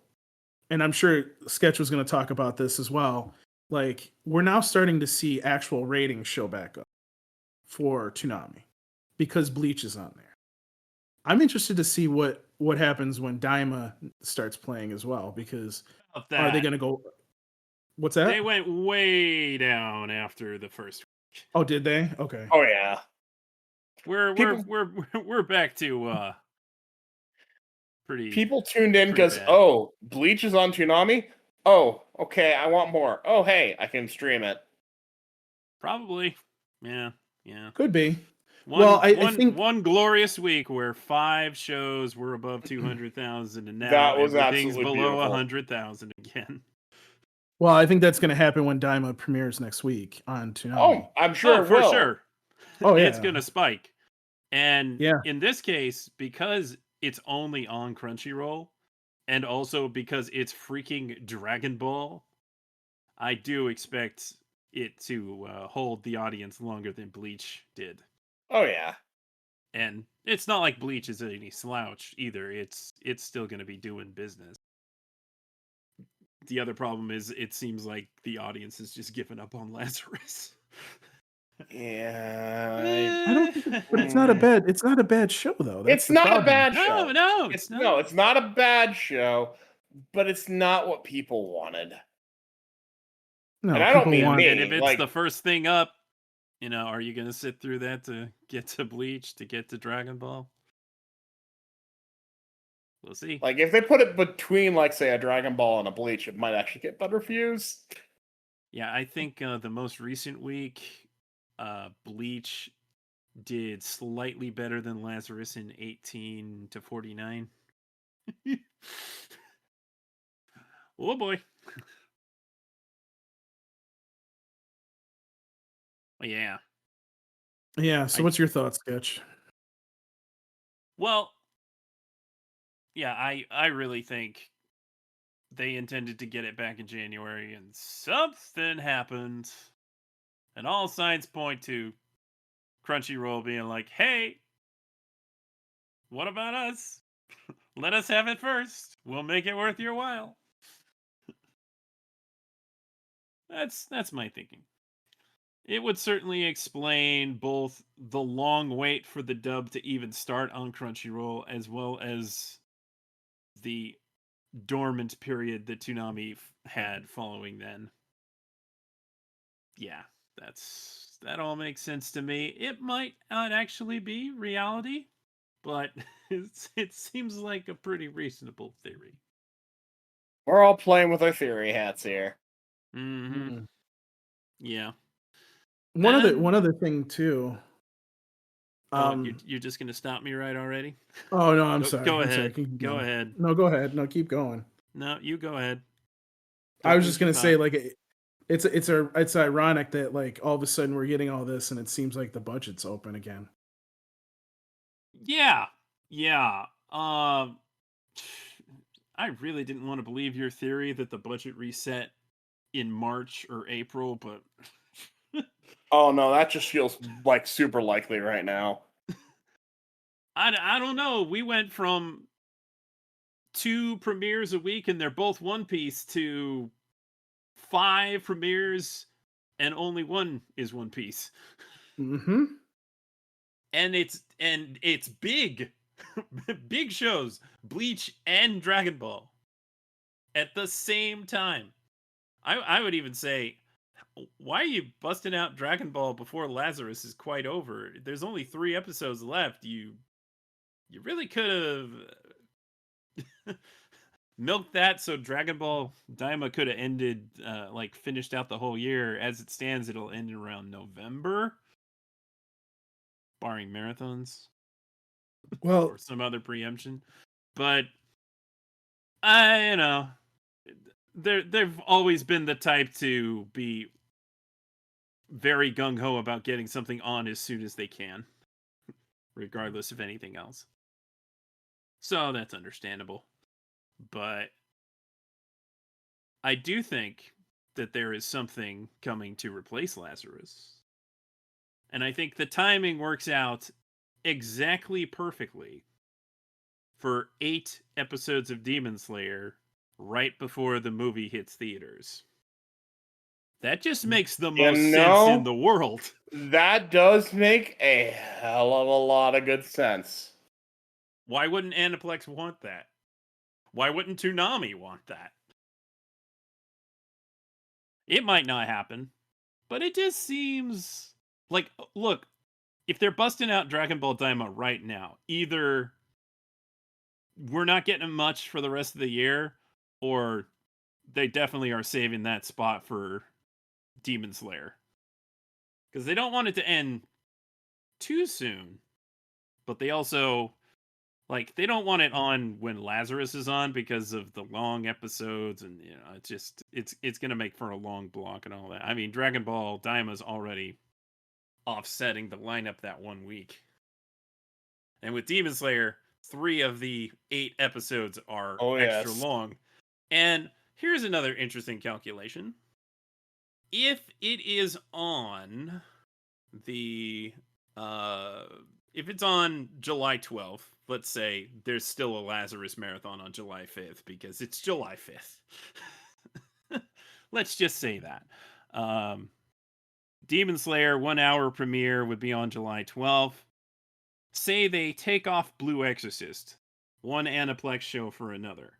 and I'm sure Sketch was going to talk about this as well. Like, we're now starting to see actual ratings show back up for Toonami because Bleach is on there. I'm interested to see what happens when Daima starts playing as well, because are they going to go? What's that? They went way down after the first week. Oh, did they? Okay. Oh yeah. We're back to pretty. People tuned in pretty because bad. Bleach is on Toonami. Oh, okay, I want more. Oh, hey, I can stream it. Probably. Yeah. Could be. I think one glorious week where 5 shows were above 200,000, and now That was everything's absolutely below beautiful. 100,000 again. Well, I think that's going to happen when Daima premieres next week on Toonami. Oh, I'm sure it for will. sure. Oh, yeah. It's gonna spike. And Yeah. in this case, because it's only on Crunchyroll, and also because it's freaking Dragon Ball, I do expect it to hold the audience longer than Bleach did. Oh yeah. And it's not like Bleach is any slouch either. It's still going to be doing business. The other problem is it seems like the audience has just given up on Lazarus. Yeah. I don't think but it's not a bad show though. That's It's the not a problem. bad show. No, It's not. it's not a bad show, but it's not what people wanted. No, And I don't people mean want me. And if it's like, the first thing up, are you going to sit through that to get to Bleach, to get to Dragon Ball? We'll see. Like if they put it between, like, say, a Dragon Ball and a Bleach, it might actually get better views. Yeah, I think the most recent week, Bleach did slightly better than Lazarus in 18 to 49. Oh boy. Yeah. Yeah. So, I what's your thoughts, Sketch? well, yeah, I really think they intended to get it back in January and something happened. And all signs point to Crunchyroll being like, "Hey, what about us? Let us have it first. We'll make it worth your while." That's my thinking. It would certainly explain both the long wait for the dub to even start on Crunchyroll, as well as the dormant period that Toonami had following then. Yeah, that all makes sense to me. It might not actually be reality, but it seems like a pretty reasonable theory. We're all playing with our theory hats here. Mm-hmm. Mm. Yeah. One other And one other thing too. oh, Um. you're just gonna stop me right already? Oh no, I'm Go, sorry. go I'm sorry. ahead. Keep Go going. ahead. No, go ahead. No, keep going. No, you go ahead. I Don't was lose just your gonna say, thought. like, it's ironic that like all of a sudden we're getting all this, and it seems like the budget's open again. Yeah. Yeah. I really didn't want to believe your theory that the budget reset in March or April, but Oh no, that just feels like super likely right now. I don't know. We went from 2 premieres a week and they're both One Piece to 5 premieres and only one is One Piece. Mm-hmm. And it's big. Big shows, Bleach and Dragon Ball at the same time. I would even say, why are you busting out Dragon Ball before Lazarus is quite over? There's only 3 episodes left. You really could have milked that so Dragon Ball Daima could have ended, like finished out the whole year. As it stands, it'll end around November, barring marathons Well, or some other preemption. But I, they've always been the type to be very gung ho about getting something on as soon as they can, regardless of anything else. So that's understandable. But I do think that there is something coming to replace Lazarus. And I think the timing works out exactly perfectly for 8 episodes of Demon Slayer right before the movie hits theaters. That just makes the You most sense in know, the world. that does make a hell of a lot of good sense. Why wouldn't Aniplex want that? Why wouldn't Toonami want that? It might not happen, but it just seems like, look, if they're busting out Dragon Ball Daima right now, either we're not getting much for the rest of the year, or they definitely are saving that spot for Demon Slayer. Because they don't want it to end too soon, but they also, like, they don't want it on when Lazarus is on because of the long episodes, and it's gonna make for a long block and all that. I mean, Dragon Ball Daima's already offsetting the lineup that one week. And with Demon Slayer, 3 of the 8 episodes are Oh extra yes. long. And here's another interesting calculation. If it is on the if it's on July 12th, let's say there's still a Lazarus marathon on July 5th because it's July 5th. Let's just say that. Demon Slayer 1 hour premiere would be on July 12th. Say they take off Blue Exorcist, one Aniplex show for another.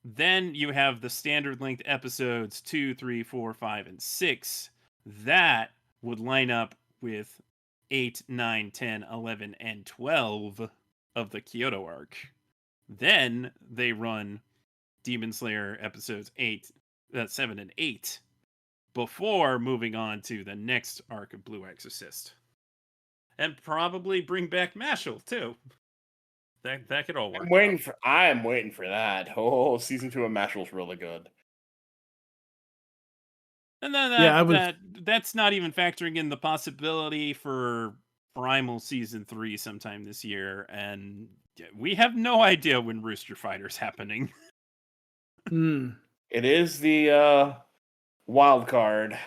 Then you have the standard length episodes 2, 3, 4, 5, and 6. That would line up with 8, 9, 10, 11, and 12 of the Kyoto arc. Then they run Demon Slayer episodes 7, and 8 before moving on to the next arc of Blue Exorcist. And probably bring back Mashal, too. That could all work. I'm waiting for that. Oh, season 2 of Mashl's really good. And then that's not even factoring in the possibility for Primal season 3 sometime this year, and we have no idea when Rooster Fighter's happening. It is the wild card.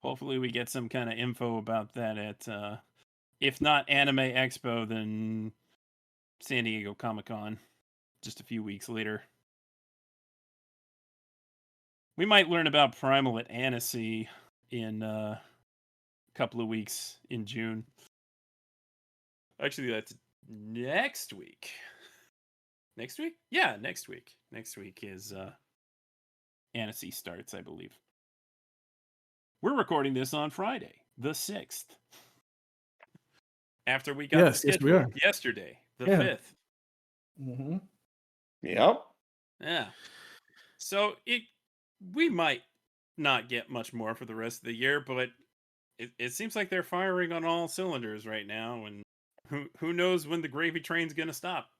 Hopefully we get some kind of info about that at if not Anime Expo, then San Diego Comic-Con just a few weeks later. We might learn about Primal at Annecy in a couple of weeks in June. Actually, that's next week. Next week? Yeah, next week. Next week is Annecy starts, I believe. We're recording this on Friday, the 6th. After we got the schedule yesterday, the 5th. Mm-hmm. Yep. Yeah. So we might not get much more for the rest of the year, but it seems like they're firing on all cylinders right now, and who knows when the gravy train's gonna stop.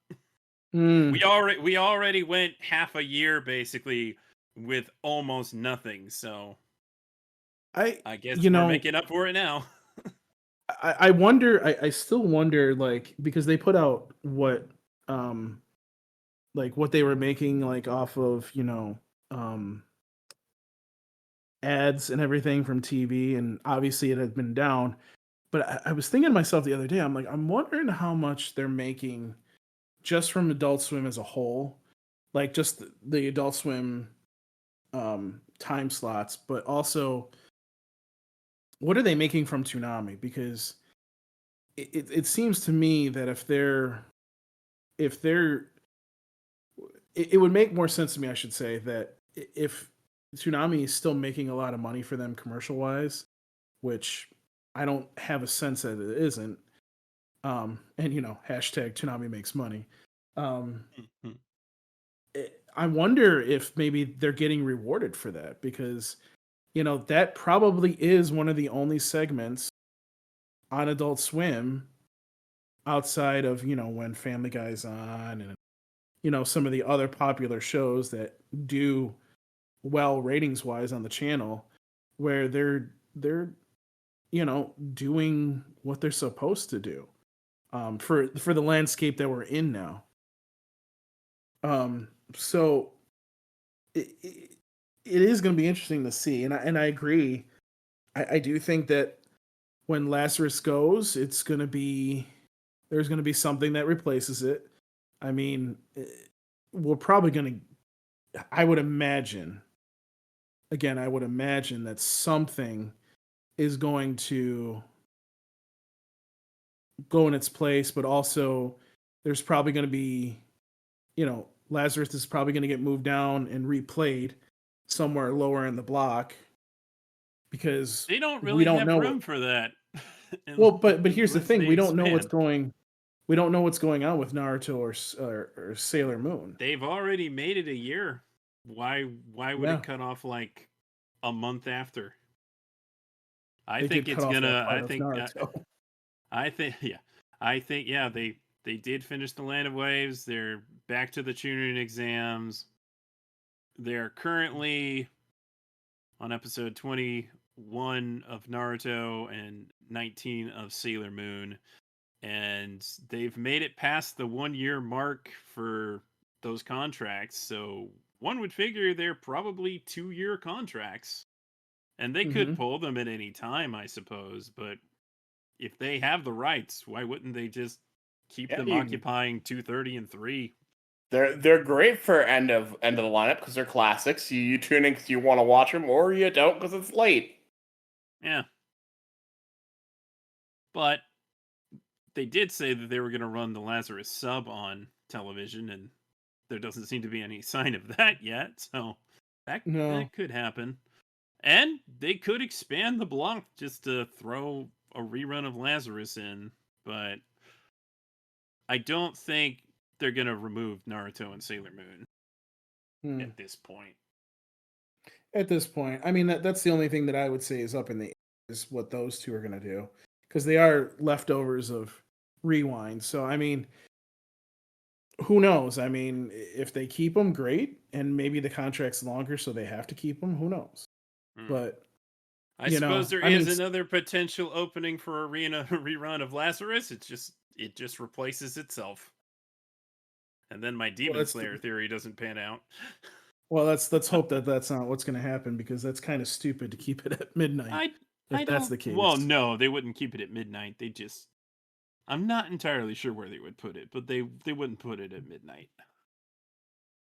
We already went half a year basically with almost nothing, so I guess we're making up for it now. I wonder. I still wonder, like, because they put out what they were making, like, off of ads and everything from TV, and obviously it had been down. But I was thinking to myself the other day, I'm like, I'm wondering how much they're making just from Adult Swim as a whole, like just the Adult Swim time slots, but also what are they making from Toonami? Because it seems to me that if they're it would make more sense to me, I should say, that if Toonami is still making a lot of money for them commercial wise, which I don't have a sense that it isn't. And hashtag Toonami makes money. I wonder if maybe they're getting rewarded for that, because that probably is one of the only segments on Adult Swim outside of when Family Guy's on and some of the other popular shows that do well ratings wise on the channel, where they're doing what they're supposed to do for the landscape that we're in now. So it is going to be interesting to see, and I agree. I do think that when Lazarus goes, there's going to be something that replaces it. I mean, we're probably going to. I would imagine that something is going to go in its place, but also there's probably going to be, Lazarus is probably going to get moved down and replayed somewhere lower in the block, because they don't really have room for that. Well, but here's the thing: we don't know what's going on with Naruto or Sailor Moon. They've already made it a year. Why would it cut off like a month after? I think it's gonna. They did finish the Land of Waves. They're back to the Chunin exams. They're currently on episode 21 of Naruto and 19 of Sailor Moon, and they've made it past the 1 year mark for those contracts. So one would figure they're probably 2-year contracts, and they could pull them at any time, I suppose. But if they have the rights, why wouldn't they just keep them occupying 230 and 3? They're great for end of the lineup because they're classics. You tune in because you want to watch them, or you don't because it's late. Yeah. But they did say that they were going to run the Lazarus sub on television, and there doesn't seem to be any sign of that yet. So that could happen. And they could expand the block just to throw a rerun of Lazarus in, but I don't think they're going to remove Naruto and Sailor Moon at this point. At this point, I mean, that's the only thing that I would say is up in the air, is what those two are going to do, because they are leftovers of Rewind. So I mean, who knows? I mean, if they keep him, great, and maybe the contract's longer, so they have to keep him. Who knows? Hmm. But I you know, suppose there I is mean, another potential opening for a rerun of Lazarus. It just replaces itself. And then my Demon that's Slayer theory doesn't pan out. well, let's hope that that's not what's going to happen, because that's kind of stupid to keep it at midnight. I if that's don't. the case. Well, no, they wouldn't keep it at midnight. They just. I'm not entirely sure where they would put it, but they wouldn't put it at midnight.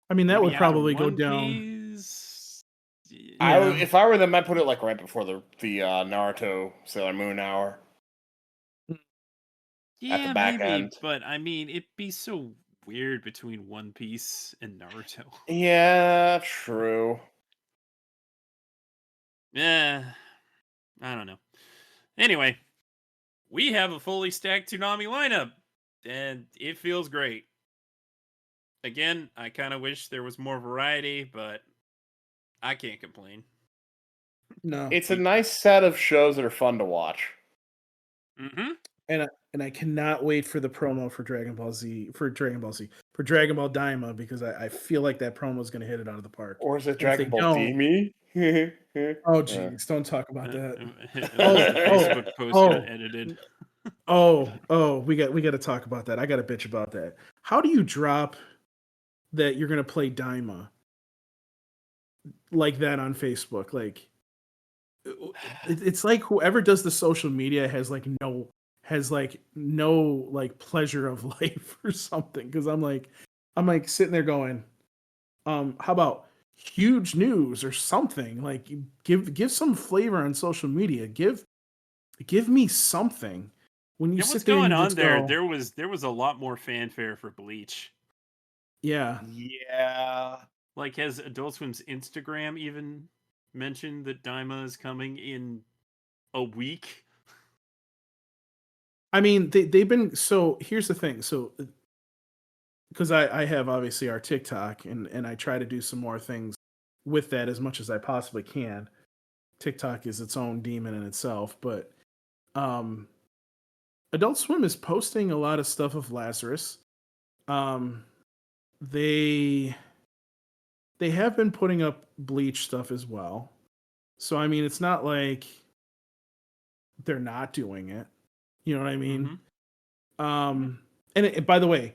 I mean, that Maybe would after probably go One down. Piece? Yeah. If I were them, I'd put it like right before the Naruto Sailor Moon hour. Yeah, the back maybe, end. but I mean, it'd be so weird between One Piece and Naruto. Yeah, true. Yeah, I don't know. Anyway, we have a fully stacked Toonami lineup, and it feels great. Again, I kind of wish there was more variety, but I can't complain. No. It's a nice set of shows that are fun to watch. Mm-hmm. And I cannot wait for the promo for Dragon Ball Daima, because I feel like that promo is going to hit it out of the park. Or is it And if Dragon they Ball don't- Daima? Oh jeez, don't talk about that. Facebook post got edited. We got to talk about that. I got to bitch about that. How do you drop that you're going to play Daima like that on Facebook? Like, it's like whoever does the social media has no like pleasure of life or something. Because I'm like sitting there going, how about huge news or something? Like, give some flavor on social media. Give me something. When you Yeah, sit what's there, going you on just there? go, There was a lot more fanfare for Bleach. yeah. Yeah. Like, has Adult Swim's Instagram even mentioned that Daima is coming in a week? I mean, they've been, so here's the thing. So, because I have obviously our TikTok, and I try to do some more things with that as much as I possibly can. TikTok is its own demon in itself, but Adult Swim is posting a lot of stuff of Lazarus. They have been putting up Bleach stuff as well. So I mean, it's not like they're not doing it. You know what I mean? Mhm. And by the way,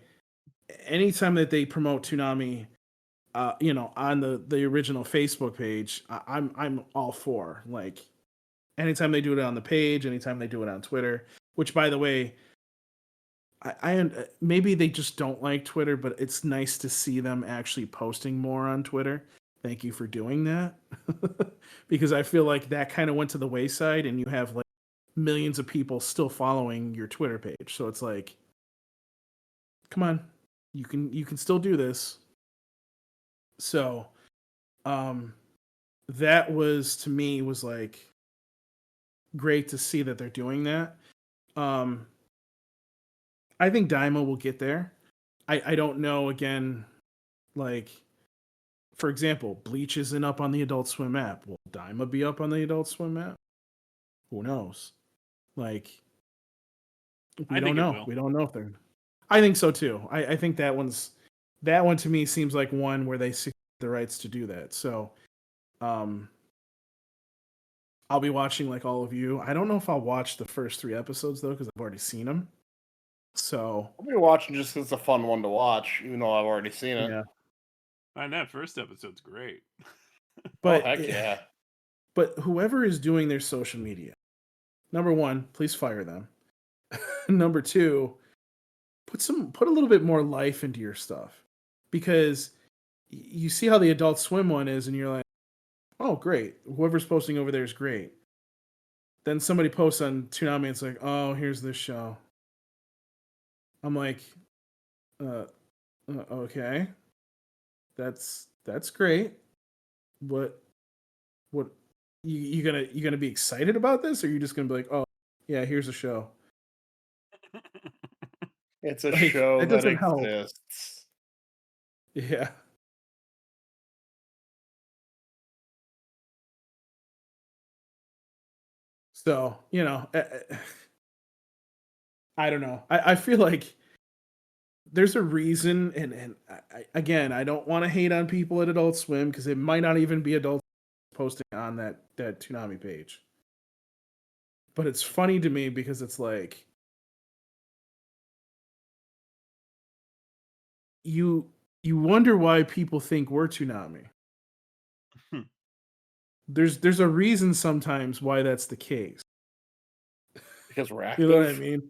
anytime that they promote Toonami, on the original Facebook page, I'm all for. Like, anytime they do it on the page, anytime they do it on Twitter. Which, by the way, I maybe they just don't like Twitter, but it's nice to see them actually posting more on Twitter. Thank you for doing that, because I feel like that kind of went to the wayside, and you have like millions of people still following your Twitter page. So it's like, come on, you can still do this. So, that was, to me, was like great to see that they're doing that. I think Daima will get there. I don't know, again, like, for example, Bleach isn't up on the Adult Swim app. Will Daima be up on the Adult Swim app? Who knows? Like, we I don't think it know. will. We don't know if they're. I think so too. I think that one to me seems like one where they secure the rights to do that. So, I'll be watching like all of you. I don't know if I'll watch the first 3 episodes though, because I've already seen them. So I'll be watching just 'cause it's a fun one to watch, even though I've already seen it. yeah, And that first episode's great. but Heck yeah. But whoever is doing their social media, number one, please fire them. Number two, put a little bit more life into your stuff, because you see how the Adult Swim one is, and you're like, oh great, whoever's posting over there is great. Then somebody posts on Toonami, and it's like, oh, here's this show. I'm like, okay, that's great. What you gonna be excited about this, or are you just gonna be like, oh yeah, here's a show? It's a Like, show that that doesn't help. exists. Yeah. So, I don't know. I feel like there's a reason, and again, I don't want to hate on people at Adult Swim because it might not even be Adult posting on that Toonami page. But it's funny to me because it's like you wonder why people think we're Toonami. There's a reason sometimes why that's the case. Because we're active. You know what I mean?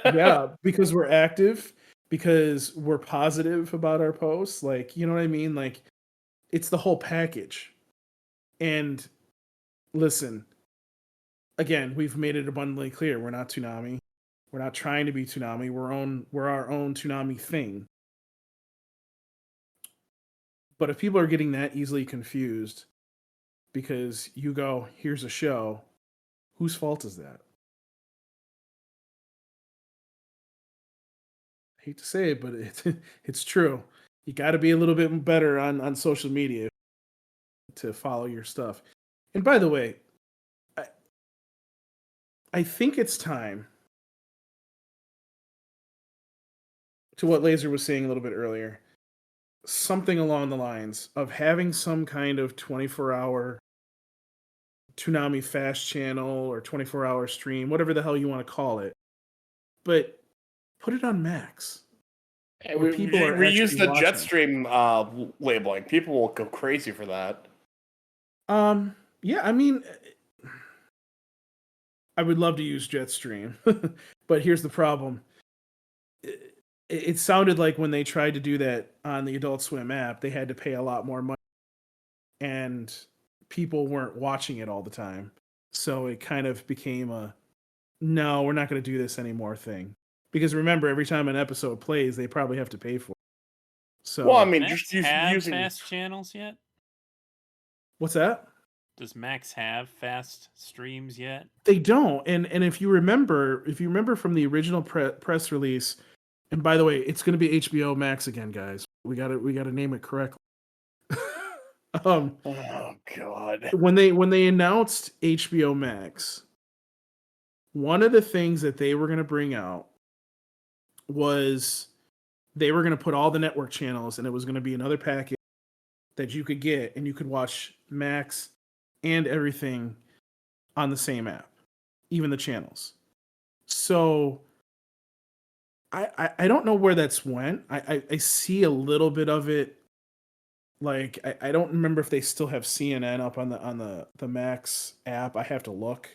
Yeah, because we're active, because we're positive about our posts. Like, you know what I mean? Like, it's the whole package. And listen, again, we've made it abundantly clear we're not Toonami. We're not trying to be Toonami. We're our own Toonami thing. But if people are getting that easily confused because you go, here's a show, whose fault is that? I hate to say it, but it's true. You got to be a little bit better on social media to follow your stuff. And by the way, I think it's time, to what Laser was saying a little bit earlier, something along the lines of having some kind of 24-hour Toonami fast channel or 24-hour stream, whatever the hell you want to call it. But put it on Max. We use the Jetstream labeling. People will go crazy for that. Yeah, I mean, I would love to use Jetstream, but here's the problem. It sounded like when they tried to do that on the Adult Swim app, they had to pay a lot more money, and people weren't watching it all the time. So it kind of became a, no, we're not going to do this anymore thing. Because remember, every time an episode plays, they probably have to pay for it. So, well, I mean, just using fast channels yet? What's that? Does Max have fast streams yet? They don't. And if you remember from the original press release, and by the way, it's going to be HBO Max again, guys. We got to name it correctly. Oh God! When they announced HBO Max, one of the things that they were going to bring out was they were going to put all the network channels, and it was going to be another package that you could get, and you could watch Max and everything on the same app, even the channels. So I don't know where that's went. I see a little bit of it. Like I don't remember if they still have CNN up on the Max app. I have to look.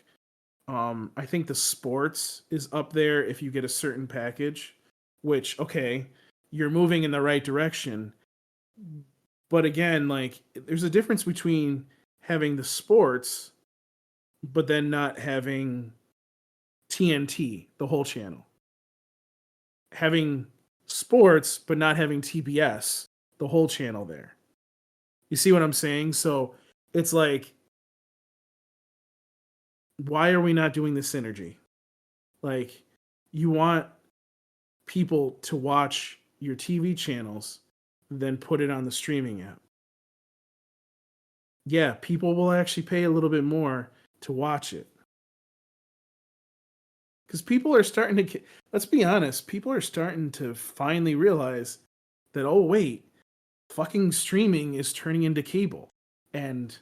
I think the sports is up there if you get a certain package, which, okay, you're moving in the right direction. But again, like, there's a difference between having the sports, but then not having TNT, the whole channel. Having sports, but not having TBS, the whole channel there. You see what I'm saying? So it's like, why are we not doing the synergy? Like, you want people to watch your TV channels, then put it on the streaming app. Yeah, people will actually pay a little bit more to watch it. Because people are starting to, let's be honest, people are starting to finally realize that, oh, wait, fucking streaming is turning into cable. And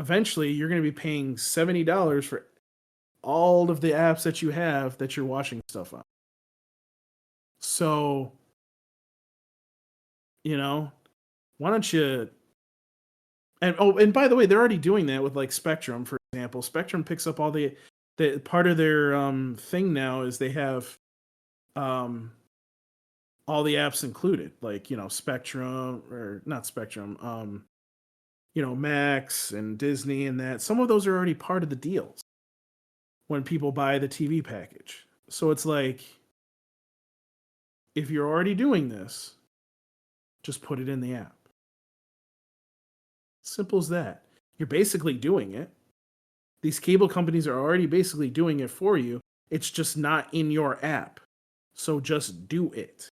eventually you're going to be paying $70 for all of the apps that you have that you're watching stuff on. So, you know, why don't you... And by the way, they're already doing that with like Spectrum, for example. Spectrum picks up all the part of their thing now is they have all the apps included, like, you know, Spectrum, or not Spectrum, you know, Max and Disney and that. Some of those are already part of the deals when people buy the TV package. So it's like, if you're already doing this, just put it in the app. Simple as that. You're basically doing it. These cable companies are already basically doing it for you. It's just not in your app. So just do it.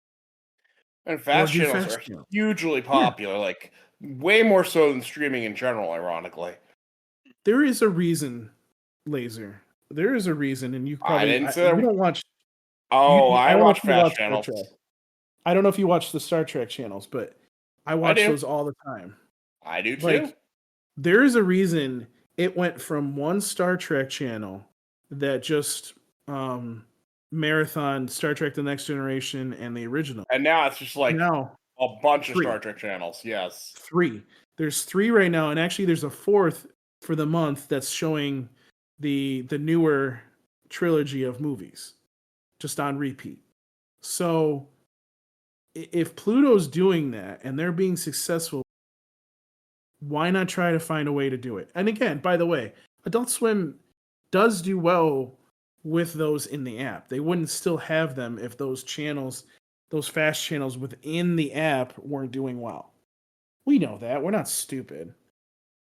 And fast channels are hugely popular, like way more so than streaming in general, ironically. There is a reason, Laser. There is a reason, and you probably I didn't say you don't watch. I don't know watch if you fast watch Star channels. Trek. I don't know if you watch the Star Trek channels, but I watch do. those all the time. I do too. Like, there is a reason it went from one Star Trek channel that just marathon Star Trek: The Next Generation and the original. And now it's just like Now a bunch of 3. Star Trek channels. Yes. 3. There's 3 right now, and actually there's a 4th for the month that's showing the newer trilogy of movies just on repeat. So if Pluto's doing that and they're being successful, why not try to find a way to do it? And again, by the way, Adult Swim does do well with those in the app. They wouldn't still have them if those channels, those fast channels within the app weren't doing well. We know that. We're not stupid.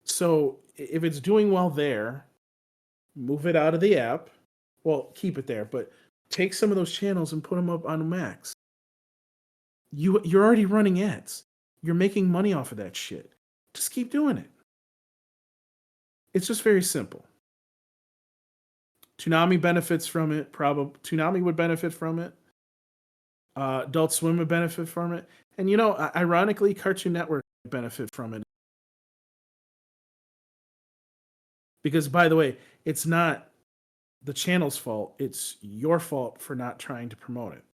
So if it's doing well there, move it out of the app. Well, keep it there, but take some of those channels and put them up on Max. You're already running ads. You're making money off of that shit. Just keep doing it. It's just very simple. Toonami benefits from it. Probably Toonami would benefit from it. Adult Swim would benefit from it. And ironically, Cartoon Network would benefit from it. Because, by the way, it's not the channel's fault. It's your fault for not trying to promote it.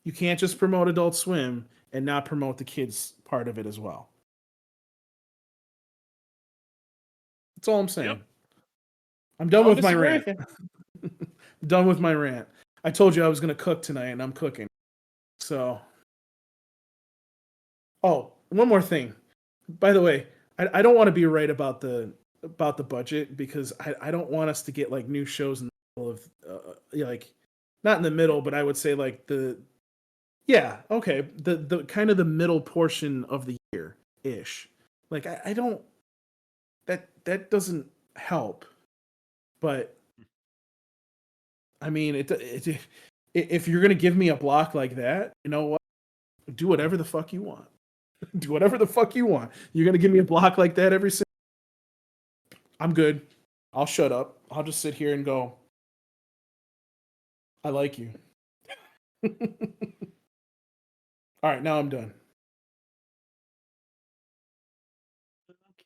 You can't just promote Adult Swim and not promote the kids part of it as well. That's all I'm saying. Yep. I'm done with my disagree rant. Done with my rant. I told you I was going to cook tonight, and I'm cooking. So, one more thing. By the way, I don't want to be right about the budget, because I don't want us to get like new shows in the middle of like, not in the middle, but I would say like the kind of the middle portion of the year ish. Like I don't, that doesn't help. But I mean, if you're gonna give me a block like that, you know what? Do whatever the fuck you want. Do whatever the fuck you want. You're gonna give me a block like that every single. I'm good. I'll shut up. I'll just sit here and go, I like you. All right, now I'm done.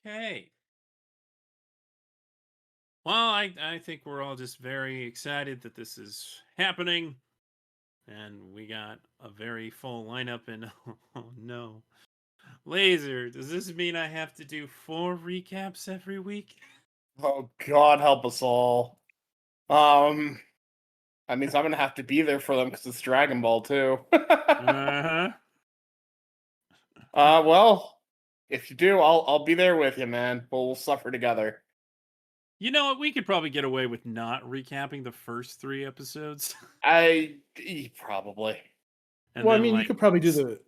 Okay. Well, I think we're all just very excited that this is happening. And we got a very full lineup, and oh no. Laser, does this mean I have to do 4 recaps every week? Oh God, help us all. That means I'm gonna have to be there for them because it's Dragon Ball too. Uh-huh. Well, if you do, I'll be there with you, man. We'll suffer together. You know what? We could probably get away with not recapping the first 3 episodes. Probably. And Well, I then, mean, you could probably do the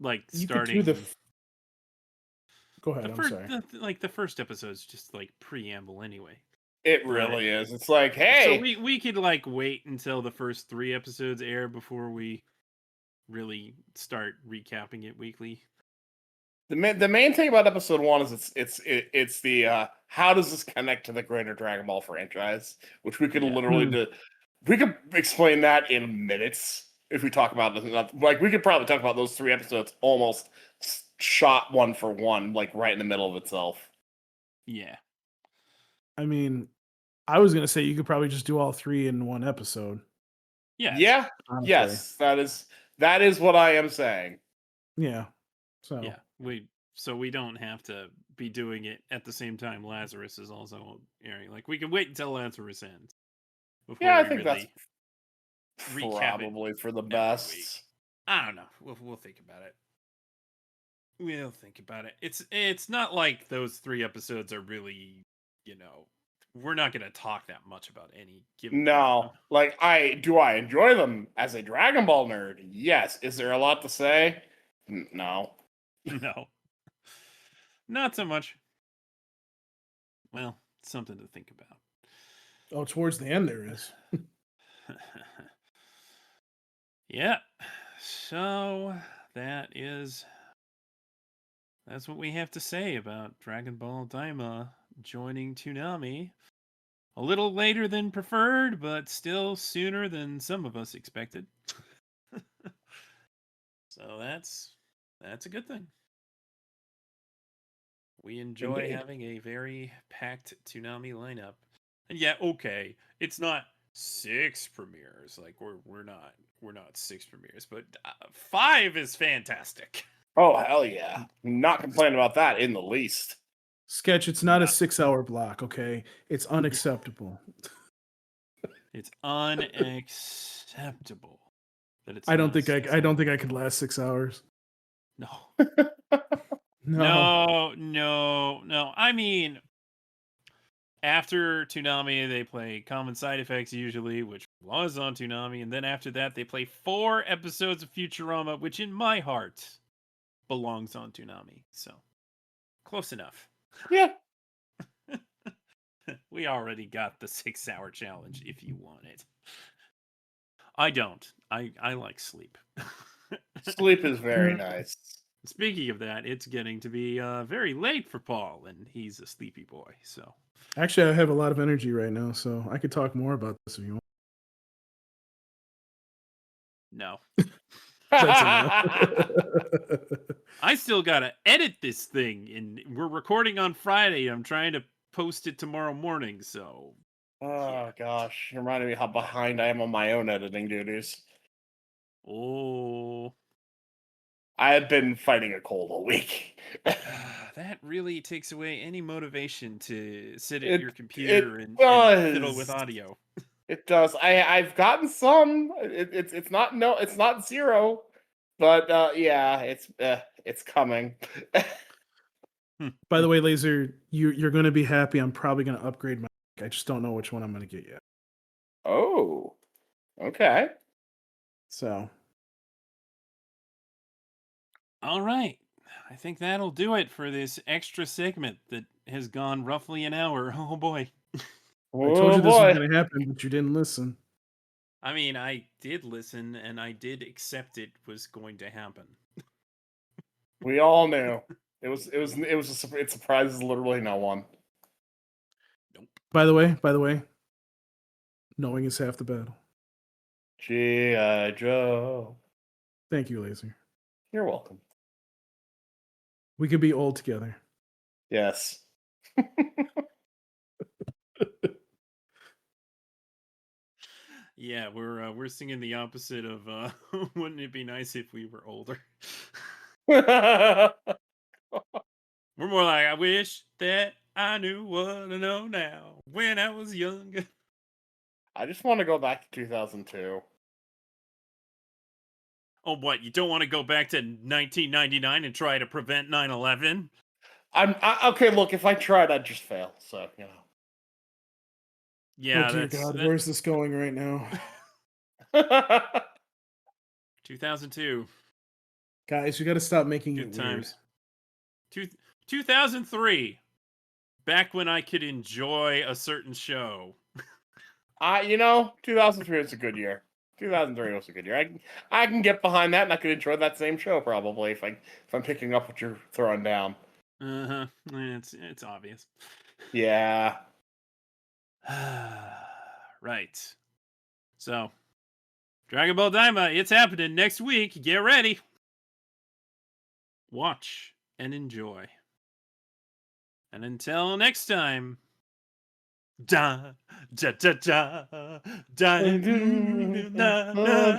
like you starting could do the. Go ahead. the I'm first, sorry. the first episode's just like preamble anyway. It really is. It's like, hey, So we could like wait until the first 3 episodes air before we really start recapping it weekly. the main thing about episode 1 is it's the how does this connect to the greater Dragon Ball franchise, which we could literally do. We could explain that in minutes if we talk about it. Like, we could probably talk about those 3 episodes almost shot one for one, like right in the middle of itself. Yeah. I mean, I was gonna say you could probably just do all 3 in one episode. Yes. Yeah. Honestly. Yes. That is what I am saying. Yeah. So Yeah. We don't have to be doing it at the same time Lazarus is also airing. Like, we can wait until Lazarus ends. Before Yeah, I we think really that's recap it probably for the every best. week. I don't know. We'll think about it. We'll think about it. It's not like those 3 episodes are really, we're not going to talk that much about any given No, like do I enjoy them as a Dragon Ball nerd? Yes. Is there a lot to say? No. No. Not so much. Well, something to think about. towards the end there is. Yeah. So that's what we have to say about Dragon Ball Daima joining Toonami. a little later than preferred, but still sooner than some of us expected. So that's a good thing. We enjoy Indeed. having a very packed Toonami lineup. And yeah, okay, it's not 6 premieres. Like we're not 6 premieres, but 5 is fantastic. Oh, hell yeah. Not complaining about that in the least. Sketch, it's not a 6-hour block, okay? It's unacceptable. It's unacceptable that it's I don't not think a I don't think I could last 6 hours. No. No. No. I mean, after Toonami, they play Common Side Effects usually, which was on Toonami, and then after that, they play 4 episodes of Futurama, which in my heart belongs on Toonami. So, close enough. Yeah. We already got the 6-hour challenge if you want it. I don't. I like sleep. Sleep is very nice. Speaking of that, it's getting to be very late for Paul, and he's a sleepy boy. So Actually, I have a lot of energy right now, so I could talk more about this if you want. no, That's a no. I still gotta edit this thing, and we're recording on Friday. I'm trying to post it tomorrow morning. So Oh, gosh. You reminded me how behind I am on my own editing duties. oh, I have been fighting a cold all week. that really takes away any motivation to sit at It- your computer it and does. fiddle with audio. It does. I've gotten some. It's not zero, but yeah, it's coming. By the way, Laser, you're going to be happy. I'm probably going to upgrade my mic. I just don't know which one I'm going to get yet. Oh, okay. So, All right. I think that'll do it for this extra segment that has gone roughly an hour. Oh boy. I told Oh you this boy. was going to happen, but you didn't listen. I mean, I did listen and I did accept it was going to happen. We all knew. It surprises literally no one. By the way, knowing is half the battle. G.I. Joe. Thank you, Laser. You're welcome. We could be old together. Yes. Yeah, we're singing the opposite of wouldn't it be nice if we were older? We're more like I wish that I knew what I know now when I was younger. I just want to go back to 2002. Oh, what? You don't want to go back to 1999 and try to prevent 9/11? Okay, look, if I tried, I'd just fail. So, you know. Yeah, oh dear that's God, that- where's this going right now? 2002. Guys, you got to stop making Good it times. weird. 2003. Back when I could enjoy a certain show. 2003 was a good year. 2003 was a good year. I can get behind that, and I could enjoy that same show probably if I'm picking up what you're throwing down. Uh-huh. It's obvious. Yeah. Right. So, Dragon Ball Daima, it's happening next week. Get ready. Watch and enjoy. And until next time, da da da da da na na.